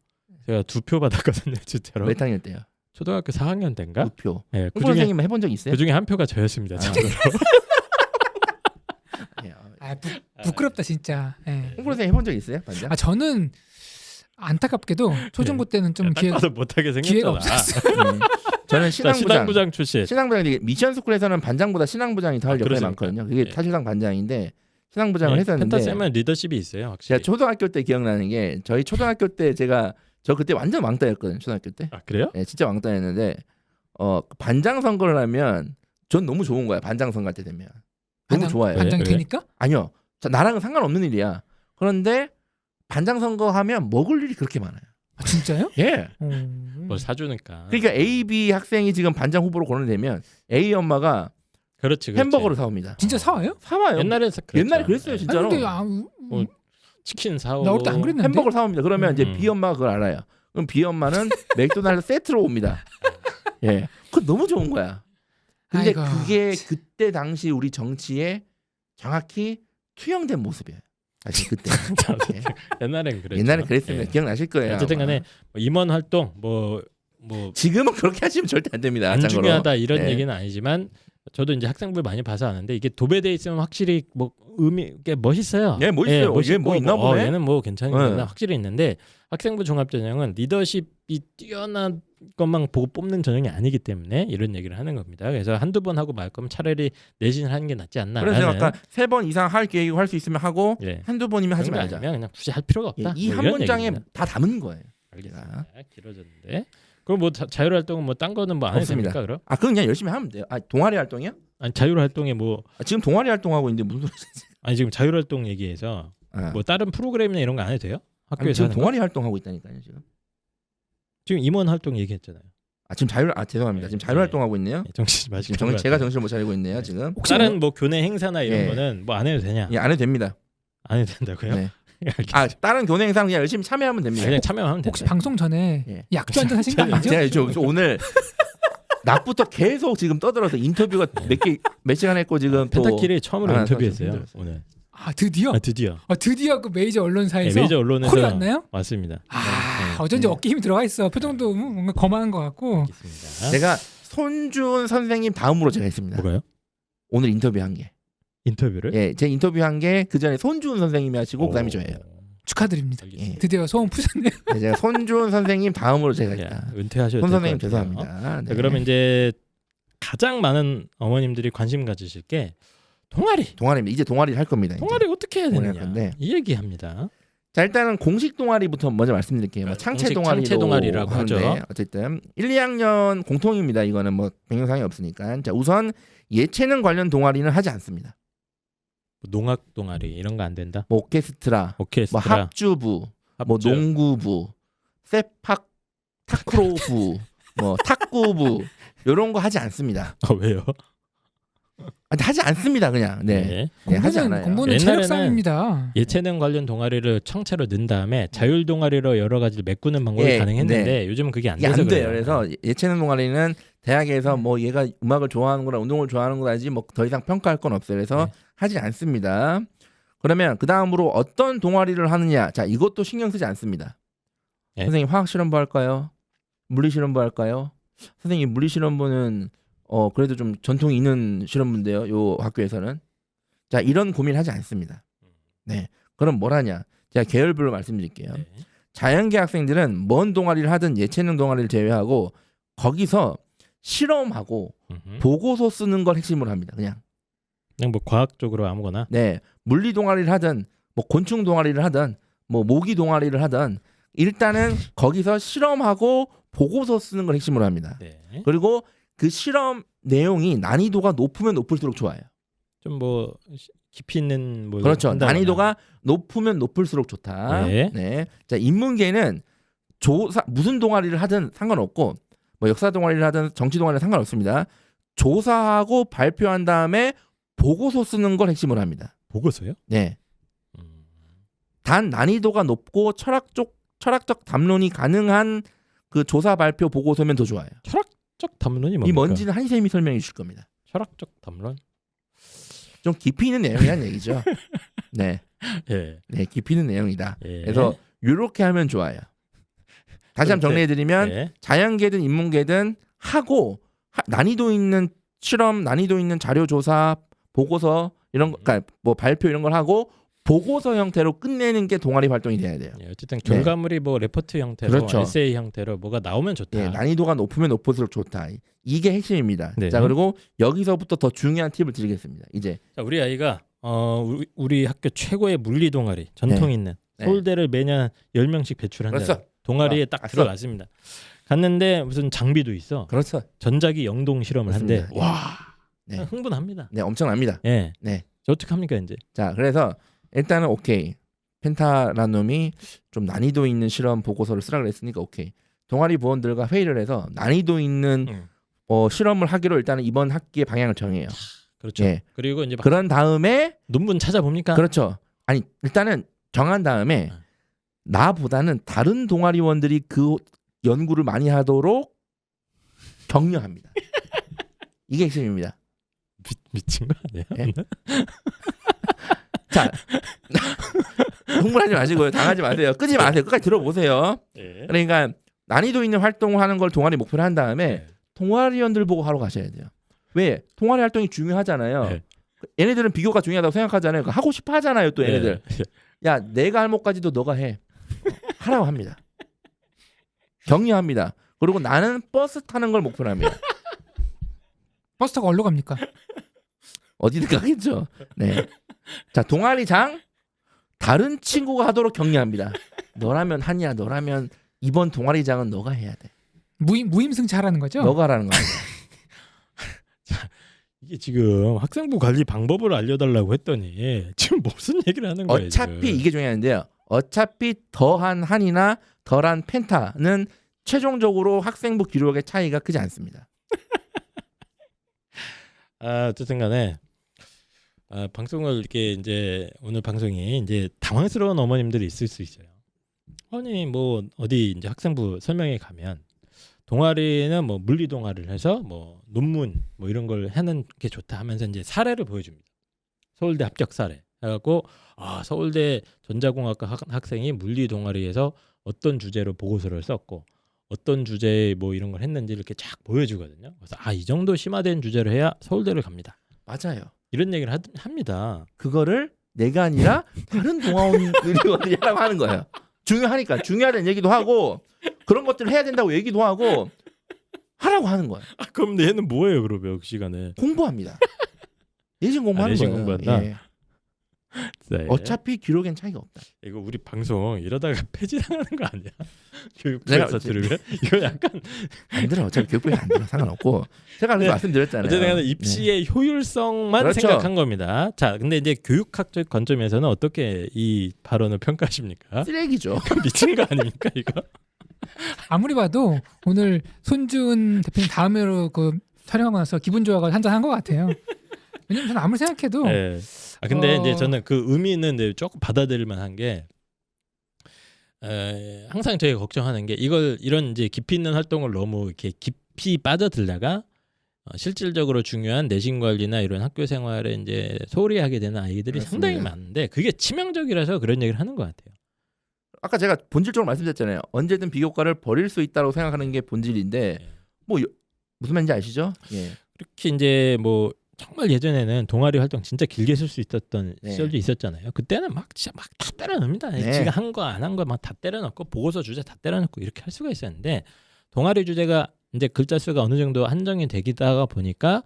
[SPEAKER 2] 제가 2표 받았거든요 진짜로.
[SPEAKER 1] 몇 학년 때요?
[SPEAKER 2] 초등학교 4학년 때인가?
[SPEAKER 1] 2표.
[SPEAKER 2] 네,
[SPEAKER 1] 홍보
[SPEAKER 2] 그중에
[SPEAKER 1] 선생님 해본 적 있어요?
[SPEAKER 2] 그중에 한 표가 저였습니다.
[SPEAKER 1] 아.
[SPEAKER 2] 참고로.
[SPEAKER 1] 예.
[SPEAKER 3] 부끄럽다 진짜. 예.
[SPEAKER 1] 홍보 선생님 해본 적 있어요? 반장?
[SPEAKER 3] 아 저는 안타깝게도 초중고 때는 좀
[SPEAKER 2] 딱 봐도 못하게
[SPEAKER 3] 기회가
[SPEAKER 2] 생겼잖아.
[SPEAKER 3] 없었어요.
[SPEAKER 1] 네. 저는
[SPEAKER 2] 자, 신앙부장 출신.
[SPEAKER 1] 신앙부장이 미션 스쿨에서는 반장보다 신앙부장이 더 할 역할이
[SPEAKER 2] 그렇습니까?
[SPEAKER 1] 많거든요. 그게
[SPEAKER 2] 예.
[SPEAKER 1] 사실상 반장인데 신앙부장을 했었는데
[SPEAKER 2] 펜타쌤은 리더십이 있어요,
[SPEAKER 1] 제가
[SPEAKER 2] 확실히.
[SPEAKER 1] 초등학교 때 기억나는 게 저희 초등학교 때 저 그때 완전 왕따였거든요. 초등학교 때.
[SPEAKER 2] 아 그래요?
[SPEAKER 1] 네, 진짜 왕따였는데 반장 선거를 하면 전 너무 좋은 거야. 반장 선거 할 때 되면 너무 좋아요.
[SPEAKER 3] 반장이
[SPEAKER 2] 왜?
[SPEAKER 3] 되니까?
[SPEAKER 1] 아니요, 나랑은 상관없는 일이야. 그런데 반장 선거 하면 먹을 일이 그렇게 많아요.
[SPEAKER 3] 아, 진짜요?
[SPEAKER 1] 예.
[SPEAKER 2] 뭘 사주니까.
[SPEAKER 1] 그러니까 A, B 학생이 지금 반장 후보로 거론되면 A 엄마가
[SPEAKER 2] 그렇지.
[SPEAKER 1] 햄버거를 사옵니다.
[SPEAKER 3] 진짜 사와요?
[SPEAKER 1] 사와요.
[SPEAKER 2] 옛날에
[SPEAKER 1] 옛날에 그랬어요,
[SPEAKER 2] 네.
[SPEAKER 1] 진짜로.
[SPEAKER 3] 아니, 근데
[SPEAKER 2] 치킨 사오고.
[SPEAKER 3] 나 어릴 때 안 그랬는데.
[SPEAKER 1] 햄버거를 사옵니다. 그러면 이제
[SPEAKER 2] 음.
[SPEAKER 1] B 엄마가 그걸 알아요. 그럼 B 엄마는 맥도날드 세트로 옵니다. 예, 그거 너무 좋은 거야. 근데
[SPEAKER 3] 아이고.
[SPEAKER 1] 그게 그때 당시 우리 정치에 정확히 투영된 모습이에요. 사실 그때. 예.
[SPEAKER 2] 옛날엔 그랬죠.
[SPEAKER 1] 옛날에 그랬습니다.
[SPEAKER 2] 예.
[SPEAKER 1] 기억나실 거예요.
[SPEAKER 2] 어쨌든간에
[SPEAKER 1] 아마.
[SPEAKER 2] 뭐 임원 활동 뭐
[SPEAKER 1] 지금은 그렇게 하시면 절대 안 됩니다.
[SPEAKER 2] 안
[SPEAKER 1] 참고로.
[SPEAKER 2] 중요하다 이런
[SPEAKER 1] 네.
[SPEAKER 2] 얘기는 아니지만 저도 이제 학생부를 많이 봐서 아는데 이게 도배돼 있으면 확실히 뭐 의미 게 멋있어요.
[SPEAKER 1] 예, 멋있어요.
[SPEAKER 2] 멋있고
[SPEAKER 1] 얘 뭐 있나 보네.
[SPEAKER 2] 얘는 뭐 괜찮은
[SPEAKER 1] 네.
[SPEAKER 2] 거나 확실히 있는데 학생부 종합 전형은 리더십이 뛰어난 것만 보고 뽑는 전형이 아니기 때문에 이런 얘기를 하는 겁니다. 그래서 한두 번 하고 말 거면 차라리 내신을 하는 게 낫지 않나.
[SPEAKER 1] 그래서 제가 아까 3번 이상 할 계획을 할 수 있으면 하고
[SPEAKER 2] 예.
[SPEAKER 1] 한두 번이면 하지
[SPEAKER 2] 그런 거
[SPEAKER 1] 말자.
[SPEAKER 2] 아니면 그냥 굳이 할 필요가 없다.
[SPEAKER 1] 이
[SPEAKER 2] 뭐
[SPEAKER 1] 한
[SPEAKER 2] 이런
[SPEAKER 1] 문장에
[SPEAKER 2] 얘기입니다.
[SPEAKER 1] 다 담은 거예요.
[SPEAKER 2] 알겠습니다. 길어졌는데. 그럼 뭐 자율 활동은 뭐 딴 거는 뭐 안 해도
[SPEAKER 1] 없습니다.
[SPEAKER 2] 됩니까 그럼?
[SPEAKER 1] 아, 그건 그냥 열심히 하면 돼요. 아, 동아리 활동이요?
[SPEAKER 2] 아니 자율 활동에 뭐
[SPEAKER 1] 지금 동아리 활동하고 있는데 무슨 소리지?
[SPEAKER 2] 아니 지금 자율 활동 얘기해서
[SPEAKER 1] 아.
[SPEAKER 2] 뭐 다른 프로그램이나 이런 거 안 해도 돼요?
[SPEAKER 1] 아니,
[SPEAKER 2] 학교에서
[SPEAKER 1] 지금
[SPEAKER 2] 하는 거?
[SPEAKER 1] 동아리 활동하고 있다니까요.
[SPEAKER 2] 지금 임원 활동 얘기했잖아요.
[SPEAKER 1] 지금 죄송합니다. 지금 자율
[SPEAKER 2] 네.
[SPEAKER 1] 활동하고 있네요.
[SPEAKER 2] 정신 마시고
[SPEAKER 1] 지금 제가 정신을 못 차리고 있네요. 지금
[SPEAKER 3] 혹시
[SPEAKER 2] 다른 뭐 교내 행사나 이런
[SPEAKER 1] 예.
[SPEAKER 2] 거는 뭐 안 해도 되냐?
[SPEAKER 1] 예, 안 해도 됩니다.
[SPEAKER 2] 안 해도 된다고요?
[SPEAKER 1] 네. 다른 교내 행사 그냥 열심히 참여하면 됩니다.
[SPEAKER 2] 그냥 참여하면 돼.
[SPEAKER 3] 혹시 방송 전에
[SPEAKER 1] 예.
[SPEAKER 3] 약주 한잔 하신 거 아니죠?
[SPEAKER 1] 제가 저 오늘 낮부터 계속 지금 떠들어서 인터뷰가 몇 시간 했고 지금 또
[SPEAKER 2] 펜타킬이 처음으로
[SPEAKER 1] 아,
[SPEAKER 2] 인터뷰했어요.
[SPEAKER 1] 힘들었어요.
[SPEAKER 2] 오늘.
[SPEAKER 3] 아 드디어
[SPEAKER 2] 드디어
[SPEAKER 3] 그 메이저 언론사에서
[SPEAKER 2] 네, 메이저 언론에서
[SPEAKER 3] 콜이 왔나요?
[SPEAKER 2] 왔습니다.
[SPEAKER 3] 어쩐지 어깨 힘이 들어가 있어. 표정도 뭔가 거만한 것 같고.
[SPEAKER 2] 알겠습니다.
[SPEAKER 1] 제가 손준 선생님 다음으로 제가 했습니다.
[SPEAKER 2] 뭐가요?
[SPEAKER 1] 오늘 인터뷰한 게.
[SPEAKER 2] 인터뷰를?
[SPEAKER 1] 예, 제 인터뷰한 게 그 전에 손준 선생님이 하시고 그다음에 저예요.
[SPEAKER 3] 축하드립니다.
[SPEAKER 2] 알겠습니다.
[SPEAKER 3] 드디어 소원 푸셨네요.
[SPEAKER 1] 네, 제가 손준 선생님 다음으로 제가
[SPEAKER 2] 야,
[SPEAKER 1] 했다.
[SPEAKER 2] 은퇴하셔도
[SPEAKER 1] 손
[SPEAKER 2] 될것
[SPEAKER 1] 선생님
[SPEAKER 2] 같아요.
[SPEAKER 1] 죄송합니다. 네.
[SPEAKER 2] 자, 그러면 이제 가장 많은 어머님들이 관심 가지실 게 동아리.
[SPEAKER 1] 동아리입니다. 이제 동아리를 할 겁니다. 이제.
[SPEAKER 2] 동아리 어떻게 해야
[SPEAKER 1] 동아리 할
[SPEAKER 2] 되느냐.
[SPEAKER 1] 건데.
[SPEAKER 2] 이 얘기합니다.
[SPEAKER 1] 자 일단은 공식 동아리부터 먼저 말씀드릴게요. 뭐 창체
[SPEAKER 2] 공식
[SPEAKER 1] 동아리로
[SPEAKER 2] 창체 동아리라고
[SPEAKER 1] 하는데
[SPEAKER 2] 하죠.
[SPEAKER 1] 어쨌든 1, 2학년 공통입니다. 이거는 뭐 변경사항이 없으니까. 자 우선 예체능 관련 동아리는 하지 않습니다.
[SPEAKER 2] 농악 동아리 이런 거 안 된다.
[SPEAKER 1] 뭐 오케스트라, 뭐
[SPEAKER 2] 오케스트라,
[SPEAKER 1] 합주부, 뭐
[SPEAKER 2] 합주.
[SPEAKER 1] 농구부, 세팍 타크로부, 뭐 탁구부 이런 거 하지 않습니다.
[SPEAKER 2] 왜요?
[SPEAKER 1] 하지 않습니다. 그냥 네, 하지 않아요.
[SPEAKER 3] 공부는
[SPEAKER 2] 옛날에는
[SPEAKER 3] 체력 싸움입니다.
[SPEAKER 2] 예체능 관련 동아리를 청체로 넣은 다음에 자율 동아리로 여러 가지를 메꾸는 방법이
[SPEAKER 1] 예,
[SPEAKER 2] 가능했는데 요즘은 그게 안
[SPEAKER 1] 이게
[SPEAKER 2] 돼서
[SPEAKER 1] 안 돼요.
[SPEAKER 2] 그래요.
[SPEAKER 1] 그래서 예체능 동아리는 대학에서 뭐 얘가 음악을 좋아하는구나, 운동을 좋아하는구나지 뭐 더 이상 평가할 건 없어요. 그래서
[SPEAKER 2] 네.
[SPEAKER 1] 하지 않습니다. 그러면 그 다음으로 어떤 동아리를 하느냐? 자 이것도 신경 쓰지 않습니다.
[SPEAKER 2] 네.
[SPEAKER 1] 선생님 화학 실험부 할까요? 물리 실험부 할까요? 선생님 물리 실험부는 그래도 좀 전통이 있는 실험부인데요. 요 학교에서는 자 이런 고민하지 않습니다. 네, 그럼 뭘 하냐? 제가 계열별로 말씀드릴게요.
[SPEAKER 2] 네.
[SPEAKER 1] 자연계 학생들은 뭔 동아리를 하든 예체능 동아리를 제외하고 거기서 실험하고
[SPEAKER 2] 음흠.
[SPEAKER 1] 보고서 쓰는 걸 핵심으로 합니다. 그냥
[SPEAKER 2] 그냥 뭐 과학적으로 아무거나.
[SPEAKER 1] 네 물리 동아리를 하든 뭐 곤충 동아리를 하든 뭐 모기 동아리를 하든 일단은 거기서 실험하고 보고서 쓰는 걸 핵심으로 합니다.
[SPEAKER 2] 네.
[SPEAKER 1] 그리고 그 실험 내용이 난이도가 높으면 높을수록 좋아요.
[SPEAKER 2] 좀 뭐 깊이 있는 뭐
[SPEAKER 1] 그렇죠.
[SPEAKER 2] 한다거나.
[SPEAKER 1] 난이도가 높으면 높을수록 좋다.
[SPEAKER 2] 네.
[SPEAKER 1] 네. 자 인문계는 조사 무슨 동아리를 하든 상관없고 뭐 역사 동아리를 하든 정치 동아리는 상관없습니다. 조사하고 발표한 다음에 보고서 쓰는 걸 핵심으로 합니다.
[SPEAKER 2] 보고서요?
[SPEAKER 1] 네.
[SPEAKER 2] 음.
[SPEAKER 1] 단 난이도가 높고 철학적 담론이 가능한 그 조사 발표 보고서면 더 좋아요.
[SPEAKER 2] 철학적 담론이 뭡니까?
[SPEAKER 1] 이 뭔지는 한쌤이 설명해 주실 겁니다.
[SPEAKER 2] 철학적 담론?
[SPEAKER 1] 좀 깊이 있는 내용이라는 얘기죠. 네.
[SPEAKER 2] 예.
[SPEAKER 1] 네, 깊이 있는 내용이다.
[SPEAKER 2] 예.
[SPEAKER 1] 그래서 이렇게 하면 좋아요. 다시 한번 정리해 드리면
[SPEAKER 2] 예.
[SPEAKER 1] 자연계든 인문계든 하고 난이도 있는 실험, 난이도 있는 자료 조사, 보고서 이런 거, 그러니까 뭐 발표 이런 걸 하고 보고서 형태로 끝내는 게 동아리 활동이 돼야 돼요.
[SPEAKER 2] 예, 어쨌든 결과물이 뭐 레포트 형태로
[SPEAKER 1] 그렇죠.
[SPEAKER 2] 에세이 형태로 뭐가 나오면 좋다.
[SPEAKER 1] 예, 난이도가 높으면 높을수록 좋다. 이게 핵심입니다.
[SPEAKER 2] 네.
[SPEAKER 1] 자 그리고 여기서부터 더 중요한 팁을 드리겠습니다. 이제
[SPEAKER 2] 자, 우리 아이가 우리 학교 최고의 물리 동아리 전통 있는
[SPEAKER 1] 네.
[SPEAKER 2] 서울대를 매년 10명씩 배출한다.
[SPEAKER 1] 그렇죠.
[SPEAKER 2] 동아리에 딱
[SPEAKER 1] 갔어.
[SPEAKER 2] 들어갔습니다. 갔는데 무슨 장비도 있어.
[SPEAKER 1] 그렇죠.
[SPEAKER 2] 전자기 영동 실험을 한대.
[SPEAKER 1] 맞습니다.
[SPEAKER 2] 와,
[SPEAKER 1] 네.
[SPEAKER 2] 흥분합니다.
[SPEAKER 1] 네, 엄청납니다.
[SPEAKER 2] 예.
[SPEAKER 1] 네.
[SPEAKER 2] 저 어떻게 합니까 이제?
[SPEAKER 1] 자 그래서 일단은 오케이. 펜타라는 놈이 좀 난이도 있는 실험 보고서를 쓰라 그랬으니까 오케이. 동아리 부원들과 회의를 해서 난이도 있는 실험을 하기로 일단은 이번 학기의 방향을 정해요.
[SPEAKER 2] 그렇죠.
[SPEAKER 1] 예.
[SPEAKER 2] 그리고 이제 막
[SPEAKER 1] 그런 다음에
[SPEAKER 2] 논문 찾아봅니까?
[SPEAKER 1] 그렇죠. 아니 일단은 정한 다음에 나보다는 다른 동아리원들이 그 연구를 많이 하도록 격려합니다. 이게 핵심입니다.
[SPEAKER 2] 미친 거 아니에요?
[SPEAKER 1] 예? 자, 흥분하지 마시고요. 당하지 마세요. 끄지 마세요. 끝까지 들어보세요.
[SPEAKER 2] 예.
[SPEAKER 1] 그러니까 난이도 있는 활동을 하는 걸 동아리 목표로 한 다음에
[SPEAKER 2] 네.
[SPEAKER 1] 동아리원들 보고 하러 가셔야 돼요. 왜? 동아리 활동이 중요하잖아요.
[SPEAKER 2] 네.
[SPEAKER 1] 얘네들은 비교가 중요하다고 생각하잖아요. 그러니까 하고 싶어 하잖아요. 또 얘네들.
[SPEAKER 2] 예.
[SPEAKER 1] 야, 내가 할 것까지도 너가 해. 하라고 합니다. 격려합니다. 그리고 나는 버스 타는 걸 목표로 합니다.
[SPEAKER 3] 버스 타고 어디로 갑니까?
[SPEAKER 1] 어디든 가겠죠. 네. 자, 동아리장 다른 친구가 하도록 격려합니다. 너라면 하냐? 너라면 이번 동아리장은 너가 해야 돼.
[SPEAKER 3] 무임승차하라는 거죠?
[SPEAKER 1] 너가 하라는 거야.
[SPEAKER 2] 이게 지금 학생부 관리 방법을 알려달라고 했더니 지금 무슨 얘기를 하는 거예요?
[SPEAKER 1] 어차피
[SPEAKER 2] 지금?
[SPEAKER 1] 이게 중요한데요. 어차피 더한 한이나 덜한 펜타는 최종적으로 학생부 기록의 차이가 크지 않습니다.
[SPEAKER 2] 어쨌든 간에 방송을 이렇게 이제 오늘 방송이 이제 당황스러운 어머님들이 있을 수 있어요. 아니 뭐 어디 이제 학생부 설명회 가면 동아리는 뭐 물리 동아리를 해서 뭐 논문 뭐 이런 걸 하는 게 좋다 하면서 이제 사례를 보여줍니다. 서울대 합격 사례. 해갖고 서울대 전자공학과 학생이 물리 동아리에서 어떤 주제로 보고서를 썼고 어떤 주제에 뭐 이런 걸 했는지 이렇게 쫙 보여주거든요. 그래서 이 정도 심화된 주제를 해야 서울대를 갑니다.
[SPEAKER 1] 맞아요.
[SPEAKER 2] 이런 얘기를 합니다.
[SPEAKER 1] 그거를 내가 아니라 다른 동아원들이 하라고 하는 거예요. 중요하니까 중요하다는 얘기도 하고 그런 것들을 해야 된다고 얘기도 하고 하라고 하는 거예요.
[SPEAKER 2] 그럼 얘는 뭐예요, 그러면 그 시간에?
[SPEAKER 1] 공부합니다. 내신 공부하는
[SPEAKER 2] 내신
[SPEAKER 1] 거예요.
[SPEAKER 2] 공부한다?
[SPEAKER 1] 예.
[SPEAKER 2] 네.
[SPEAKER 1] 어차피 기록엔 차이가 없다.
[SPEAKER 2] 이거 우리 방송 이러다가 폐지당하는 거 아니야?
[SPEAKER 1] 내가
[SPEAKER 2] 교육부에서 들으면 이거 약간
[SPEAKER 1] 안 들어. 어차피 교육부에 안 들어. 상관없고 제가
[SPEAKER 2] 네.
[SPEAKER 1] 말씀드렸잖아요.
[SPEAKER 2] 어쨌든 입시의 효율성만
[SPEAKER 1] 그렇죠.
[SPEAKER 2] 생각한 겁니다. 자, 근데 이제 교육학적 관점에서는 어떻게 이 발언을 평가하십니까?
[SPEAKER 1] 쓰레기죠.
[SPEAKER 2] 미친 거 아닙니까 이거?
[SPEAKER 3] 아무리 봐도 오늘 손준 대표님 다음으로 그 촬영하고 나서 기분 좋아가 한잔 한 것 같아요. 왜냐면 저는 아무리 생각해도
[SPEAKER 2] 네. 근데
[SPEAKER 3] 어.
[SPEAKER 2] 이제 저는 그 의미는 이제 조금 받아들일 만한 게 항상 저희가 걱정하는 게 이런 이제 깊이 있는 활동을 너무 이렇게 깊이 빠져들다가 실질적으로 중요한 내신 관리나 이런 학교 생활에 이제 소홀히 하게 되는 아이들이
[SPEAKER 1] 맞습니다.
[SPEAKER 2] 상당히 많은데 그게 치명적이라서 그런 얘기를 하는 것 같아요.
[SPEAKER 1] 아까 제가 본질적으로 말씀드렸잖아요. 언제든 비교과를 버릴 수 있다고 생각하는 게 본질인데
[SPEAKER 2] 네.
[SPEAKER 1] 뭐 무슨 말인지 아시죠? 예.
[SPEAKER 2] 그렇게 이제 뭐 정말 예전에는 동아리 활동 진짜 길게 쓸 수 있었던
[SPEAKER 1] 네.
[SPEAKER 2] 시절도 있었잖아요. 그때는 막 진짜 막 다 때려 넣습니다.
[SPEAKER 1] 네.
[SPEAKER 2] 지가 한 거 안 한 거 막 다 때려 넣고 보고서 주제 다 때려 넣고 이렇게 할 수가 있었는데 동아리 주제가 이제 글자 수가 어느 정도 한정이 되기다가 보니까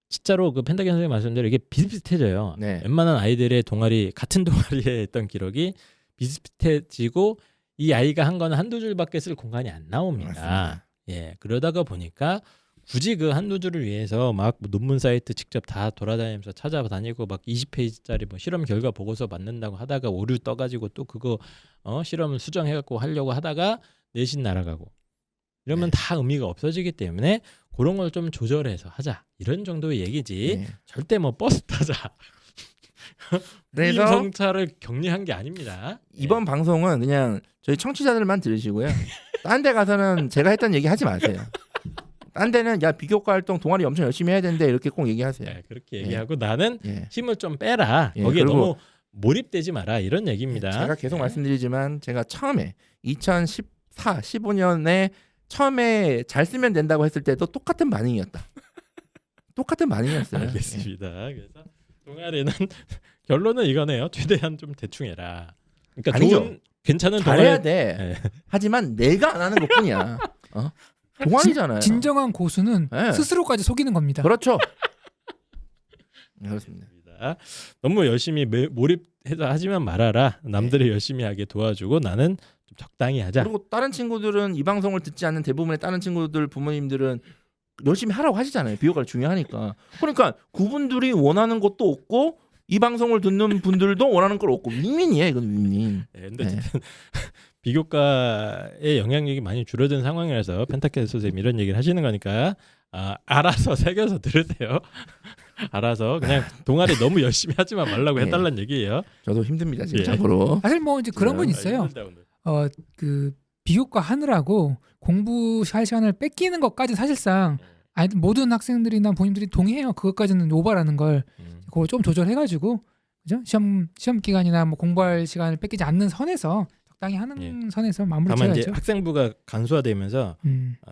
[SPEAKER 2] 진짜로 그 펜타곤 선생님 말씀대로 이게 비슷비슷해져요.
[SPEAKER 1] 네.
[SPEAKER 2] 웬만한 아이들의 동아리 같은 동아리에 있던 기록이 비슷비슷해지고 이 아이가 한 거는 한두 줄밖에 쓸 공간이 안 나옵니다.
[SPEAKER 1] 맞습니다.
[SPEAKER 2] 예, 그러다가 보니까 굳이 그 한두 줄을 위해서 막뭐 논문 사이트 직접 다 돌아다니면서 찾아다니고 막 20페이지짜리 뭐 실험 결과 보고서 만든다고 하다가 오류 떠가지고 또 그거 실험을 수정해갖고 하려고 하다가 내신 날아가고 이러면
[SPEAKER 1] 네.
[SPEAKER 2] 다 의미가 없어지기 때문에 그런 걸 좀 조절해서 하자 이런 정도의 얘기지
[SPEAKER 1] 네.
[SPEAKER 2] 절대 뭐 버스 타자
[SPEAKER 1] 그래서
[SPEAKER 2] 성차를 격리한 게 아닙니다.
[SPEAKER 1] 이번 방송은 그냥 저희 청취자들만 들으시고요. 딴 데 가서는 제가 했던 얘기 하지 마세요. 딴 데는 야 비교과 활동 동아리 엄청 열심히 해야 되는데 이렇게 꼭 얘기하세요.
[SPEAKER 2] 네, 그렇게 얘기하고 나는
[SPEAKER 1] 예.
[SPEAKER 2] 힘을 좀 빼라.
[SPEAKER 1] 예,
[SPEAKER 2] 거기에
[SPEAKER 1] 그리고
[SPEAKER 2] 너무 몰입되지 마라 이런 얘기입니다.
[SPEAKER 1] 제가 계속
[SPEAKER 2] 네.
[SPEAKER 1] 말씀드리지만 제가 처음에 2014, 15년에 처음에 잘 쓰면 된다고 했을 때도 똑같은 반응이었다. 똑같은 반응이었어요.
[SPEAKER 2] 알겠습니다. 그래서 동아리는 결론은 이거네요. 최대한 좀 대충 해라. 그러니까
[SPEAKER 1] 아니죠.
[SPEAKER 2] 좋은 괜찮은
[SPEAKER 1] 잘해야
[SPEAKER 2] 동아리
[SPEAKER 1] 돼.
[SPEAKER 2] 네.
[SPEAKER 1] 하지만 내가 안 하는 것뿐이야. 동아리잖아요.
[SPEAKER 3] 진정한 고수는
[SPEAKER 1] 네.
[SPEAKER 3] 스스로까지 속이는 겁니다.
[SPEAKER 1] 그렇죠. 네, 그렇습니다.
[SPEAKER 2] 너무 열심히 몰입해서 하지만 말아라. 남들이 열심히 하게 도와주고 나는 좀 적당히 하자.
[SPEAKER 1] 그리고 다른 친구들은 이 방송을 듣지 않는 대부분의 다른 친구들 부모님들은 열심히 하라고 하시잖아요. 비교과가 중요하니까. 그러니까 그분들이 원하는 것도 없고 이 방송을 듣는 분들도 원하는 걸 없고 윈윈이에요. 이건 윈윈.
[SPEAKER 2] 네, 근데
[SPEAKER 1] 네.
[SPEAKER 2] 어쨌든 비교과의 영향력이 많이 줄어든 상황이라서 펜타케스 선생님 이런 얘기를 하시는 거니까 알아서 새겨서 들으세요. 알아서 그냥 동아리 너무 열심히 하지만 말라고
[SPEAKER 1] 네.
[SPEAKER 2] 해달라는 얘기예요.
[SPEAKER 1] 저도 힘듭니다.
[SPEAKER 2] 예.
[SPEAKER 1] 진짜로.
[SPEAKER 3] 사실 뭐 이제 그런 건
[SPEAKER 1] 아,
[SPEAKER 3] 있어요.
[SPEAKER 2] 힘들다, 오늘.
[SPEAKER 3] 그 비교과 하느라고 공부할 시간을 뺏기는 것까지 사실상 아이들 모든 학생들이나 부모님들이 동의해요. 그것까지는 오바라는 걸 그걸 좀 조절해가지고 그죠? 시험 기간이나 뭐 공부할 시간을 뺏기지 않는 선에서 적당히 하는
[SPEAKER 2] 예.
[SPEAKER 3] 선에서 마무리
[SPEAKER 2] 다만 이제
[SPEAKER 3] 지어야죠.
[SPEAKER 2] 학생부가 간소화되면서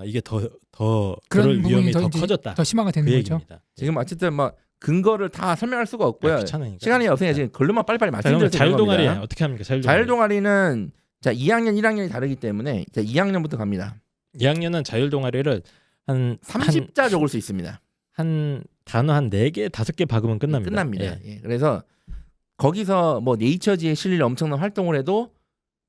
[SPEAKER 2] 이게 더
[SPEAKER 3] 그런
[SPEAKER 2] 그럴 위험이
[SPEAKER 3] 부분이
[SPEAKER 2] 더
[SPEAKER 3] 이제
[SPEAKER 2] 커졌다.
[SPEAKER 3] 더 심화가 되는
[SPEAKER 2] 그
[SPEAKER 3] 거죠.
[SPEAKER 2] 얘기입니다.
[SPEAKER 1] 지금 어쨌든 막 근거를 다 설명할 수가 없고요.
[SPEAKER 2] 귀찮으니까.
[SPEAKER 1] 시간이 없으니까 지금 글로만 빨리빨리
[SPEAKER 2] 자, 그러면
[SPEAKER 1] 말씀드려야 되는
[SPEAKER 2] 자율동아리
[SPEAKER 1] 겁니다.
[SPEAKER 2] 어떻게 합니까? 자율동아리.
[SPEAKER 1] 자율동아리는 자 2학년, 1학년이 다르기 때문에 자 2학년부터 갑니다.
[SPEAKER 2] 2학년은 자율동아리를 한
[SPEAKER 1] 30자 적을 수 있습니다.
[SPEAKER 2] 한 단어 한 4개, 5개 박으면 끝납니다.
[SPEAKER 1] 끝납니다.
[SPEAKER 2] 예.
[SPEAKER 1] 예, 그래서 거기서 뭐 네이처지에 실릴 엄청난 활동을 해도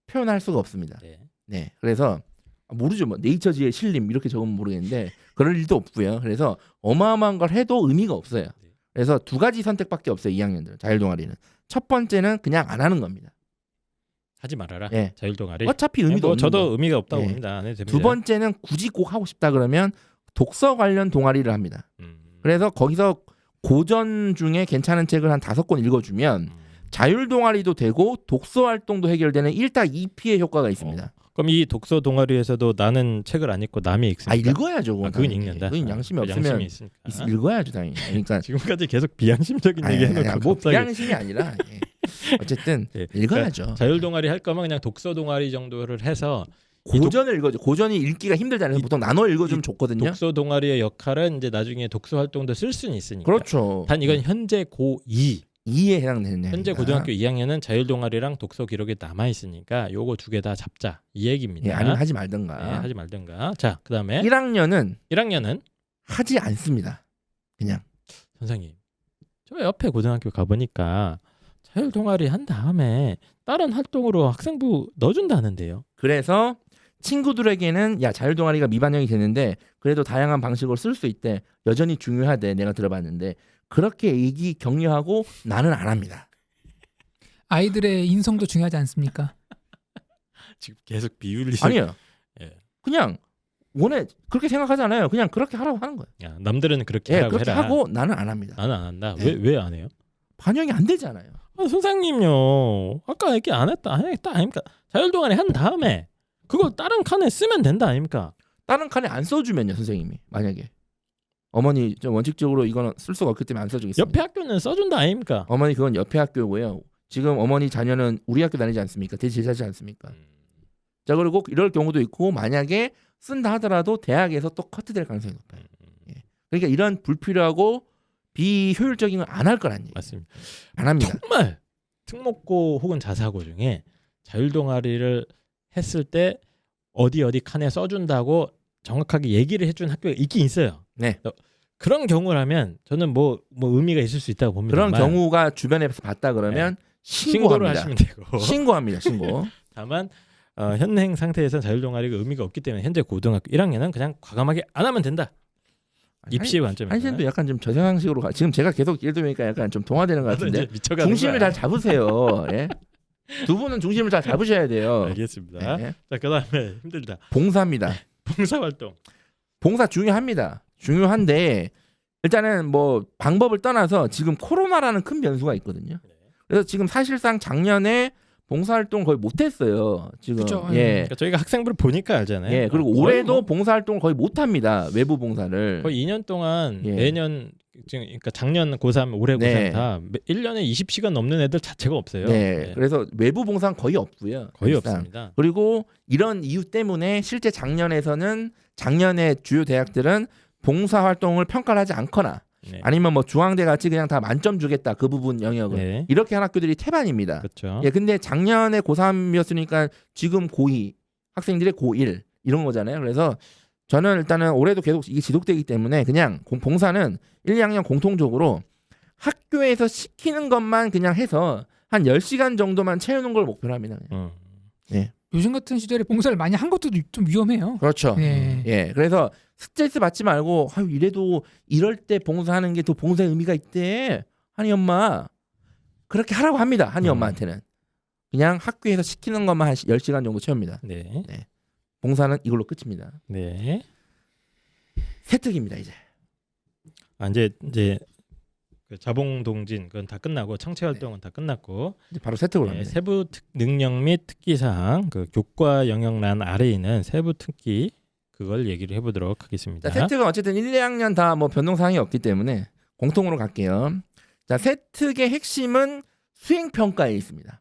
[SPEAKER 1] 표현할 수가 없습니다.
[SPEAKER 2] 네.
[SPEAKER 1] 네, 그래서 모르죠. 뭐 네이처지에 실림 이렇게 적으면 모르겠는데 그럴 일도 없고요. 그래서 어마어마한 걸 해도 의미가 없어요. 그래서 두 가지 선택밖에 없어요. 2학년들 자율동아리는. 첫 번째는 그냥 안 하는 겁니다.
[SPEAKER 2] 하지 말아라.
[SPEAKER 1] 예.
[SPEAKER 2] 자율동아리.
[SPEAKER 1] 어차피 의미도
[SPEAKER 2] 뭐
[SPEAKER 1] 없는
[SPEAKER 2] 저도
[SPEAKER 1] 거.
[SPEAKER 2] 의미가 없다고
[SPEAKER 1] 예.
[SPEAKER 2] 봅니다. 안 해도 됩니다.
[SPEAKER 1] 두 번째는 굳이 꼭 하고 싶다 그러면 독서 관련 동아리를 합니다. 그래서 거기서 고전 중에 괜찮은 책을 한 5권 읽어주면 자율 동아리도 되고 독서 활동도 해결되는 1타 2피의 효과가 있습니다.
[SPEAKER 2] 그럼 이 독서 동아리에서도 나는 책을 안 읽고 남이 읽습니까?
[SPEAKER 1] 아 읽어야죠.
[SPEAKER 2] 그건
[SPEAKER 1] 당연히.
[SPEAKER 2] 읽는다.
[SPEAKER 1] 그건 양심이 없으면
[SPEAKER 2] 양심이 있으니까.
[SPEAKER 1] 읽어야죠 당연히. 그러니까
[SPEAKER 2] 지금까지 계속 비양심적인 얘기 해놓고
[SPEAKER 1] 뭐
[SPEAKER 2] 갑자기
[SPEAKER 1] 비양심이 아니라 예. 어쨌든
[SPEAKER 2] 예,
[SPEAKER 1] 읽어야죠.
[SPEAKER 2] 자율 동아리 할 거면 그냥 독서 동아리 정도를 해서
[SPEAKER 1] 고전을 읽어줘. 고전이 읽기가 힘들잖아요. 보통 나눠 읽어주면 좋거든요.
[SPEAKER 2] 독서 동아리의 역할은 이제 나중에 독서 활동도 쓸 수는 있으니까.
[SPEAKER 1] 그렇죠.
[SPEAKER 2] 단 이건 현재 고2
[SPEAKER 1] 2에 해당되는
[SPEAKER 2] 현재 고등학교 2학년은 자율 동아리랑 독서 기록이 남아 있으니까 요거 2개 다 잡자 이 얘기입니다.
[SPEAKER 1] 예, 아니면 하지 말든가.
[SPEAKER 2] 네, 하지 말든가. 자, 그다음에
[SPEAKER 1] 1학년은
[SPEAKER 2] 하지
[SPEAKER 1] 않습니다. 그냥
[SPEAKER 2] 선생님, 저 옆에 고등학교 가보니까 자율 동아리 한 다음에 다른 활동으로 학생부 넣어준다는데요.
[SPEAKER 1] 그래서 친구들에게는 야 자율 동아리가 미반영이 되는데 그래도 다양한 방식으로 쓸 수 있대. 여전히 중요하대. 내가 들어봤는데 그렇게 얘기 격려하고 나는 안 합니다.
[SPEAKER 3] 아이들의 인성도 중요하지 않습니까?
[SPEAKER 2] 지금 계속 비율리.
[SPEAKER 1] 아니요.
[SPEAKER 2] 예.
[SPEAKER 1] 그냥 원해 그렇게 생각하잖아요. 그냥 그렇게 하라고 하는 거예요.
[SPEAKER 2] 야, 남들은 그렇게
[SPEAKER 1] 예,
[SPEAKER 2] 하라고
[SPEAKER 1] 그렇게
[SPEAKER 2] 해라.
[SPEAKER 1] 하고 나는 안 합니다.
[SPEAKER 2] 나는 안 한다.
[SPEAKER 1] 네.
[SPEAKER 2] 왜 안 해요?
[SPEAKER 1] 반영이 안 되잖아요.
[SPEAKER 2] 선생님요. 아까 얘기 안 했다 아닙니까? 자율 동아리 한 다음에 그걸 다른 칸에 쓰면 된다 아닙니까?
[SPEAKER 1] 다른 칸에 안 써주면요, 선생님이 만약에 어머니 좀 원칙적으로 이거는 쓸 수가 없기 때문에 안 써주겠습니다.
[SPEAKER 2] 옆에 학교는 써준다 아닙니까?
[SPEAKER 1] 어머니 그건 옆에 학교고요. 지금 어머니 자녀는 우리 학교 다니지 않습니까? 대제자지 않습니까? 자 그리고 이럴 경우도 있고 만약에 쓴다 하더라도 대학에서 또 커트될 가능성이 높아요. 예. 그러니까 이런 불필요하고 비효율적인 건 안 할 거란 얘기.
[SPEAKER 2] 맞습니다.
[SPEAKER 1] 안 합니다.
[SPEAKER 2] 정말 특목고 혹은 자사고 중에 자율 동아리를 했을 때 어디 칸에 써준다고 정확하게 얘기를 해준 학교가 있긴 있어요.
[SPEAKER 1] 네.
[SPEAKER 2] 그런 경우라면 저는 뭐 의미가 있을 수 있다고 봅니다.
[SPEAKER 1] 그런 경우가 주변에서 봤다 그러면
[SPEAKER 2] 신고를
[SPEAKER 1] 신고합니다.
[SPEAKER 2] 하시면 되고.
[SPEAKER 1] 신고합니다. 신고.
[SPEAKER 2] 다만 현행 상태에서는 자율 동아리가 의미가 없기 때문에 현재 고등학교 1학년은 그냥 과감하게 안 하면 된다. 입시 관점에서.
[SPEAKER 1] 한신도 약간 좀 저상식으로 가. 지금 제가 계속 예를 들으니까 약간 좀 동화되는 것 같은데
[SPEAKER 2] 미쳐가는
[SPEAKER 1] 중심을
[SPEAKER 2] 거야.
[SPEAKER 1] 잘 잡으세요. 예? 두 분은 중심을 잘 잡으셔야 돼요.
[SPEAKER 2] 알겠습니다.
[SPEAKER 1] 예.
[SPEAKER 2] 자 그다음에 힘들다.
[SPEAKER 1] 봉사입니다.
[SPEAKER 2] 봉사 활동.
[SPEAKER 1] 봉사 중요합니다. 중요한데 일단은 뭐 방법을 떠나서 지금 코로나라는 큰 변수가 있거든요. 그래서 지금 사실상 작년에 봉사활동 거의 못했어요. 지금
[SPEAKER 3] 그쵸.
[SPEAKER 1] 예,
[SPEAKER 2] 그러니까 저희가 학생부를 보니까 알잖아요.
[SPEAKER 1] 예 그리고
[SPEAKER 2] 거의
[SPEAKER 1] 올해도
[SPEAKER 2] 뭐
[SPEAKER 1] 봉사활동 거의 못합니다. 외부 봉사를
[SPEAKER 2] 거의 2년 동안
[SPEAKER 1] 예.
[SPEAKER 2] 매년 지금 그러니까 작년 고3, 올해
[SPEAKER 1] 네.
[SPEAKER 2] 고3 다 1년에 20시간 넘는 애들 자체가 없어요.
[SPEAKER 1] 네,
[SPEAKER 2] 네.
[SPEAKER 1] 그래서 외부 봉사는 거의 없고요.
[SPEAKER 2] 거의
[SPEAKER 1] 사실상.
[SPEAKER 2] 없습니다.
[SPEAKER 1] 그리고 이런 이유 때문에 실제 작년에서는 작년에 주요 대학들은 봉사 활동을 평가를 하지 않거나
[SPEAKER 2] 네.
[SPEAKER 1] 아니면 뭐 중앙대 같이 그냥 다 만점 주겠다 그 부분 영역을
[SPEAKER 2] 네.
[SPEAKER 1] 이렇게 한 학교들이 태반입니다.
[SPEAKER 2] 그렇죠.
[SPEAKER 1] 예, 근데 작년에 고3이었으니까 지금 고2 학생들의 고1 이런 거잖아요. 그래서 저는 일단은 올해도 계속 이게 지속되기 때문에 그냥 봉사는 1, 2학년 공통적으로 학교에서 시키는 것만 그냥 해서 한 10시간 정도만 채우는 걸 목표로 합니다. 그냥.
[SPEAKER 3] 요즘 같은 시절에 봉사를 많이 한 것도 좀 위험해요.
[SPEAKER 1] 그렇죠.
[SPEAKER 3] 네.
[SPEAKER 1] 예, 그래서 스트레스 받지 말고 아유 이래도 이럴 때 봉사하는 게 더 봉사의 의미가 있대. 한이 엄마 그렇게 하라고 합니다. 한이 엄마한테는 그냥 학교에서 시키는 것만 한 10시간 정도 채웁니다.
[SPEAKER 2] 네.
[SPEAKER 1] 봉사는 이걸로 끝입니다.
[SPEAKER 2] 네.
[SPEAKER 1] 세특입니다 이제.
[SPEAKER 2] 이제 그 자봉동진 그건 다 끝나고 창체 활동은 다 끝났고
[SPEAKER 1] 이제 바로 세특으로
[SPEAKER 2] 네,
[SPEAKER 1] 갑니다.
[SPEAKER 2] 세부 능력 및 특기 사항 그 교과 영역란 아래에 있는 세부 특기 그걸 얘기를 해보도록 하겠습니다.
[SPEAKER 1] 자, 세특은 어쨌든 1, 2학년 다 뭐 변동 사항이 없기 때문에 공통으로 갈게요. 자, 세특의 핵심은 수행 평가에 있습니다.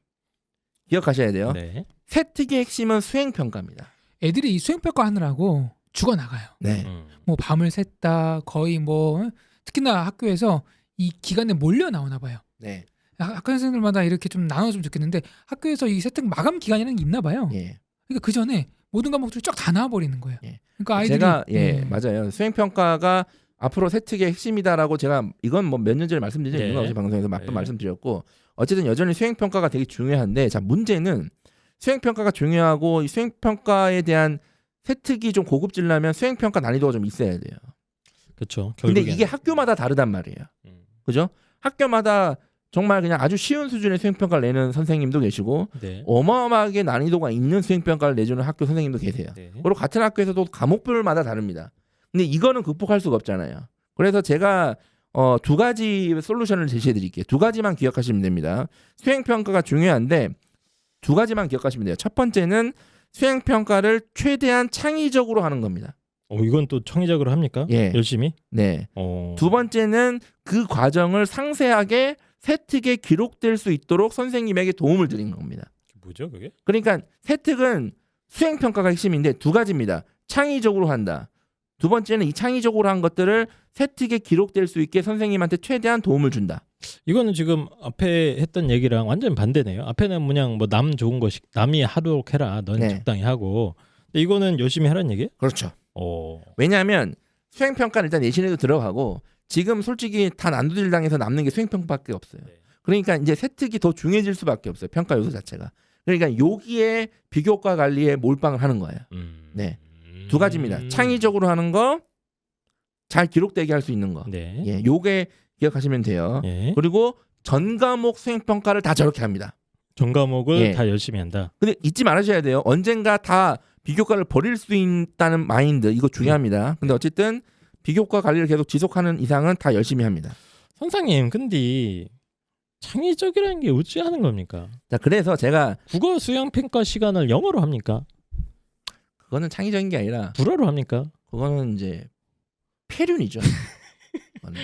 [SPEAKER 1] 기억하셔야 돼요.
[SPEAKER 2] 네.
[SPEAKER 1] 세특의 핵심은 수행 평가입니다.
[SPEAKER 3] 애들이 이 수행평가 하느라고 죽어 나가요.
[SPEAKER 1] 네.
[SPEAKER 3] 뭐 밤을 샜다 거의 뭐 특히나 학교에서 이 기간에 몰려 나오나 봐요.
[SPEAKER 1] 네.
[SPEAKER 3] 학교생들마다 이렇게 좀 나눠주면 좋겠는데 학교에서 이 세특 마감 기간이라는 게 있나 봐요.
[SPEAKER 1] 예.
[SPEAKER 3] 그러니까 그 전에 모든 과목들이 쫙 다 나와버리는 거예요.
[SPEAKER 1] 예.
[SPEAKER 3] 그러니까 아이들이
[SPEAKER 1] 제가 맞아요. 수행 평가가 앞으로 세특의 핵심이다라고 제가 이건 뭐 몇 년 전에 말씀드린 적이 있는 거죠. 방송에서 몇 번 말씀드렸고 어쨌든 여전히 수행 평가가 되게 중요한데 자 문제는 수행 평가가 중요하고 이 수행 평가에 대한 세특이 좀 고급지려면 수행 평가 난이도가 좀 있어야 돼요.
[SPEAKER 2] 그렇죠.
[SPEAKER 1] 근데 이게 학교마다 다르단 말이에요. 그죠? 학교마다 정말 그냥 아주 쉬운 수준의 수행평가를 내는 선생님도 계시고
[SPEAKER 2] 네.
[SPEAKER 1] 어마어마하게 난이도가 있는 수행평가를 내주는 학교 선생님도 계세요.
[SPEAKER 2] 네.
[SPEAKER 1] 그리고 같은 학교에서도 과목별마다 다릅니다. 근데 이거는 극복할 수가 없잖아요. 그래서 제가 두 가지 솔루션을 제시해 드릴게요. 두 가지만 기억하시면 됩니다. 수행평가가 중요한데 두 가지만 기억하시면 돼요. 첫 번째는 수행평가를 최대한 창의적으로 하는 겁니다.
[SPEAKER 2] 이건 또 창의적으로 합니까?
[SPEAKER 1] 예.
[SPEAKER 2] 열심히?
[SPEAKER 1] 네. 두 번째는 그 과정을 상세하게 세특에 기록될 수 있도록 선생님에게 도움을 드리는 겁니다.
[SPEAKER 2] 뭐죠 그게?
[SPEAKER 1] 그러니까 세특은 수행평가가 핵심인데 두 가지입니다. 창의적으로 한다. 두 번째는 이 창의적으로 한 것들을 세특에 기록될 수 있게 선생님한테 최대한 도움을 준다.
[SPEAKER 2] 이거는 지금 앞에 했던 얘기랑 완전 반대네요. 앞에는 그냥 뭐 남 좋은 거 남이 하도록 해라. 넌
[SPEAKER 1] 네.
[SPEAKER 2] 적당히 하고. 근데 이거는 열심히 하라는 얘기예요?
[SPEAKER 1] 그렇죠.
[SPEAKER 2] 오.
[SPEAKER 1] 왜냐하면 수행평가는 일단 예신에도 들어가고 지금 솔직히 다 난도질당해서 남는 게 수행평가밖에 없어요.
[SPEAKER 2] 네.
[SPEAKER 1] 그러니까 이제 세특이 더 중요해질 수밖에 없어요. 평가 요소 자체가. 그러니까 여기에 비교과 관리에 몰빵을 하는 거예요. 네. 두 가지입니다. 창의적으로 하는 거, 잘 기록되게 할 수 있는 거.
[SPEAKER 2] 네.
[SPEAKER 1] 예, 요게 기억하시면 돼요.
[SPEAKER 2] 예.
[SPEAKER 1] 그리고 전 과목 수행평가를 다 저렇게 합니다.
[SPEAKER 2] 전 과목을
[SPEAKER 1] 예.
[SPEAKER 2] 다 열심히 한다.
[SPEAKER 1] 근데 잊지 말으셔야 돼요. 언젠가 다 비교과를 버릴 수 있다는 마인드 이거 중요합니다. 근데 어쨌든 비교과 관리를 계속 지속하는 이상은 다 열심히 합니다.
[SPEAKER 2] 선생님, 근데 창의적이라는 게 어찌하는 겁니까?
[SPEAKER 1] 자, 그래서 제가
[SPEAKER 2] 국어 수행 평가 시간을 영어로 합니까?
[SPEAKER 1] 그거는 창의적인 게 아니라
[SPEAKER 2] 불어로 합니까?
[SPEAKER 1] 그거는 이제 폐륜이죠. 그거는.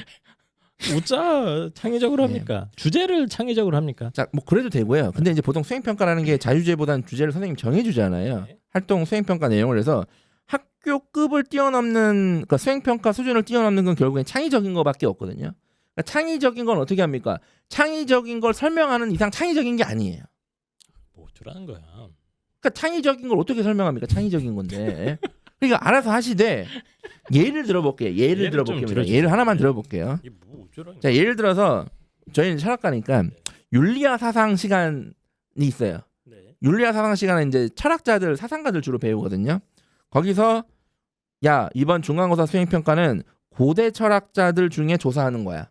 [SPEAKER 2] 어짜 창의적으로
[SPEAKER 1] 네.
[SPEAKER 2] 합니까? 주제를 창의적으로 합니까?
[SPEAKER 1] 자, 뭐 그래도 되고요. 근데 이제 보통 수행평가라는 게 자유주제보다는 주제를 선생님 정해주잖아요.
[SPEAKER 2] 네.
[SPEAKER 1] 활동 수행평가 내용을 해서 학교급을 뛰어넘는 그러니까 수행평가 수준을 뛰어넘는 건 결국엔 창의적인 거밖에 없거든요. 그러니까 창의적인 건 어떻게 합니까? 창의적인 걸 설명하는 이상 창의적인 게 아니에요.
[SPEAKER 2] 뭐 어쩌라는 거야?
[SPEAKER 1] 그러니까 창의적인 걸 어떻게 설명합니까? 창의적인 건데. 그러니까 알아서 하시되 예를 들어볼게요.
[SPEAKER 2] 예를 좀
[SPEAKER 1] 들어볼게요.
[SPEAKER 2] 들어주세요.
[SPEAKER 1] 예를 하나만 들어볼게요.
[SPEAKER 2] 이게 뭐 어쩌라는 거야?
[SPEAKER 1] 자, 예를 들어서 저희는 철학가니까 윤리와 사상 시간이 있어요.
[SPEAKER 2] 네.
[SPEAKER 1] 윤리와 사상 시간은 이제 철학자들, 사상가들 주로 배우거든요. 거기서 야, 이번 중간고사 수행평가는 고대 철학자들 중에 조사하는 거야.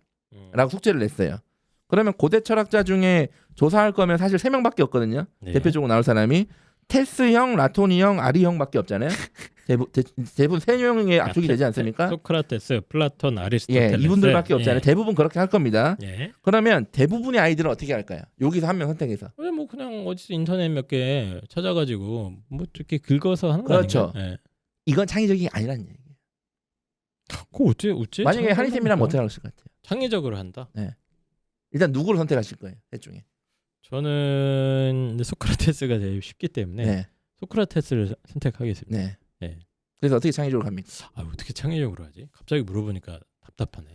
[SPEAKER 1] 라고 숙제를 냈어요. 그러면 고대 철학자 중에 조사할 거면 사실 3명밖에 없거든요.
[SPEAKER 2] 네.
[SPEAKER 1] 대표적으로 나올 사람이 테스형, 라토니형, 아리형밖에 없잖아요. 대부분 3명의 압축이 되지 않습니까?
[SPEAKER 2] 소크라테스, 플라톤,
[SPEAKER 1] 예,
[SPEAKER 2] 아리스토텔레스.
[SPEAKER 1] 이분들밖에 없잖아요. 대부분 그렇게 할 겁니다.
[SPEAKER 2] 예.
[SPEAKER 1] 그러면 대부분의 아이들은 어떻게 할까요? 여기서 한 명 선택해서.
[SPEAKER 2] 뭐 그냥 어디서 인터넷 몇 개 찾아가지고 뭐 이렇게 긁어서 하는 거
[SPEAKER 1] 그렇죠.
[SPEAKER 2] 아닌가요? 예.
[SPEAKER 1] 이건 창의적인 게 아니라는 얘기예요.
[SPEAKER 2] 그거 어째?
[SPEAKER 1] 만약에 한희쌤이라면 어떻게 하실 것 같아요?
[SPEAKER 2] 창의적으로 한다.
[SPEAKER 1] 일단 누구를 선택하실 거예요? 셋 중에.
[SPEAKER 2] 저는 소크라테스가 제일 쉽기 때문에
[SPEAKER 1] 네.
[SPEAKER 2] 소크라테스를 선택하겠습니다.
[SPEAKER 1] 네.
[SPEAKER 2] 네.
[SPEAKER 1] 그래서 어떻게 창의적으로 갑니까?
[SPEAKER 2] 어떻게 창의적으로 하지? 갑자기 물어보니까 답답하네.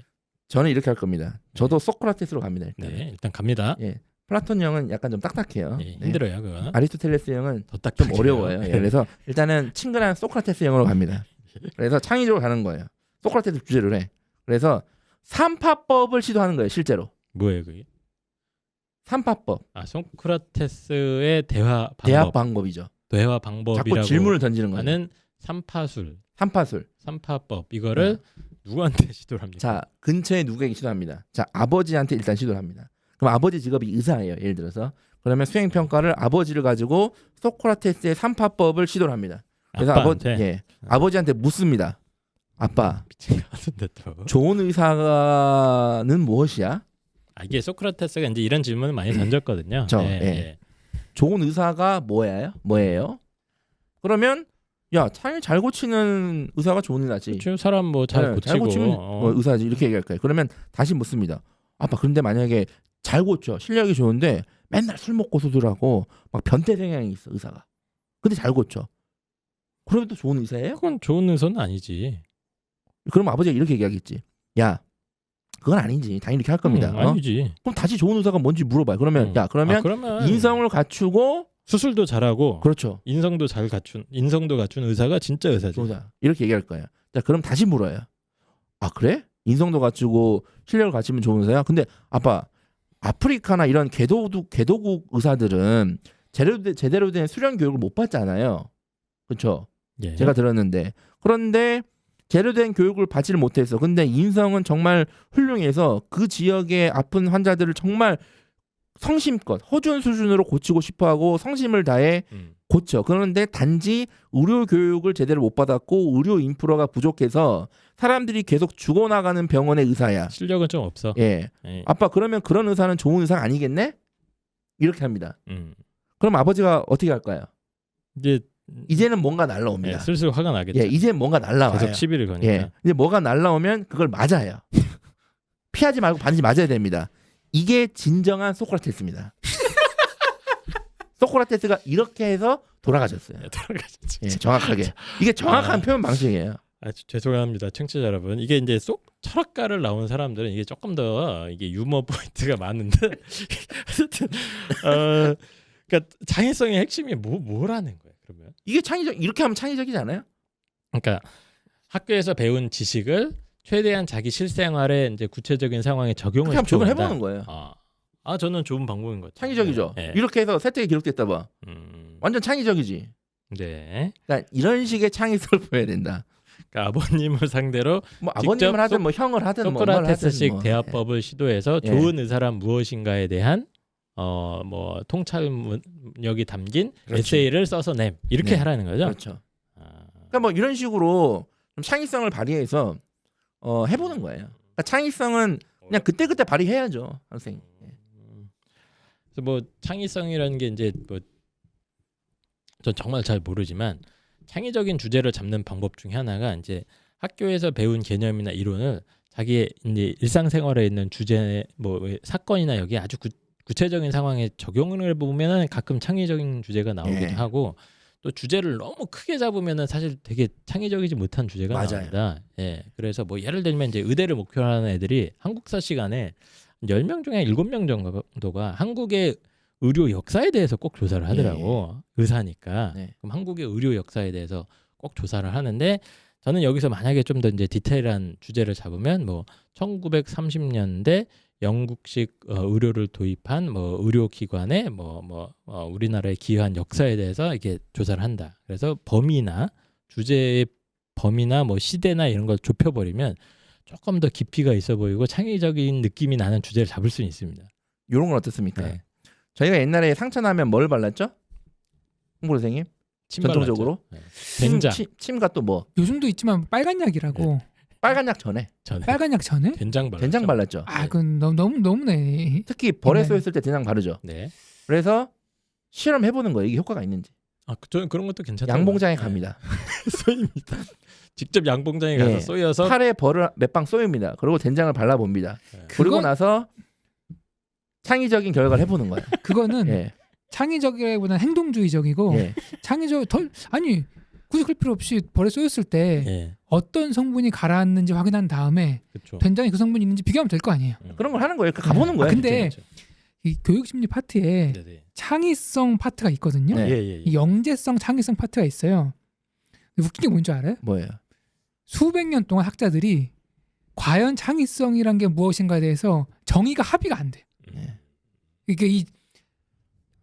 [SPEAKER 1] 저는 이렇게 할 겁니다. 저도 소크라테스로 갑니다. 일단.
[SPEAKER 2] 네, 일단 갑니다.
[SPEAKER 1] 예. 플라톤 형은 약간 좀 딱딱해요.
[SPEAKER 2] 예,
[SPEAKER 1] 네.
[SPEAKER 2] 힘들어요, 그거.
[SPEAKER 1] 아리스토텔레스 형은
[SPEAKER 2] 더 딱
[SPEAKER 1] 좀 어려워요. 예, 그래서 일단은 친근한 소크라테스 형으로 갑니다. 그래서 창의적으로 가는 거예요. 소크라테스 주제를 해. 그래서 삼파법을 시도하는 거예요. 실제로.
[SPEAKER 2] 뭐예요, 그게?
[SPEAKER 1] 삼파법.
[SPEAKER 2] 소크라테스의 대화 방법.
[SPEAKER 1] 대학 방법이죠.
[SPEAKER 2] 대화
[SPEAKER 1] 자꾸
[SPEAKER 2] 방법이라고
[SPEAKER 1] 질문을 던지는 거예요.
[SPEAKER 2] 하는 삼파술,
[SPEAKER 1] 삼파술.
[SPEAKER 2] 삼파법 이거를 누구한테 시도를 합니까?
[SPEAKER 1] 자, 근처에 누구에게 시도합니다. 자, 아버지한테 일단 시도를 합니다. 그럼 아버지 직업이 의사예요. 예를 들어서. 그러면 수행 평가를 아버지를 가지고 소크라테스의 삼파법을 시도를 합니다. 그래서
[SPEAKER 2] 아빠한테?
[SPEAKER 1] 아버지한테 묻습니다. 아빠,
[SPEAKER 2] 미친 것 같은데 또.
[SPEAKER 1] 좋은 의사는 무엇이야?
[SPEAKER 2] 이게 소크라테스가 이제 이런 질문을 많이 던졌거든요.
[SPEAKER 1] 예. 좋은 의사가 뭐예요? 그러면 야, 잘 고치는 의사가 좋은 의사지.
[SPEAKER 2] 그렇죠. 사람 뭐 잘 고치고
[SPEAKER 1] 잘 고치면 뭐 의사지 이렇게 얘기할 거예요. 그러면 다시 묻습니다. 아빠, 그런데 만약에 잘 고쳐, 실력이 좋은데 맨날 술 먹고 수술하고 막 변태 성향이 있어 의사가. 근데 잘 고쳐. 그러면 또 좋은 의사예요?
[SPEAKER 2] 그건 좋은 의사는 아니지.
[SPEAKER 1] 그럼 아버지가 이렇게 얘기하겠지. 야, 그건 아니지. 당연히 이렇게 할 겁니다.
[SPEAKER 2] 아니지.
[SPEAKER 1] 그럼 다시 좋은 의사가 뭔지 물어봐요. 그러면 야, 그러면 인성을 갖추고
[SPEAKER 2] 수술도 잘하고
[SPEAKER 1] 그렇죠.
[SPEAKER 2] 인성도 갖춘 의사가 진짜 의사지.
[SPEAKER 1] 의사. 이렇게 얘기할 거예요. 자, 그럼 다시 물어요. 아, 그래? 인성도 갖추고 실력을 갖추면 좋은 의사야? 근데 아빠, 아프리카나 이런 개도국 의사들은 제대로 된 수련 교육을 못 받잖아요. 그렇죠?
[SPEAKER 2] 예.
[SPEAKER 1] 제가 들었는데. 그런데 제대로 된 교육을 받지를 못해서 근데 인성은 정말 훌륭해서 그 지역의 아픈 환자들을 정말 성심껏 허준 수준으로 고치고 싶어하고 성심을 다해 그렇죠. 그런데 단지 의료 교육을 제대로 못 받았고 의료 인프라가 부족해서 사람들이 계속 죽어나가는 병원의 의사야.
[SPEAKER 2] 실력은 좀 없어.
[SPEAKER 1] 예.
[SPEAKER 2] 예.
[SPEAKER 1] 아빠 그러면 그런 의사는 좋은 의사 아니겠네? 이렇게 합니다. 그럼 아버지가 어떻게 할까요?
[SPEAKER 2] 이제
[SPEAKER 1] 이제는 뭔가 날라옵니다.
[SPEAKER 2] 예, 슬슬 화가 나겠죠.
[SPEAKER 1] 예, 이제 뭔가 날라와요.
[SPEAKER 2] 계속 시비를 거니까.
[SPEAKER 1] 예. 이제 뭐가 날라오면 그걸 맞아요. 피하지 말고 반드시 맞아야 됩니다. 이게 진정한 소크라테스입니다. 소크라테스가 이렇게 해서 돌아가셨어요.
[SPEAKER 2] 예, 돌아가셨죠.
[SPEAKER 1] 예, 정확하게. 이게 정확한
[SPEAKER 2] 아.
[SPEAKER 1] 표현 방식이에요.
[SPEAKER 2] 죄송합니다, 청취자 여러분. 이게 이제 철학가를 나온 사람들은 이게 조금 더 이게 유머 포인트가 많은데, 하여튼 그러니까 창의성의 핵심이 뭐라는 거예요? 그러면?
[SPEAKER 1] 이게 창의적 이렇게 하면 창의적이지 않아요?
[SPEAKER 2] 그러니까 학교에서 배운 지식을 최대한 자기 실생활에 이제 구체적인 상황에 적용을
[SPEAKER 1] 그렇게 하면 적용을
[SPEAKER 2] 시켜본다.
[SPEAKER 1] 해보는 거예요.
[SPEAKER 2] 저는 좋은 방법인 것 같아요.
[SPEAKER 1] 창의적이죠.
[SPEAKER 2] 네.
[SPEAKER 1] 이렇게 해서 세트에 기록됐다 봐. 완전 창의적이지.
[SPEAKER 2] 네.
[SPEAKER 1] 그러니까 이런 식의 창의성을 보여야 된다.
[SPEAKER 2] 그러니까 아버님을 상대로
[SPEAKER 1] 뭐
[SPEAKER 2] 직접
[SPEAKER 1] 아버님을 하든 뭐 형을 하든 뭐 엄마를 하든
[SPEAKER 2] 소크라테스식
[SPEAKER 1] 뭐.
[SPEAKER 2] 대화법을 시도해서
[SPEAKER 1] 예.
[SPEAKER 2] 좋은 의사란 무엇인가에 대한 뭐 통찰력이 담긴
[SPEAKER 1] 그렇지.
[SPEAKER 2] 에세이를 써서 냄 이렇게
[SPEAKER 1] 네.
[SPEAKER 2] 하라는 거죠.
[SPEAKER 1] 그렇죠. 그러니까 뭐 이런 식으로 좀 창의성을 발휘해서 해보는 거예요. 그러니까 창의성은 그냥 그때 발휘해야죠, 학생.
[SPEAKER 2] 그래서 뭐 창의성이라는 게 이제 뭐 전 정말 잘 모르지만 창의적인 주제를 잡는 방법 중에 하나가 이제 학교에서 배운 개념이나 이론을 자기의 이제 일상생활에 있는 주제 뭐 사건이나 여기 아주 구체적인 상황에 적용을 해보면은 가끔 창의적인 주제가 나오기도
[SPEAKER 1] 예.
[SPEAKER 2] 하고 또 주제를 너무 크게 잡으면은 사실 되게 창의적이지 못한 주제가
[SPEAKER 1] 맞아요.
[SPEAKER 2] 나옵니다. 예. 그래서 뭐 예를 들면 이제 의대를 목표로 하는 애들이 한국사 시간에 10명 중에 7명 정도가 한국의 의료 역사에 대해서 꼭 조사를 하더라고. 의사니까.
[SPEAKER 1] 네.
[SPEAKER 2] 그럼 한국의 의료 역사에 대해서 꼭 조사를 하는데 저는 여기서 만약에 좀 더 이제 디테일한 주제를 잡으면 뭐 1930년대 영국식 의료를 도입한 뭐 의료기관의 우리나라의 기여한 역사에 대해서 이렇게 조사를 한다. 그래서 범위나 주제의 범위나 뭐 시대나 이런 걸 좁혀버리면 조금 더 깊이가 있어 보이고 창의적인 느낌이 나는 주제를 잡을 수 있습니다.
[SPEAKER 1] 이런 건 어떻습니까?
[SPEAKER 2] 네.
[SPEAKER 1] 저희가 옛날에 상처 나면 뭘 발랐죠? 홍보 선생님?
[SPEAKER 2] 침
[SPEAKER 1] 전통적으로?
[SPEAKER 2] 발랐죠. 네. 된장.
[SPEAKER 1] 침과 또 뭐?
[SPEAKER 3] 요즘도 있지만 빨간 약이라고.
[SPEAKER 1] 빨간 약 전에
[SPEAKER 2] 전에
[SPEAKER 3] 빨간 약 전에?
[SPEAKER 2] 된장 발랐죠.
[SPEAKER 1] 된장 발랐죠.
[SPEAKER 3] 아, 그건 너무네.
[SPEAKER 1] 특히 벌에
[SPEAKER 3] 옛날에.
[SPEAKER 1] 쏘였을 때 된장 바르죠.
[SPEAKER 2] 네.
[SPEAKER 1] 그래서 실험해 보는 거예요. 이게 효과가 있는지.
[SPEAKER 2] 저는 그런 것도 괜찮다.
[SPEAKER 1] 양봉장에 갑니다.
[SPEAKER 2] 쏘입니다. 직접 양봉장에 가서
[SPEAKER 1] 네.
[SPEAKER 2] 쏘여서
[SPEAKER 1] 팔에 벌을 몇 방 쏘입니다. 그리고 된장을 발라봅니다.
[SPEAKER 2] 네.
[SPEAKER 1] 그리고
[SPEAKER 3] 그건-
[SPEAKER 1] 나서 창의적인 결과를 해보는 거예요.
[SPEAKER 3] 그거는
[SPEAKER 1] 예,
[SPEAKER 3] 창의적이라기보다는 행동주의적이고
[SPEAKER 1] 예.
[SPEAKER 3] 굳이 그럴 필요 없이 벌에 쏘였을 때
[SPEAKER 2] 예.
[SPEAKER 3] 어떤 성분이 가라앉는지 확인한 다음에
[SPEAKER 2] 그렇죠.
[SPEAKER 3] 된장에 그 성분이 있는지 비교하면 될 거 아니에요.
[SPEAKER 1] 그런 걸 하는 거예요. 가보는 거예요.
[SPEAKER 3] 근데
[SPEAKER 2] 그렇죠.
[SPEAKER 3] 이 교육심리 파트에
[SPEAKER 2] 네네.
[SPEAKER 3] 창의성 파트가 있거든요.
[SPEAKER 1] 네.
[SPEAKER 2] 예.
[SPEAKER 3] 이 영재성, 창의성 파트가 있어요. 근데 웃긴 게 뭔지 알아요?
[SPEAKER 1] 뭐예요?
[SPEAKER 3] 수백 년 동안 학자들이 과연 창의성이란 게 무엇인가에 대해서 정의가 합의가 안 돼.
[SPEAKER 1] 네.
[SPEAKER 3] 이게 이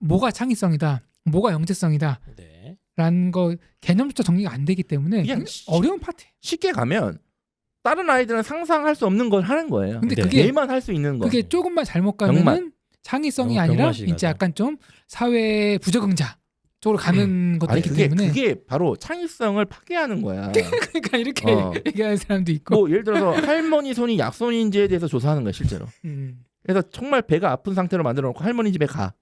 [SPEAKER 3] 뭐가 창의성이다, 뭐가 영재성이다
[SPEAKER 2] 네.
[SPEAKER 3] 라는 거 개념조차 정리가 안 되기 때문에
[SPEAKER 1] 그냥
[SPEAKER 3] 어려운 파트예요.
[SPEAKER 1] 쉽게 가면 다른 아이들은 상상할 수 없는 걸 하는 거예요.
[SPEAKER 3] 근데
[SPEAKER 2] 네.
[SPEAKER 3] 그게
[SPEAKER 1] 얘만 할 수 있는 거.
[SPEAKER 3] 그게 조금만 잘못 가면은
[SPEAKER 1] 병맛.
[SPEAKER 3] 창의성이
[SPEAKER 2] 너무
[SPEAKER 3] 아니라
[SPEAKER 2] 병맛이
[SPEAKER 3] 이제
[SPEAKER 2] 가죠.
[SPEAKER 3] 약간 좀 사회 부적응자 쪽으로 가는 것도
[SPEAKER 1] 아니
[SPEAKER 3] 있기
[SPEAKER 1] 그게
[SPEAKER 3] 때문에
[SPEAKER 1] 그게 바로 창의성을 파괴하는 거야.
[SPEAKER 3] 그러니까 이렇게
[SPEAKER 1] 어.
[SPEAKER 3] 얘기하는 사람도 있고
[SPEAKER 1] 뭐 예를 들어서 할머니 손이 약손인지에 대해서 조사하는 거야 실제로. 그래서 정말 배가 아픈 상태로 만들어 놓고 할머니 집에 가.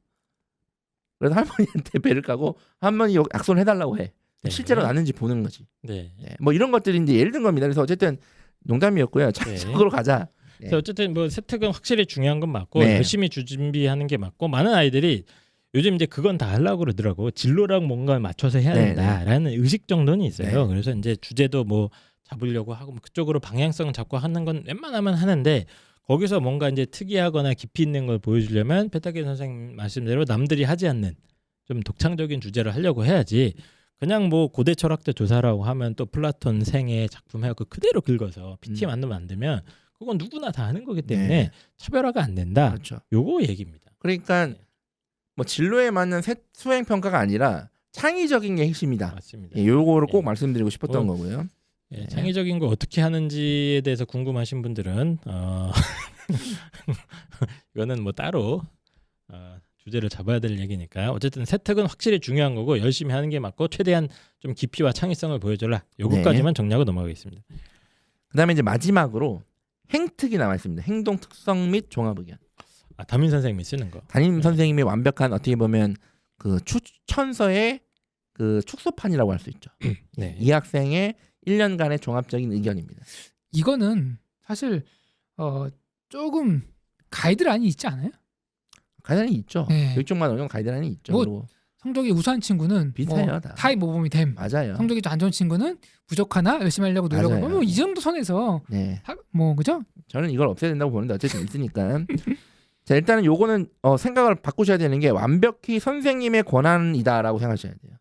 [SPEAKER 1] 그래서 할머니한테 배를 까고 할머니 약손 해달라고 해.
[SPEAKER 2] 네.
[SPEAKER 1] 실제로 나는지 보는 거지.
[SPEAKER 2] 네.
[SPEAKER 1] 네. 뭐 이런 것들이 이제 예를 든 겁니다. 그래서 어쨌든 농담이었고요. 창의적으로 가자. 네.
[SPEAKER 2] 그래서 어쨌든 뭐 세특은 확실히 중요한 건 맞고
[SPEAKER 1] 네.
[SPEAKER 2] 열심히 준비하는 게 맞고 많은 아이들이 요즘 이제 그건 다 하려고 그러더라고. 진로랑 뭔가 맞춰서 해야
[SPEAKER 1] 네,
[SPEAKER 2] 된다라는 의식 정도는 있어요.
[SPEAKER 1] 네.
[SPEAKER 2] 그래서 이제 주제도 뭐 잡으려고 하고 뭐 그쪽으로 방향성 잡고 하는 건 웬만하면 하는데 거기서 뭔가 이제 특이하거나 깊이 있는 걸 보여주려면 페타케 선생님 말씀대로 남들이 하지 않는 좀 독창적인 주제를 하려고 해야지. 그냥 뭐 고대 철학자 조사라고 하면 또 플라톤 생애 작품 해갖고 그대로 긁어서 PT 만들면 그건 누구나 다 하는 거기 때문에
[SPEAKER 1] 네.
[SPEAKER 2] 차별화가 안 된다.
[SPEAKER 1] 그렇죠.
[SPEAKER 2] 요거 얘기입니다.
[SPEAKER 1] 그러니까
[SPEAKER 2] 네.
[SPEAKER 1] 뭐 진로에 맞는 수행 평가가 아니라 창의적인 게 핵심이다.
[SPEAKER 2] 맞습니다.
[SPEAKER 1] 예, 요거를 꼭
[SPEAKER 2] 예.
[SPEAKER 1] 말씀드리고 싶었던
[SPEAKER 2] 뭐,
[SPEAKER 1] 거고요.
[SPEAKER 2] 예, 창의적인 거 어떻게 하는지에 대해서 궁금하신 분들은 이거는 뭐 따로 주제를 잡아야 될 얘기니까 어쨌든 세특은 확실히 중요한 거고 열심히 하는 게 맞고 최대한 좀 깊이와 창의성을 보여줘라. 요거까지만 정리하고 넘어가겠습니다.
[SPEAKER 1] 그다음에 이제 마지막으로 행특이 남아 있습니다. 행동 특성 및 종합 의견.
[SPEAKER 2] 담임 선생님이 쓰는 거.
[SPEAKER 1] 담임 선생님이 완벽한 어떻게 보면 그 추천서의 그 축소판이라고 할 수 있죠.
[SPEAKER 2] 네.
[SPEAKER 1] 이 학생의 1년간의 종합적인 의견입니다.
[SPEAKER 3] 이거는 사실 조금 가이드라인이 있지 않아요?
[SPEAKER 1] 가이드라인이 있죠.
[SPEAKER 3] 네.
[SPEAKER 1] 교육청마다 어느 정도 가이드라인이 있죠.
[SPEAKER 3] 뭐,
[SPEAKER 1] 그리고
[SPEAKER 3] 성적이 우수한 친구는
[SPEAKER 1] 비슷해요,
[SPEAKER 3] 뭐
[SPEAKER 1] 다.
[SPEAKER 3] 타입 모범이 됨.
[SPEAKER 1] 맞아요.
[SPEAKER 3] 성적이 좀 안 좋은 친구는 부족하나 열심히 하려고 노력을
[SPEAKER 1] 맞아요.
[SPEAKER 3] 하고 뭐이 정도 선에서
[SPEAKER 1] 네.
[SPEAKER 3] 뭐 그죠?
[SPEAKER 1] 저는 이걸 없애야 된다고 보는데 어쨌든 있으니까. 자, 일단은 요거는 생각을 바꾸셔야 되는 게 완벽히 선생님의 권한이다라고 생각하셔야 돼요.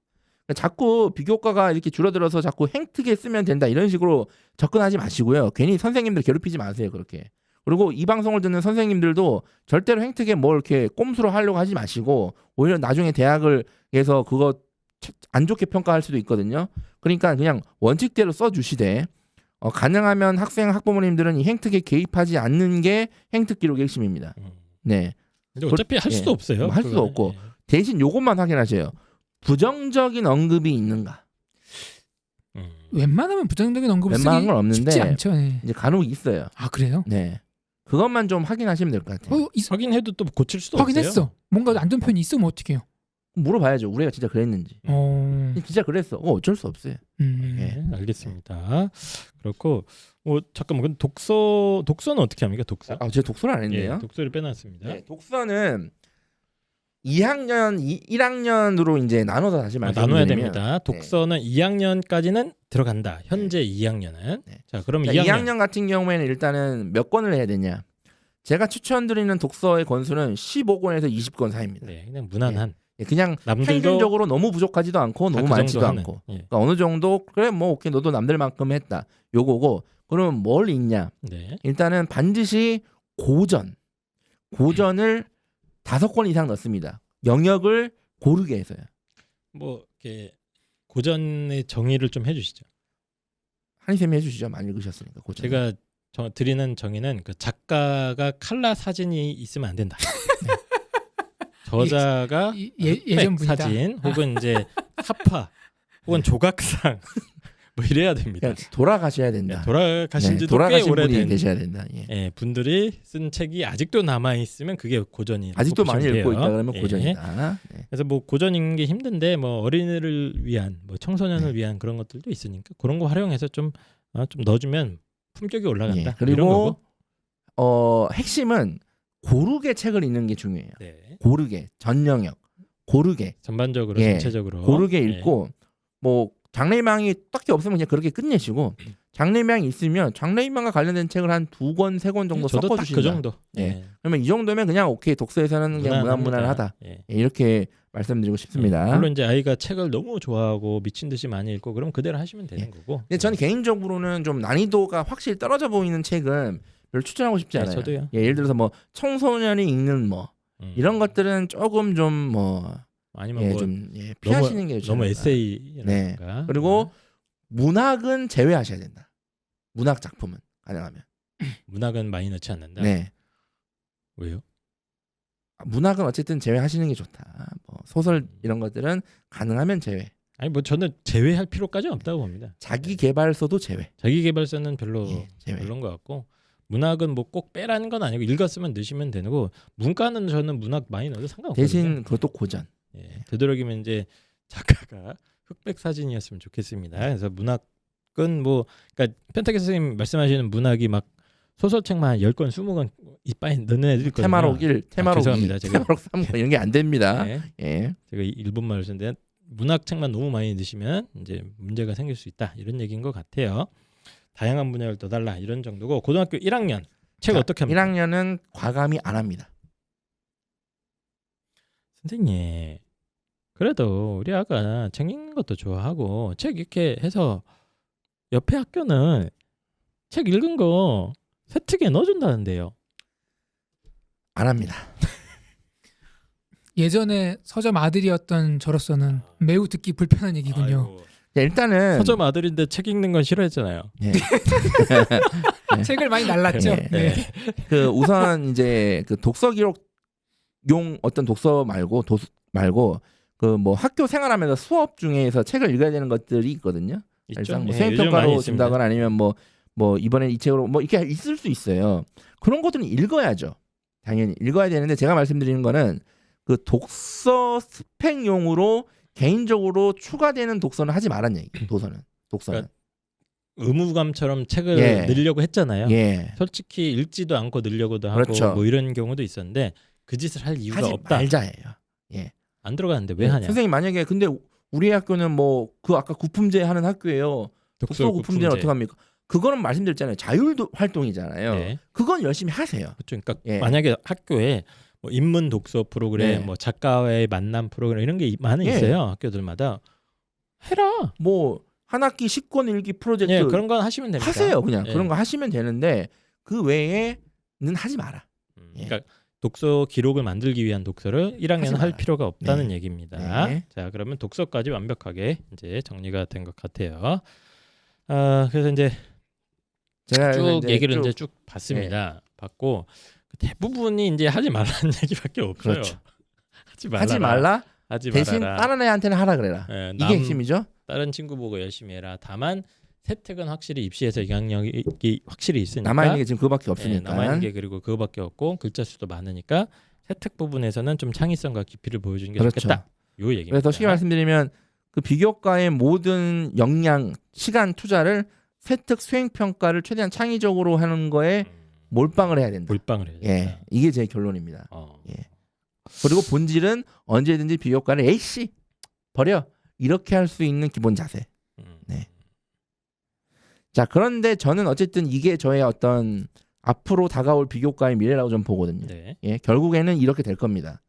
[SPEAKER 1] 그러니까 자꾸 비교과가 이렇게 줄어들어서 자꾸 행특에 쓰면 된다 이런 식으로 접근하지 마시고요. 괜히 선생님들 괴롭히지 마세요. 그렇게. 그리고 이 방송을 듣는 선생님들도 절대로 행특에 뭘 이렇게 꼼수로 하려고 하지 마시고 오히려 나중에 대학을에서 그거 안 좋게 평가할 수도 있거든요. 그러니까 그냥 원칙대로 써주시되 가능하면 학생 학부모님들은 이 행특에 개입하지 않는 게 행특 기록의 핵심입니다. 네.
[SPEAKER 2] 근데 어차피 할 수도
[SPEAKER 1] 예.
[SPEAKER 2] 없어요.
[SPEAKER 1] 뭐할 수도
[SPEAKER 2] 그거는.
[SPEAKER 1] 없고.
[SPEAKER 2] 예.
[SPEAKER 1] 대신 요것만 확인하세요. 부정적인 언급이 있는가?
[SPEAKER 3] 웬만하면 부정적인 언급을
[SPEAKER 1] 웬만한
[SPEAKER 3] 쓰기
[SPEAKER 1] 건 없는데
[SPEAKER 3] 쉽지 않죠. 네.
[SPEAKER 1] 이제 간혹 있어요.
[SPEAKER 3] 아 그래요?
[SPEAKER 1] 네. 그것만 좀 확인하시면 될 것 같아요.
[SPEAKER 2] 확인해도 또 고칠 수도
[SPEAKER 3] 확인했어.
[SPEAKER 2] 없어요.
[SPEAKER 3] 뭔가 안 좋은 표현이 있으면 어떡해요?
[SPEAKER 1] 물어봐야죠. 우리가 진짜 그랬는지. 진짜 그랬어. 어쩔 수 없어요.
[SPEAKER 2] 네, 알겠습니다. 그렇고 잠깐만 근데 독서는 어떻게 합니까? 독서?
[SPEAKER 1] 제가 독서를 안 했네요.
[SPEAKER 2] 예, 독서를 빼놨습니다.
[SPEAKER 1] 네, 독서는 2학년, 1학년으로 이제 나눠서 다시 말씀드리면
[SPEAKER 2] 나눠야 됩니다. 독서는 2학년까지는 들어간다. 현재 2학년은.
[SPEAKER 1] 네.
[SPEAKER 2] 자, 그럼
[SPEAKER 1] 자, 2학년 같은 경우에는 일단은 몇 권을 해야 되냐? 제가 추천드리는 독서의 권수는 15권에서 20권 사이입니다.
[SPEAKER 2] 네, 그냥 무난한.
[SPEAKER 1] 그냥
[SPEAKER 2] 남들도
[SPEAKER 1] 평균적으로 너무 부족하지도 않고 너무
[SPEAKER 2] 그
[SPEAKER 1] 많지도
[SPEAKER 2] 정도 하는.
[SPEAKER 1] 않고
[SPEAKER 2] 예.
[SPEAKER 1] 그러니까 어느 정도 그래 뭐 오케이 너도 남들만큼 했다 요거고 그러면 뭘 읽냐
[SPEAKER 2] 네.
[SPEAKER 1] 일단은 반드시 고전을 5권 이상 넣습니다. 영역을 고르게 해서요.
[SPEAKER 2] 뭐 이렇게 고전의 정의를 좀 해주시죠.
[SPEAKER 1] 한희쌤이 해주시죠. 많이 읽으셨으니까 고전.
[SPEAKER 2] 제가 드리는 정의는 그 작가가 칼라 사진이 있으면 안 된다. 네. 저자가
[SPEAKER 3] 예전 분이다.
[SPEAKER 2] 사진 혹은 이제 사파 혹은 조각상 뭐 이래야 됩니다.
[SPEAKER 1] 그러니까 돌아가셔야 된다.
[SPEAKER 2] 네, 돌아가신 지도 꽤
[SPEAKER 1] 돌아가신 분이
[SPEAKER 2] 오래된
[SPEAKER 1] 계셔야 된다. 예.
[SPEAKER 2] 예, 분들이 쓴 책이 아직도 남아 있으면 그게 고전이.
[SPEAKER 1] 아직도 많이 읽고 있다 그러면
[SPEAKER 2] 예.
[SPEAKER 1] 고전이다. 네.
[SPEAKER 2] 그래서 뭐 고전 읽는 게 힘든데 뭐 어린이를 위한 뭐 청소년을 위한 그런 것들도 있으니까 그런 거 활용해서 좀 넣어주면 품격이 올라간다.
[SPEAKER 1] 예.
[SPEAKER 2] 이런
[SPEAKER 1] 그리고
[SPEAKER 2] 거고.
[SPEAKER 1] 핵심은 고르게 책을 읽는 게 중요해요.
[SPEAKER 2] 네.
[SPEAKER 1] 고르게 전 영역 고르게
[SPEAKER 2] 전반적으로
[SPEAKER 1] 예.
[SPEAKER 2] 전체적으로
[SPEAKER 1] 고르게
[SPEAKER 2] 예.
[SPEAKER 1] 읽고 뭐 장래희망이 딱히 없으면 그냥 그렇게 끝내시고 장래희망이 있으면 장래희망과 관련된 책을 한 2권 3권 정도
[SPEAKER 2] 저도 딱
[SPEAKER 1] 섞어주신다.
[SPEAKER 2] 그 정도.
[SPEAKER 1] 예. 그러면 이 정도면 그냥 오케이 독서에서는 그냥 무난하다.
[SPEAKER 2] 예.
[SPEAKER 1] 예, 이렇게 말씀드리고 싶습니다.
[SPEAKER 2] 물론 이제 아이가 책을 너무 좋아하고 미친 듯이 많이 읽고 그럼 그대로 하시면 되는 거고.
[SPEAKER 1] 근데 저는 개인적으로는 좀 난이도가 확실히 떨어져 보이는 책은 별로 추천하고 싶지
[SPEAKER 2] 네,
[SPEAKER 1] 않아요.
[SPEAKER 2] 저도요.
[SPEAKER 1] 예, 예를 들어서 뭐 청소년이 읽는 뭐 이런 것들은 조금 좀 뭐
[SPEAKER 2] 아니면 뭐
[SPEAKER 1] 좀 피하시는 게 좋지
[SPEAKER 2] 너무
[SPEAKER 1] 않을까.
[SPEAKER 2] 에세이라든가.
[SPEAKER 1] 그리고 문학은 제외하셔야 된다. 문학 작품은 가능하면.
[SPEAKER 2] 문학은 많이 넣지 않는다.
[SPEAKER 1] 네.
[SPEAKER 2] 왜요?
[SPEAKER 1] 문학은 어쨌든 제외하시는 게 좋다. 뭐 소설 이런 것들은 가능하면 제외.
[SPEAKER 2] 아니 뭐 저는 제외할 필요까지는 없다고 봅니다.
[SPEAKER 1] 자기 개발서도 제외.
[SPEAKER 2] 자기 개발서는 별로
[SPEAKER 1] 제외.
[SPEAKER 2] 별론 것 같고 문학은 뭐 꼭 빼라는 건 아니고 읽었으면 넣으시면 되고 문과는 저는 문학 많이 넣어도 상관없거든요.
[SPEAKER 1] 대신 그것도 고전.
[SPEAKER 2] 예, 되도록이면 이제 작가가 흑백 사진이었으면 좋겠습니다. 그래서 문학은 뭐 그러니까 펜타키 선생님 말씀하시는 문학이 막 소설책만 10권 20권 이빠이 넣는 애들 있거든요.
[SPEAKER 1] 테마록 1, 테마록 2,
[SPEAKER 2] 죄송합니다. 제가
[SPEAKER 1] 테마록 3 이런 게 안 됩니다.
[SPEAKER 2] 네,
[SPEAKER 1] 예.
[SPEAKER 2] 제가 일본말을 쓰는데 문학책만 너무 많이 넣으시면 이제 문제가 생길 수 있다. 이런 얘기인 것 같아요. 다양한 분야를 넣어달라 이런 정도고 고등학교 1학년 책 어떻게 합니까?
[SPEAKER 1] 1학년은 과감히 안 합니다.
[SPEAKER 2] 선생님 그래도 우리 아가 책 읽는 것도 좋아하고 책 이렇게 해서 옆에 학교는 책 읽은 거 세특에 넣어준다는데요.
[SPEAKER 1] 안 합니다.
[SPEAKER 3] 예전에 서점 아들이었던 저로서는 매우 듣기 불편한 얘기군요.
[SPEAKER 2] 아이고,
[SPEAKER 1] 자, 일단은
[SPEAKER 2] 서점 아들인데 책 읽는 건 싫어했잖아요.
[SPEAKER 1] 예.
[SPEAKER 3] 책을 많이 날랐죠.
[SPEAKER 1] 네.
[SPEAKER 3] 네.
[SPEAKER 1] 그 우선 이제 그 독서 기록 어떤 독서 말고 말고 그 뭐 학교 생활하면서 수업 중에서 책을 읽어야 되는 것들이 있거든요.
[SPEAKER 2] 있죠.
[SPEAKER 1] 뭐
[SPEAKER 2] 예,
[SPEAKER 1] 수행
[SPEAKER 2] 요즘 많이
[SPEAKER 1] 평가로
[SPEAKER 2] 있습니다.
[SPEAKER 1] 준다거나 아니면 뭐 이번에 이 책으로 뭐 이렇게 있을 수 있어요. 그런 것들은 읽어야죠. 당연히 읽어야 되는데 제가 말씀드리는 거는 그 독서 스펙용으로 개인적으로 추가되는 독서는 하지 말란 얘기. 독서는.
[SPEAKER 2] 그러니까 의무감처럼 책을
[SPEAKER 1] 예.
[SPEAKER 2] 늘려고 했잖아요.
[SPEAKER 1] 예.
[SPEAKER 2] 솔직히 읽지도 않고 늘려고도 하고
[SPEAKER 1] 그렇죠.
[SPEAKER 2] 뭐 이런 경우도 있었는데 그 짓을 할 이유가
[SPEAKER 1] 하지
[SPEAKER 2] 없다.
[SPEAKER 1] 말자예요. 예.
[SPEAKER 2] 안 들어가는데 왜
[SPEAKER 1] 예.
[SPEAKER 2] 하냐?
[SPEAKER 1] 선생님 만약에 근데 우리 학교는 뭐 그 아까 구품제 하는 학교예요. 독서 구품제는 어떻게 합니까? 그거는 말씀드렸잖아요. 자율 활동이잖아요.
[SPEAKER 2] 네.
[SPEAKER 1] 그건 열심히 하세요.
[SPEAKER 2] 그렇죠. 그러니까
[SPEAKER 1] 예.
[SPEAKER 2] 만약에 학교에 뭐 인문 독서 프로그램,
[SPEAKER 1] 네.
[SPEAKER 2] 뭐 작가와의 만남 프로그램 이런 게 많이
[SPEAKER 1] 예.
[SPEAKER 2] 있어요. 학교들마다 해라.
[SPEAKER 1] 뭐 한 학기 10권 읽기 프로젝트
[SPEAKER 2] 예, 그런 건 하시면 됩니다.
[SPEAKER 1] 하세요. 그냥
[SPEAKER 2] 예.
[SPEAKER 1] 그런 거 하시면 되는데 그 외에는 하지 마라. 예.
[SPEAKER 2] 그러니까 독서 기록을 만들기 위한 독서를 1학년
[SPEAKER 1] 하지
[SPEAKER 2] 할
[SPEAKER 1] 마라.
[SPEAKER 2] 필요가 없다는
[SPEAKER 1] 네.
[SPEAKER 2] 얘기입니다.
[SPEAKER 1] 네.
[SPEAKER 2] 자, 그러면 독서까지 완벽하게 이제 정리가 된 것 같아요. 그래서 이제
[SPEAKER 1] 제가
[SPEAKER 2] 쭉
[SPEAKER 1] 이제
[SPEAKER 2] 얘기를
[SPEAKER 1] 쭉-
[SPEAKER 2] 이제 쭉 봤습니다. 봤고 대부분이 이제 하지 말라는 얘기밖에 없어요.
[SPEAKER 1] 그렇죠.
[SPEAKER 2] 하지 말라.
[SPEAKER 1] 하지 말라.
[SPEAKER 2] 하지
[SPEAKER 1] 대신
[SPEAKER 2] 말아라.
[SPEAKER 1] 다른 애한테는 하라 그래라.
[SPEAKER 2] 예,
[SPEAKER 1] 이게 핵심이죠.
[SPEAKER 2] 다른 친구 보고 열심히 해라. 다만 세특은 확실히 입시에서 영향력이 확실히 있으니까
[SPEAKER 1] 남아 있는 게 지금 그거밖에
[SPEAKER 2] 예,
[SPEAKER 1] 없으니까.
[SPEAKER 2] 남아 있는 게 그리고 그거밖에 없고 글자 수도 많으니까 세특 부분에서는 좀 창의성과 깊이를 보여주는 게
[SPEAKER 1] 그렇죠.
[SPEAKER 2] 좋겠다. 요 얘기입니다.
[SPEAKER 1] 그래서 쉽게 말씀드리면 그 비교과의 모든 역량, 시간 투자를 세특 수행 평가를 최대한 창의적으로 하는 거에 몰빵을 해야 된다.
[SPEAKER 2] 몰빵을 해야 된다.
[SPEAKER 1] 예, 이게 제 결론입니다.
[SPEAKER 2] 어.
[SPEAKER 1] 예. 그리고 본질은 언제든지 비교과를 에이씨 버려 이렇게 할 수 있는 기본 자세. 네. 자, 그런데 저는 어쨌든 이게 저의 어떤 앞으로 다가올 비교과의 미래라고 좀 보거든요.
[SPEAKER 2] 네.
[SPEAKER 1] 예, 결국에는 이렇게 될 겁니다.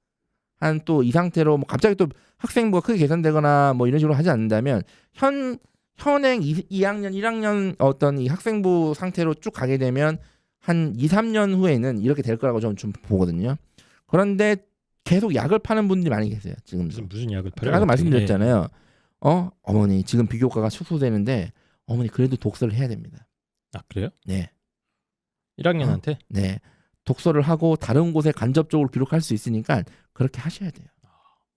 [SPEAKER 1] 한 또 이 상태로 뭐 갑자기 또 학생부가 크게 개선되거나 뭐 이런 식으로 하지 않는다면 현행 2학년, 1학년 어떤 이 학생부 상태로 쭉 가게 되면 한 2, 3년 후에는 이렇게 될 거라고 저는 좀 보거든요. 그런데 계속 약을 파는 분들이 많이 계세요. 지금도.
[SPEAKER 2] 무슨 약을 팔아요?
[SPEAKER 1] 아까 말씀드렸잖아요. 어머니 지금 비교과가 축소되는데 어머니 그래도 독서를 해야 됩니다.
[SPEAKER 2] 아, 그래요?
[SPEAKER 1] 네.
[SPEAKER 2] 1학년한테?
[SPEAKER 1] 네. 독서를 하고 다른 곳에 간접적으로 기록할 수 있으니까 그렇게 하셔야 돼요.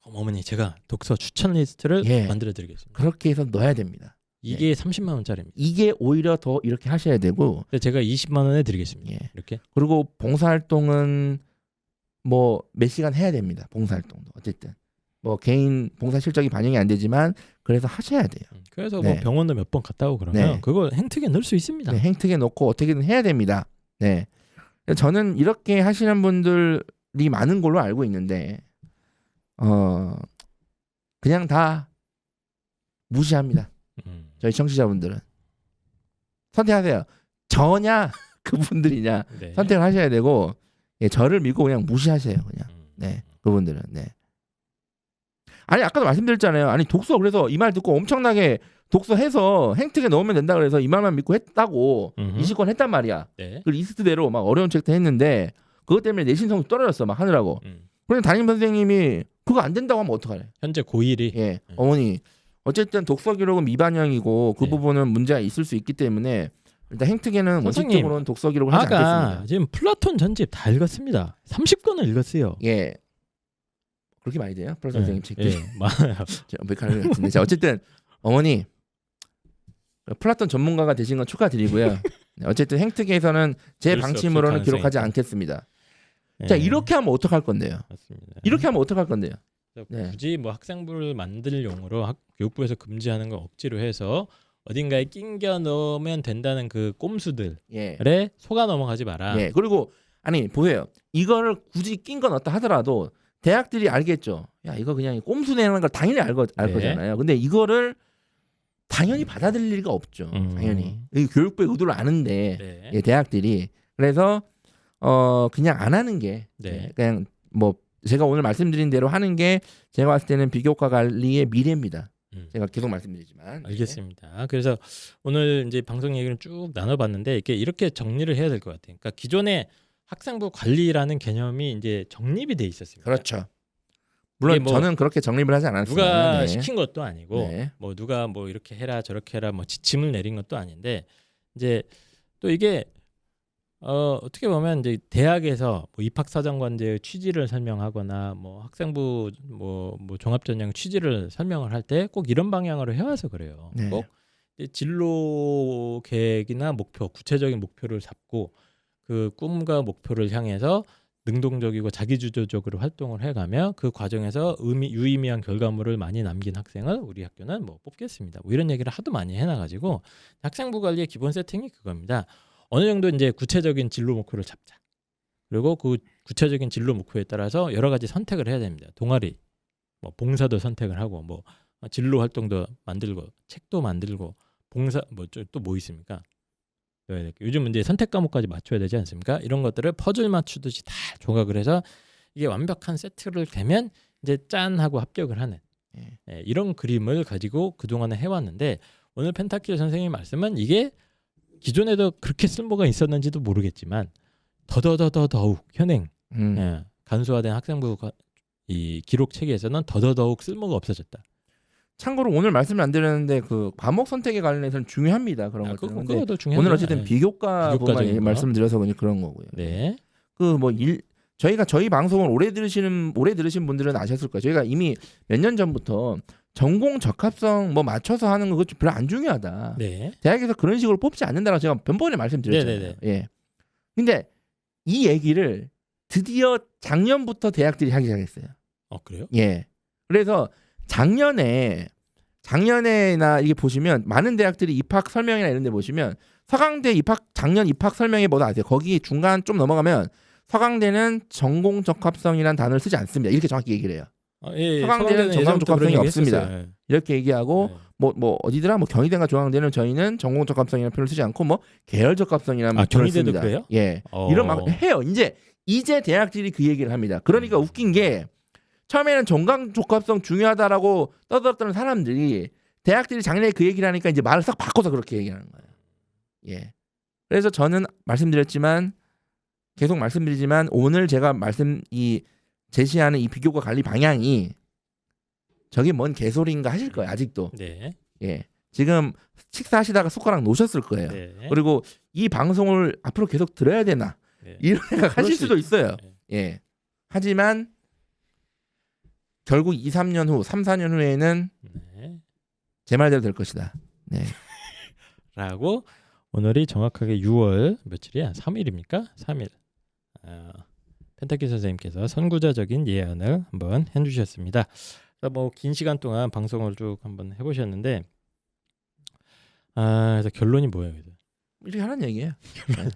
[SPEAKER 2] 어머니 제가 독서 추천 리스트를
[SPEAKER 1] 예.
[SPEAKER 2] 만들어 드리겠습니다.
[SPEAKER 1] 그렇게 해서 넣어야 됩니다.
[SPEAKER 2] 이게 30만 원짜리입니다.
[SPEAKER 1] 이게 오히려 더 이렇게 하셔야 되고
[SPEAKER 2] 근데 제가 20만 원에 드리겠습니다.
[SPEAKER 1] 예.
[SPEAKER 2] 이렇게.
[SPEAKER 1] 그리고 봉사활동은 뭐 몇 시간 해야 됩니다. 봉사활동도 어쨌든 뭐 개인 봉사 실적이 반영이 안 되지만 그래서 하셔야 돼요.
[SPEAKER 2] 그래서
[SPEAKER 1] 네.
[SPEAKER 2] 뭐 병원도 몇 번 갔다 오고 그러면
[SPEAKER 1] 네.
[SPEAKER 2] 그거 행특에 넣을 수 있습니다.
[SPEAKER 1] 네, 행특에 놓고 어떻게든 해야 됩니다. 네. 저는 이렇게 하시는 분들이 많은 걸로 알고 있는데 그냥 다 무시합니다. 저희 청취자분들은 선택하세요. 저냐 그분들이냐
[SPEAKER 2] 네.
[SPEAKER 1] 선택을 하셔야 되고 예, 저를 믿고 그냥 무시하세요. 그냥
[SPEAKER 2] 음.
[SPEAKER 1] 네 그분들은 네. 아니 아까도 말씀드렸잖아요. 아니 독서 그래서 이 말 듣고 엄청나게 독서해서 행특에 넣으면 된다 그래서 이 말만 믿고 했다고
[SPEAKER 2] 음흠.
[SPEAKER 1] 20권 했단 말이야.
[SPEAKER 2] 네.
[SPEAKER 1] 그 리스트대로 막 어려운 책도 했는데 그것 때문에 내신 성적 떨어졌어 막 하느라고. 그런데 담임 선생님이 그거 안 된다고 하면 어떡하래?
[SPEAKER 2] 현재 고1이
[SPEAKER 1] 예, 어머니 어쨌든 독서 기록은 미반영이고 그
[SPEAKER 2] 네.
[SPEAKER 1] 부분은 문제가 있을 수 있기 때문에 일단 행특에는
[SPEAKER 2] 선생님,
[SPEAKER 1] 원칙적으로는 독서 기록을 하지
[SPEAKER 2] 아까
[SPEAKER 1] 않겠습니다.
[SPEAKER 2] 지금 플라톤 전집 다 읽었습니다. 30권을 읽었어요.
[SPEAKER 1] 예, 그렇게 많이 돼요? 플러스 선생님 책들이
[SPEAKER 2] 예, 많아요.
[SPEAKER 1] 백하는 것 같은데. 자, 어쨌든 어머니 플라톤 전문가가 되신 건 축하드리고요. 네, 어쨌든 행특에서는 제
[SPEAKER 2] 될수 없을
[SPEAKER 1] 방침으로는
[SPEAKER 2] 가능성이
[SPEAKER 1] 기록하지
[SPEAKER 2] 있다.
[SPEAKER 1] 않겠습니다. 자,
[SPEAKER 2] 예,
[SPEAKER 1] 이렇게 하면 어떡할 건데요?
[SPEAKER 2] 맞습니다.
[SPEAKER 1] 이렇게 하면 어떡할 건데요?
[SPEAKER 2] 그래서
[SPEAKER 1] 네.
[SPEAKER 2] 굳이 뭐 학생부를 만들 용으로 교육부에서 금지하는 걸 억지로 해서 어딘가에 낑겨 넣으면 된다는 그 꼼수들에
[SPEAKER 1] 예.
[SPEAKER 2] 속아 넘어가지 마라.
[SPEAKER 1] 예. 그리고 아니 보세요. 이거를 굳이 낀 건 넣었다 하더라도 대학들이 알겠죠. 야 이거 그냥 꼼수 내는 걸 당연히 알
[SPEAKER 2] 네.
[SPEAKER 1] 거잖아요. 근데 이거를 당연히 받아들일 리가 없죠. 당연히 이 교육부의 의도를 아는데
[SPEAKER 2] 네.
[SPEAKER 1] 예, 대학들이 그래서 그냥 안 하는 게
[SPEAKER 2] 네.
[SPEAKER 1] 그냥 뭐 제가 오늘 말씀드린 대로 하는 게 제가 봤을 때는 비교과 관리의 미래입니다. 제가 계속 말씀드리지만
[SPEAKER 2] 알겠습니다. 그래서 오늘 이제 방송 얘기를 쭉 나눠봤는데 이렇게 정리를 해야 될 것 같아요. 그러니까 기존에 학생부 관리라는 개념이 이제 정립이 돼 있었습니다.
[SPEAKER 1] 그렇죠. 물론
[SPEAKER 2] 이게 뭐
[SPEAKER 1] 저는 그렇게 정립을 하지 않았습니다.
[SPEAKER 2] 누가
[SPEAKER 1] 네.
[SPEAKER 2] 시킨 것도 아니고
[SPEAKER 1] 네.
[SPEAKER 2] 뭐 누가 뭐 이렇게 해라 저렇게 해라 뭐 지침을 내린 것도 아닌데 이제 또 이게 어떻게 보면 이제 대학에서 뭐 입학사정관제의 취지를 설명하거나 뭐 학생부 뭐 종합전형 취지를 설명을 할 때 꼭 이런 방향으로 해와서 그래요.
[SPEAKER 1] 네.
[SPEAKER 2] 꼭 이제 진로 계획이나 목표, 구체적인 목표를 잡고 그 꿈과 목표를 향해서 능동적이고 자기주도적으로 활동을 해가며 그 과정에서 유의미한 결과물을 많이 남긴 학생을 우리 학교는 뭐 뽑겠습니다. 뭐 이런 얘기를 하도 많이 해놔가지고 학생부 관리의 기본 세팅이 그겁니다. 어느 정도 이제 구체적인 진로 목표를 잡자. 그리고 그 구체적인 진로 목표에 따라서 여러 가지 선택을 해야 됩니다. 동아리, 뭐 봉사도 선택을 하고, 뭐 진로 활동도 만들고, 책도 만들고, 봉사 또 뭐 있습니까? 요즘 이제 선택 과목까지 맞춰야 되지 않습니까? 이런 것들을 퍼즐 맞추듯이 다 조각을 해서 이게 완벽한 세트를 되면 이제 짠 하고 합격을 하는 이런 그림을 가지고 그동안에 해왔는데 오늘 펜타킬 선생님 말씀은 이게 기존에도 그렇게 쓸모가 있었는지도 모르겠지만 더더욱 현행 간소화된 학생부 이 기록 체계에서는 더더욱 쓸모가 없어졌다.
[SPEAKER 1] 참고로 오늘 말씀을 안 드렸는데 그 과목 선택에 관련해서는 중요합니다. 그런 것들은. 근데
[SPEAKER 2] 그거도 중요하죠.
[SPEAKER 1] 오늘 어쨌든 비교과 부분만
[SPEAKER 2] 비교과적인 거.
[SPEAKER 1] 말씀드려서 그런 거고요.
[SPEAKER 2] 네.
[SPEAKER 1] 그 뭐 저희 방송을 오래 들으신 분들은 아셨을 거예요. 저희가 이미 몇 년 전부터 전공 적합성 뭐 맞춰서 하는 거 그거 별로 안 중요하다.
[SPEAKER 2] 네.
[SPEAKER 1] 대학에서 그런 식으로 뽑지 않는다고 제가 번번에 말씀드렸잖아요.
[SPEAKER 2] 네네네.
[SPEAKER 1] 예. 근데 이 얘기를 드디어 작년부터 대학들이 하기 시작했어요.
[SPEAKER 2] 그래요?
[SPEAKER 1] 예. 그래서 작년에나 이게 보시면 많은 대학들이 입학 설명이나 이런 데 보시면 서강대 작년 입학 설명에 뭐다 아세요? 거기 중간 좀 넘어가면 서강대는 전공 적합성이라는 단어를 쓰지 않습니다. 이렇게 정확히 얘기를 해요.
[SPEAKER 2] 예,
[SPEAKER 1] 서강대는 전공 적합성이 없습니다.
[SPEAKER 2] 예.
[SPEAKER 1] 이렇게 얘기하고
[SPEAKER 2] 네.
[SPEAKER 1] 뭐 어디더라? 뭐 경희대가 중앙대는 저희는 전공 적합성이라는 표현을 쓰지 않고 뭐 계열 적합성이라는 표현을
[SPEAKER 2] 경희대도
[SPEAKER 1] 씁니다.
[SPEAKER 2] 그래요?
[SPEAKER 1] 예. 이런 막 해요. 이제 대학들이 그 얘기를 합니다. 그러니까 웃긴 게 처음에는 전공 적합성 중요하다라고 떠들었던 사람들이 대학들이 작년에 그 얘기를 하니까 이제 말을 싹 바꿔서 그렇게 얘기하는 거예요. 예. 그래서 저는 계속 말씀드리지만 오늘 제가 제시하는 이 비교과 관리 방향이 저게 뭔 개소리인가 하실 거예요. 아직도.
[SPEAKER 2] 네.
[SPEAKER 1] 예. 지금 식사하시다가 숟가락 놓으셨을 거예요.
[SPEAKER 2] 네.
[SPEAKER 1] 그리고 이 방송을 앞으로 계속 들어야 되나
[SPEAKER 2] 네.
[SPEAKER 1] 이런 생각 하실 수도 있어요.
[SPEAKER 2] 네.
[SPEAKER 1] 예. 하지만 결국 2, 3년 후, 3, 4년 후에는
[SPEAKER 2] 네.
[SPEAKER 1] 제 말대로 될 것이다. 네.
[SPEAKER 2] 라고 오늘이 정확하게 6월 며칠이야? 3일입니까? 3일. 펜타키 선생님께서 선구자적인 예언을 한번 해주셨습니다. 뭐 긴 시간 동안 방송을 쭉 한번 해보셨는데, 그래서 결론이 뭐예요?
[SPEAKER 1] 이렇게 하는 얘기예요. 네.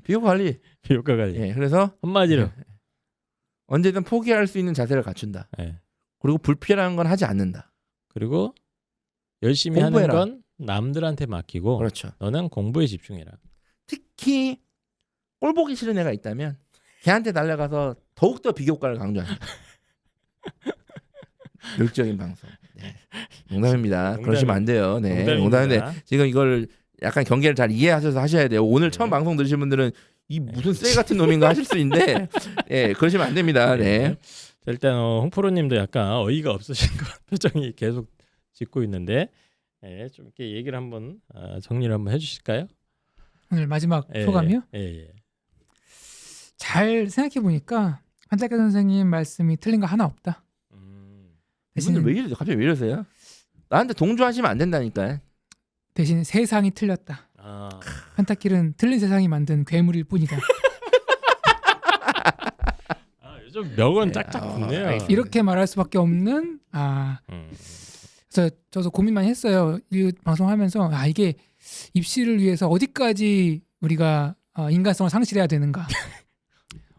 [SPEAKER 1] 비교과 관리.
[SPEAKER 2] 비교과 관리.
[SPEAKER 1] 예. 그래서
[SPEAKER 2] 한마디로.
[SPEAKER 1] 언제든 포기할 수 있는 자세를 갖춘다.
[SPEAKER 2] 네.
[SPEAKER 1] 그리고 불필요한 건 하지 않는다.
[SPEAKER 2] 그리고 열심히
[SPEAKER 1] 공부해라.
[SPEAKER 2] 하는 건 남들한테 맡기고
[SPEAKER 1] 그렇죠.
[SPEAKER 2] 너는 공부에 집중해라.
[SPEAKER 1] 특히 꼴 보기 싫은 애가 있다면 걔한테 달려가서 더욱더 비교과를 강조한다. 율적인 방송. 네. 농담입니다. 그러시면 안 돼요. 네. 농담인데 지금 이걸 약간 경계를 잘 이해하셔서 하셔야 돼요. 오늘 처음 방송 들으신 분들은 이 무슨 쎄 같은 놈인가 하실 수 있는데 예, 그러시면 안 됩니다. 네.
[SPEAKER 2] 자, 일단 홍프로님도 약간 어이가 없으신 것 표정이 계속 짓고 있는데 좀 이렇게 얘기를 한번 정리를 한번 해주실까요?
[SPEAKER 3] 오늘 마지막 소감이요?
[SPEAKER 2] 예.
[SPEAKER 3] 잘 생각해 보니까 판타키 선생님 말씀이 틀린 거 하나 없다.
[SPEAKER 1] 이분들 왜 이러세요? 갑자기 왜 이러세요? 나한테 동조하시면 안 된다니까.
[SPEAKER 3] 대신 세상이 틀렸다. 판타킬은 틀린 세상이 만든 괴물일 뿐이다.
[SPEAKER 2] 요즘 명언 짝짝 붙네요.
[SPEAKER 3] 이렇게 말할 수밖에 없는 그래서 저도 고민 많이 했어요. 이 방송하면서 이게 입시를 위해서 어디까지 우리가 인간성을 상실해야 되는가,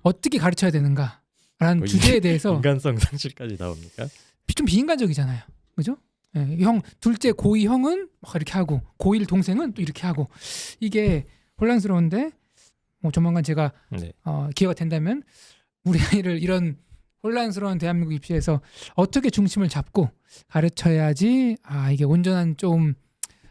[SPEAKER 3] 어떻게 가르쳐야 되는가라는 주제에 대해서
[SPEAKER 2] 인간성 상실까지 나옵니까?
[SPEAKER 3] 좀 비인간적이잖아요, 그죠? 네, 형 둘째 고2 형은 막 이렇게 하고 고1 동생은 또 이렇게 하고 이게 혼란스러운데 뭐 조만간 제가 기회가 된다면 우리 아이를 이런 혼란스러운 대한민국 입시에서 어떻게 중심을 잡고 가르쳐야지 이게 온전한 좀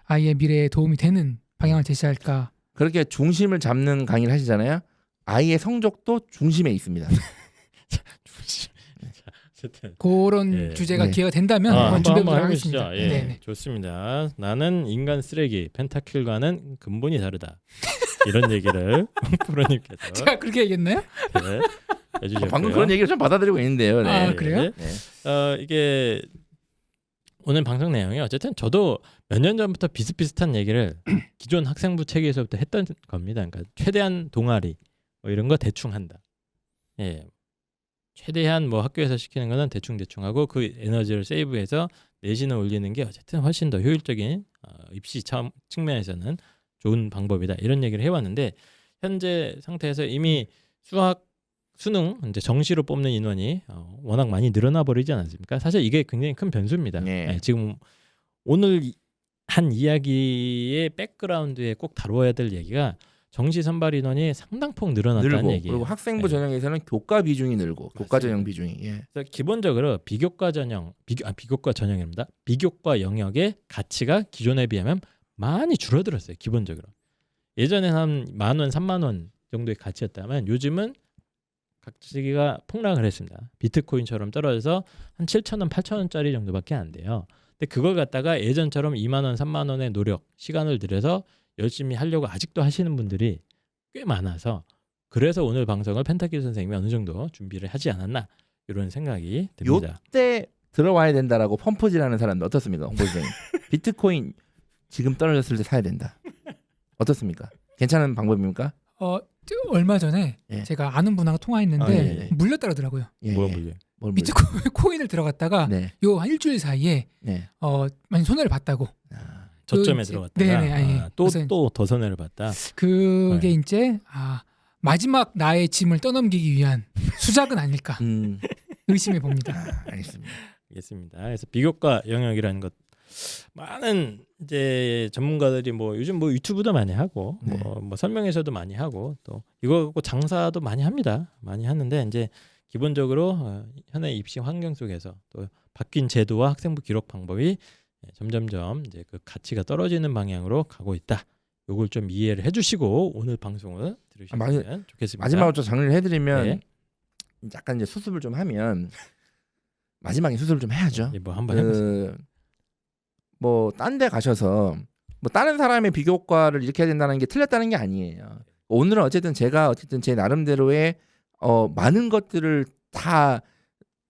[SPEAKER 3] 아이의 미래에 도움이 되는 방향을 제시할까.
[SPEAKER 1] 그렇게 중심을 잡는 강의를 하시잖아요. 아이의 성적도 중심에 있습니다.
[SPEAKER 3] 그런 주제가 기회가 된다면 한번 준비해보도록 하겠습니다.
[SPEAKER 2] 예, 좋습니다. 나는 인간 쓰레기 펜타킬과는 근본이 다르다. 이런 얘기를 프로님께서
[SPEAKER 3] 제가 그렇게 얘기했나요?
[SPEAKER 2] 네, 해주셨고요.
[SPEAKER 1] 방금 그런 얘기를 좀 받아들이고 있는데요. 네.
[SPEAKER 3] 아, 그래요?
[SPEAKER 1] 네.
[SPEAKER 2] 이게 오늘 방송 내용이 어쨌든 저도 몇 년 전부터 비슷비슷한 얘기를 기존 학생부 체계에서부터 했던 겁니다. 그러니까 최대한 동아리 뭐 이런 거 대충 한다. 예, 최대한 뭐 학교에서 시키는 거는 대충 하고 그 에너지를 세이브해서 내신을 올리는 게 어쨌든 훨씬 더 효율적인 입시 측면에서는 좋은 방법이다. 이런 얘기를 해왔는데 현재 상태에서 이미 수능 이제 정시로 뽑는 인원이 워낙 많이 늘어나 버리지 않았습니까? 사실 이게 굉장히 큰 변수입니다.
[SPEAKER 1] 네.
[SPEAKER 2] 예, 지금 오늘 한 이야기의 백그라운드에 꼭 다뤄야 될 얘기가 정시 선발 인원이 상당폭 늘어났다는
[SPEAKER 1] 늘고
[SPEAKER 2] 얘기예요.
[SPEAKER 1] 그리고 학생부
[SPEAKER 2] 네.
[SPEAKER 1] 전형에서는 교과 비중이 늘고 교과 전형 비중이
[SPEAKER 2] 그래서 기본적으로 비교과 전형입니다. 비교과 영역의 가치가 기존에 비하면 많이 줄어들었어요. 기본적으로 예전에는 한 10,000원, 30,000원 정도의 가치였다면 요즘은 가치가 폭락을 했습니다. 비트코인처럼 떨어져서 한 7,000원, 8,000원짜리 정도밖에 안 돼요. 근데 그걸 갖다가 예전처럼 20,000원, 30,000원의 노력, 시간을 들여서 열심히 하려고 아직도 하시는 분들이 꽤 많아서 그래서 오늘 방송을 펜타키 선생님이 어느 정도 준비를 하지 않았나 이런 생각이 듭니다.
[SPEAKER 1] 요때 들어와야 된다라고 펌프질하는 사람들 어떻습니까, 홍보 선생님? 비트코인 지금 떨어졌을 때 사야 된다. 어떻습니까? 괜찮은 방법입니까?
[SPEAKER 3] 얼마 전에
[SPEAKER 1] 예.
[SPEAKER 3] 제가 아는 분하고 통화했는데
[SPEAKER 1] 예.
[SPEAKER 3] 물렸다 그러더라고요.
[SPEAKER 1] 예,
[SPEAKER 2] 뭐가
[SPEAKER 1] 예.
[SPEAKER 2] 문제?
[SPEAKER 1] 뭘
[SPEAKER 3] 비트코인을 들어갔다가
[SPEAKER 1] 네.
[SPEAKER 3] 요 한 일주일 사이에
[SPEAKER 1] 네.
[SPEAKER 3] 많이 손해를 봤다고.
[SPEAKER 1] 아,
[SPEAKER 2] 저점에
[SPEAKER 3] 이제-
[SPEAKER 2] 들어갔다가
[SPEAKER 3] 네네, 아니, 그래서-
[SPEAKER 2] 또 더 손해를 봤다.
[SPEAKER 3] 그게
[SPEAKER 2] 네.
[SPEAKER 3] 이제 마지막 나의 짐을 떠넘기기 위한 수작은 아닐까 의심해 봅니다.
[SPEAKER 1] 알겠습니다.
[SPEAKER 2] 알겠습니다. 그래서 비교과 영역이라는 것 많은 이제 전문가들이 뭐 요즘 뭐 유튜브도 많이 하고
[SPEAKER 1] 네.
[SPEAKER 2] 뭐 설명회서도 많이 하고 또 이거 갖고 장사도 많이 합니다. 많이 하는데 이제 기본적으로 현재 입시 환경 속에서 또 바뀐 제도와 학생부 기록 방법이 점점점 이제 그 가치가 떨어지는 방향으로 가고 있다. 요걸 좀 이해를 해주시고 오늘 방송을 들으시면 좋겠습니다.
[SPEAKER 1] 마지막으로 좀 정리를 해드리면
[SPEAKER 2] 네.
[SPEAKER 1] 약간 이제 수습을 좀 하면 마지막에 수습을 좀 해야죠.
[SPEAKER 2] 뭐 한번 해보세요.
[SPEAKER 1] 뭐 딴 데 가셔서 뭐 다른 사람의 비교과를 이렇게 해야 된다는 게 틀렸다는 게 아니에요. 오늘은 어쨌든 제가 제 나름대로의 많은 것들을 다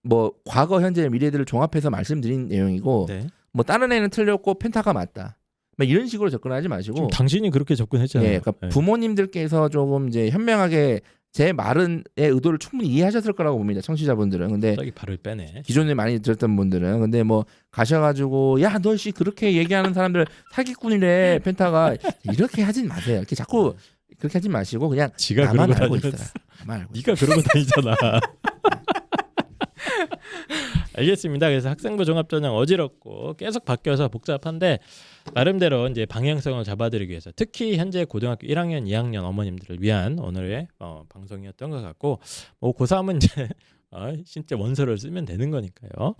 [SPEAKER 1] 뭐 과거, 현재, 미래들을 종합해서 말씀드린 내용이고
[SPEAKER 2] 네.
[SPEAKER 1] 뭐 다른 애는 틀렸고 펜타가 맞다. 막 이런 식으로 접근하지 마시고
[SPEAKER 2] 지금 당신이 그렇게 접근했잖아요.
[SPEAKER 1] 예, 그러니까
[SPEAKER 2] 네.
[SPEAKER 1] 부모님들께서 조금 이제 현명하게 제 말의 의도를 충분히 이해하셨을 거라고 봅니다. 청취자분들은. 근데
[SPEAKER 2] 갑자기 발을 빼네.
[SPEAKER 1] 기존에 많이 들었던 분들은 근데 뭐 가셔가지고 야 너 씨 그렇게 얘기하는 사람들 사기꾼이래 펜타가 이렇게 하진 마세요. 이렇게 자꾸 그렇게 하지 마시고 그냥
[SPEAKER 2] 지가
[SPEAKER 1] 나만
[SPEAKER 2] 그러고
[SPEAKER 1] 알고
[SPEAKER 2] 다니면서
[SPEAKER 1] 있어라. 나만 알고.
[SPEAKER 2] 네가 그러고 다니잖아. 알겠습니다. 그래서 학생부 종합전형 어지럽고 계속 바뀌어서 복잡한데 나름대로 이제 방향성을 잡아드리기 위해서 특히 현재 고등학교 1학년, 2학년 어머님들을 위한 오늘의 방송이었던 것 같고 뭐 고3은 이제 진짜 원서를 쓰면 되는 거니까요.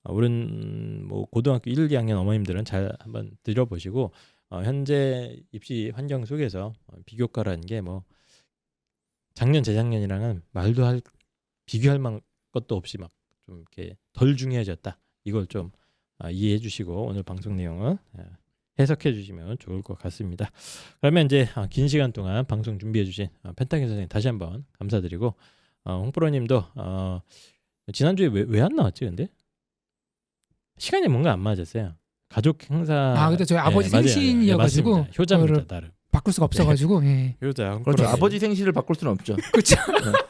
[SPEAKER 2] 우린 뭐 고등학교 1, 2학년 어머님들은 잘 한번 들어보시고 현재 입시 환경 속에서 비교과라는 게 뭐 작년 재작년이랑은 말도 할 비교할 만한 것도 없이 막 좀 이렇게 덜 중요해졌다. 이걸 좀 이해해 주시고 오늘 방송 내용은 해석해 주시면 좋을 것 같습니다. 그러면 이제 긴 시간 동안 방송 준비해 주신 펜타키 선생님 다시 한번 감사드리고 홍프로님도 지난주에 왜 안 나왔지 근데? 시간이 뭔가 안 맞았어요. 가족 행사.
[SPEAKER 3] 근데 저희 아버지
[SPEAKER 2] 맞아요.
[SPEAKER 3] 생신이어가지고
[SPEAKER 2] 맞습니다. 효자입니다.
[SPEAKER 3] 그거를
[SPEAKER 2] 나름.
[SPEAKER 3] 바꿀 수가 없어가지고 예.
[SPEAKER 2] 효자.
[SPEAKER 1] 그렇죠.
[SPEAKER 2] 홍프로님.
[SPEAKER 1] 아버지 생시를 바꿀 수는 없죠.
[SPEAKER 3] 그렇죠.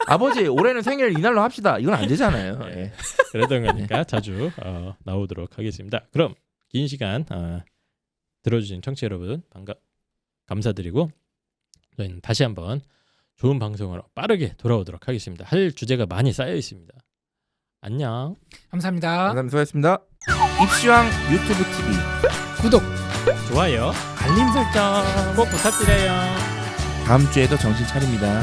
[SPEAKER 1] 아버지 올해는 생일 이날로 합시다. 이건 안 되잖아요. 예.
[SPEAKER 2] 그러던 거니까 자주 나오도록 하겠습니다. 그럼 긴 시간 들어주신 청취자 여러분 감사드리고 저희는 다시 한번 좋은 방송으로 빠르게 돌아오도록 하겠습니다. 할 주제가 많이 쌓여 있습니다. 안녕.
[SPEAKER 3] 감사합니다.
[SPEAKER 1] 감사합니다. 수고하셨습니다. 입시왕 유튜브 TV
[SPEAKER 3] 구독.
[SPEAKER 2] 좋아요. 알림 설정 꼭 부탁드려요.
[SPEAKER 1] 다음 주에도 정신 차립니다.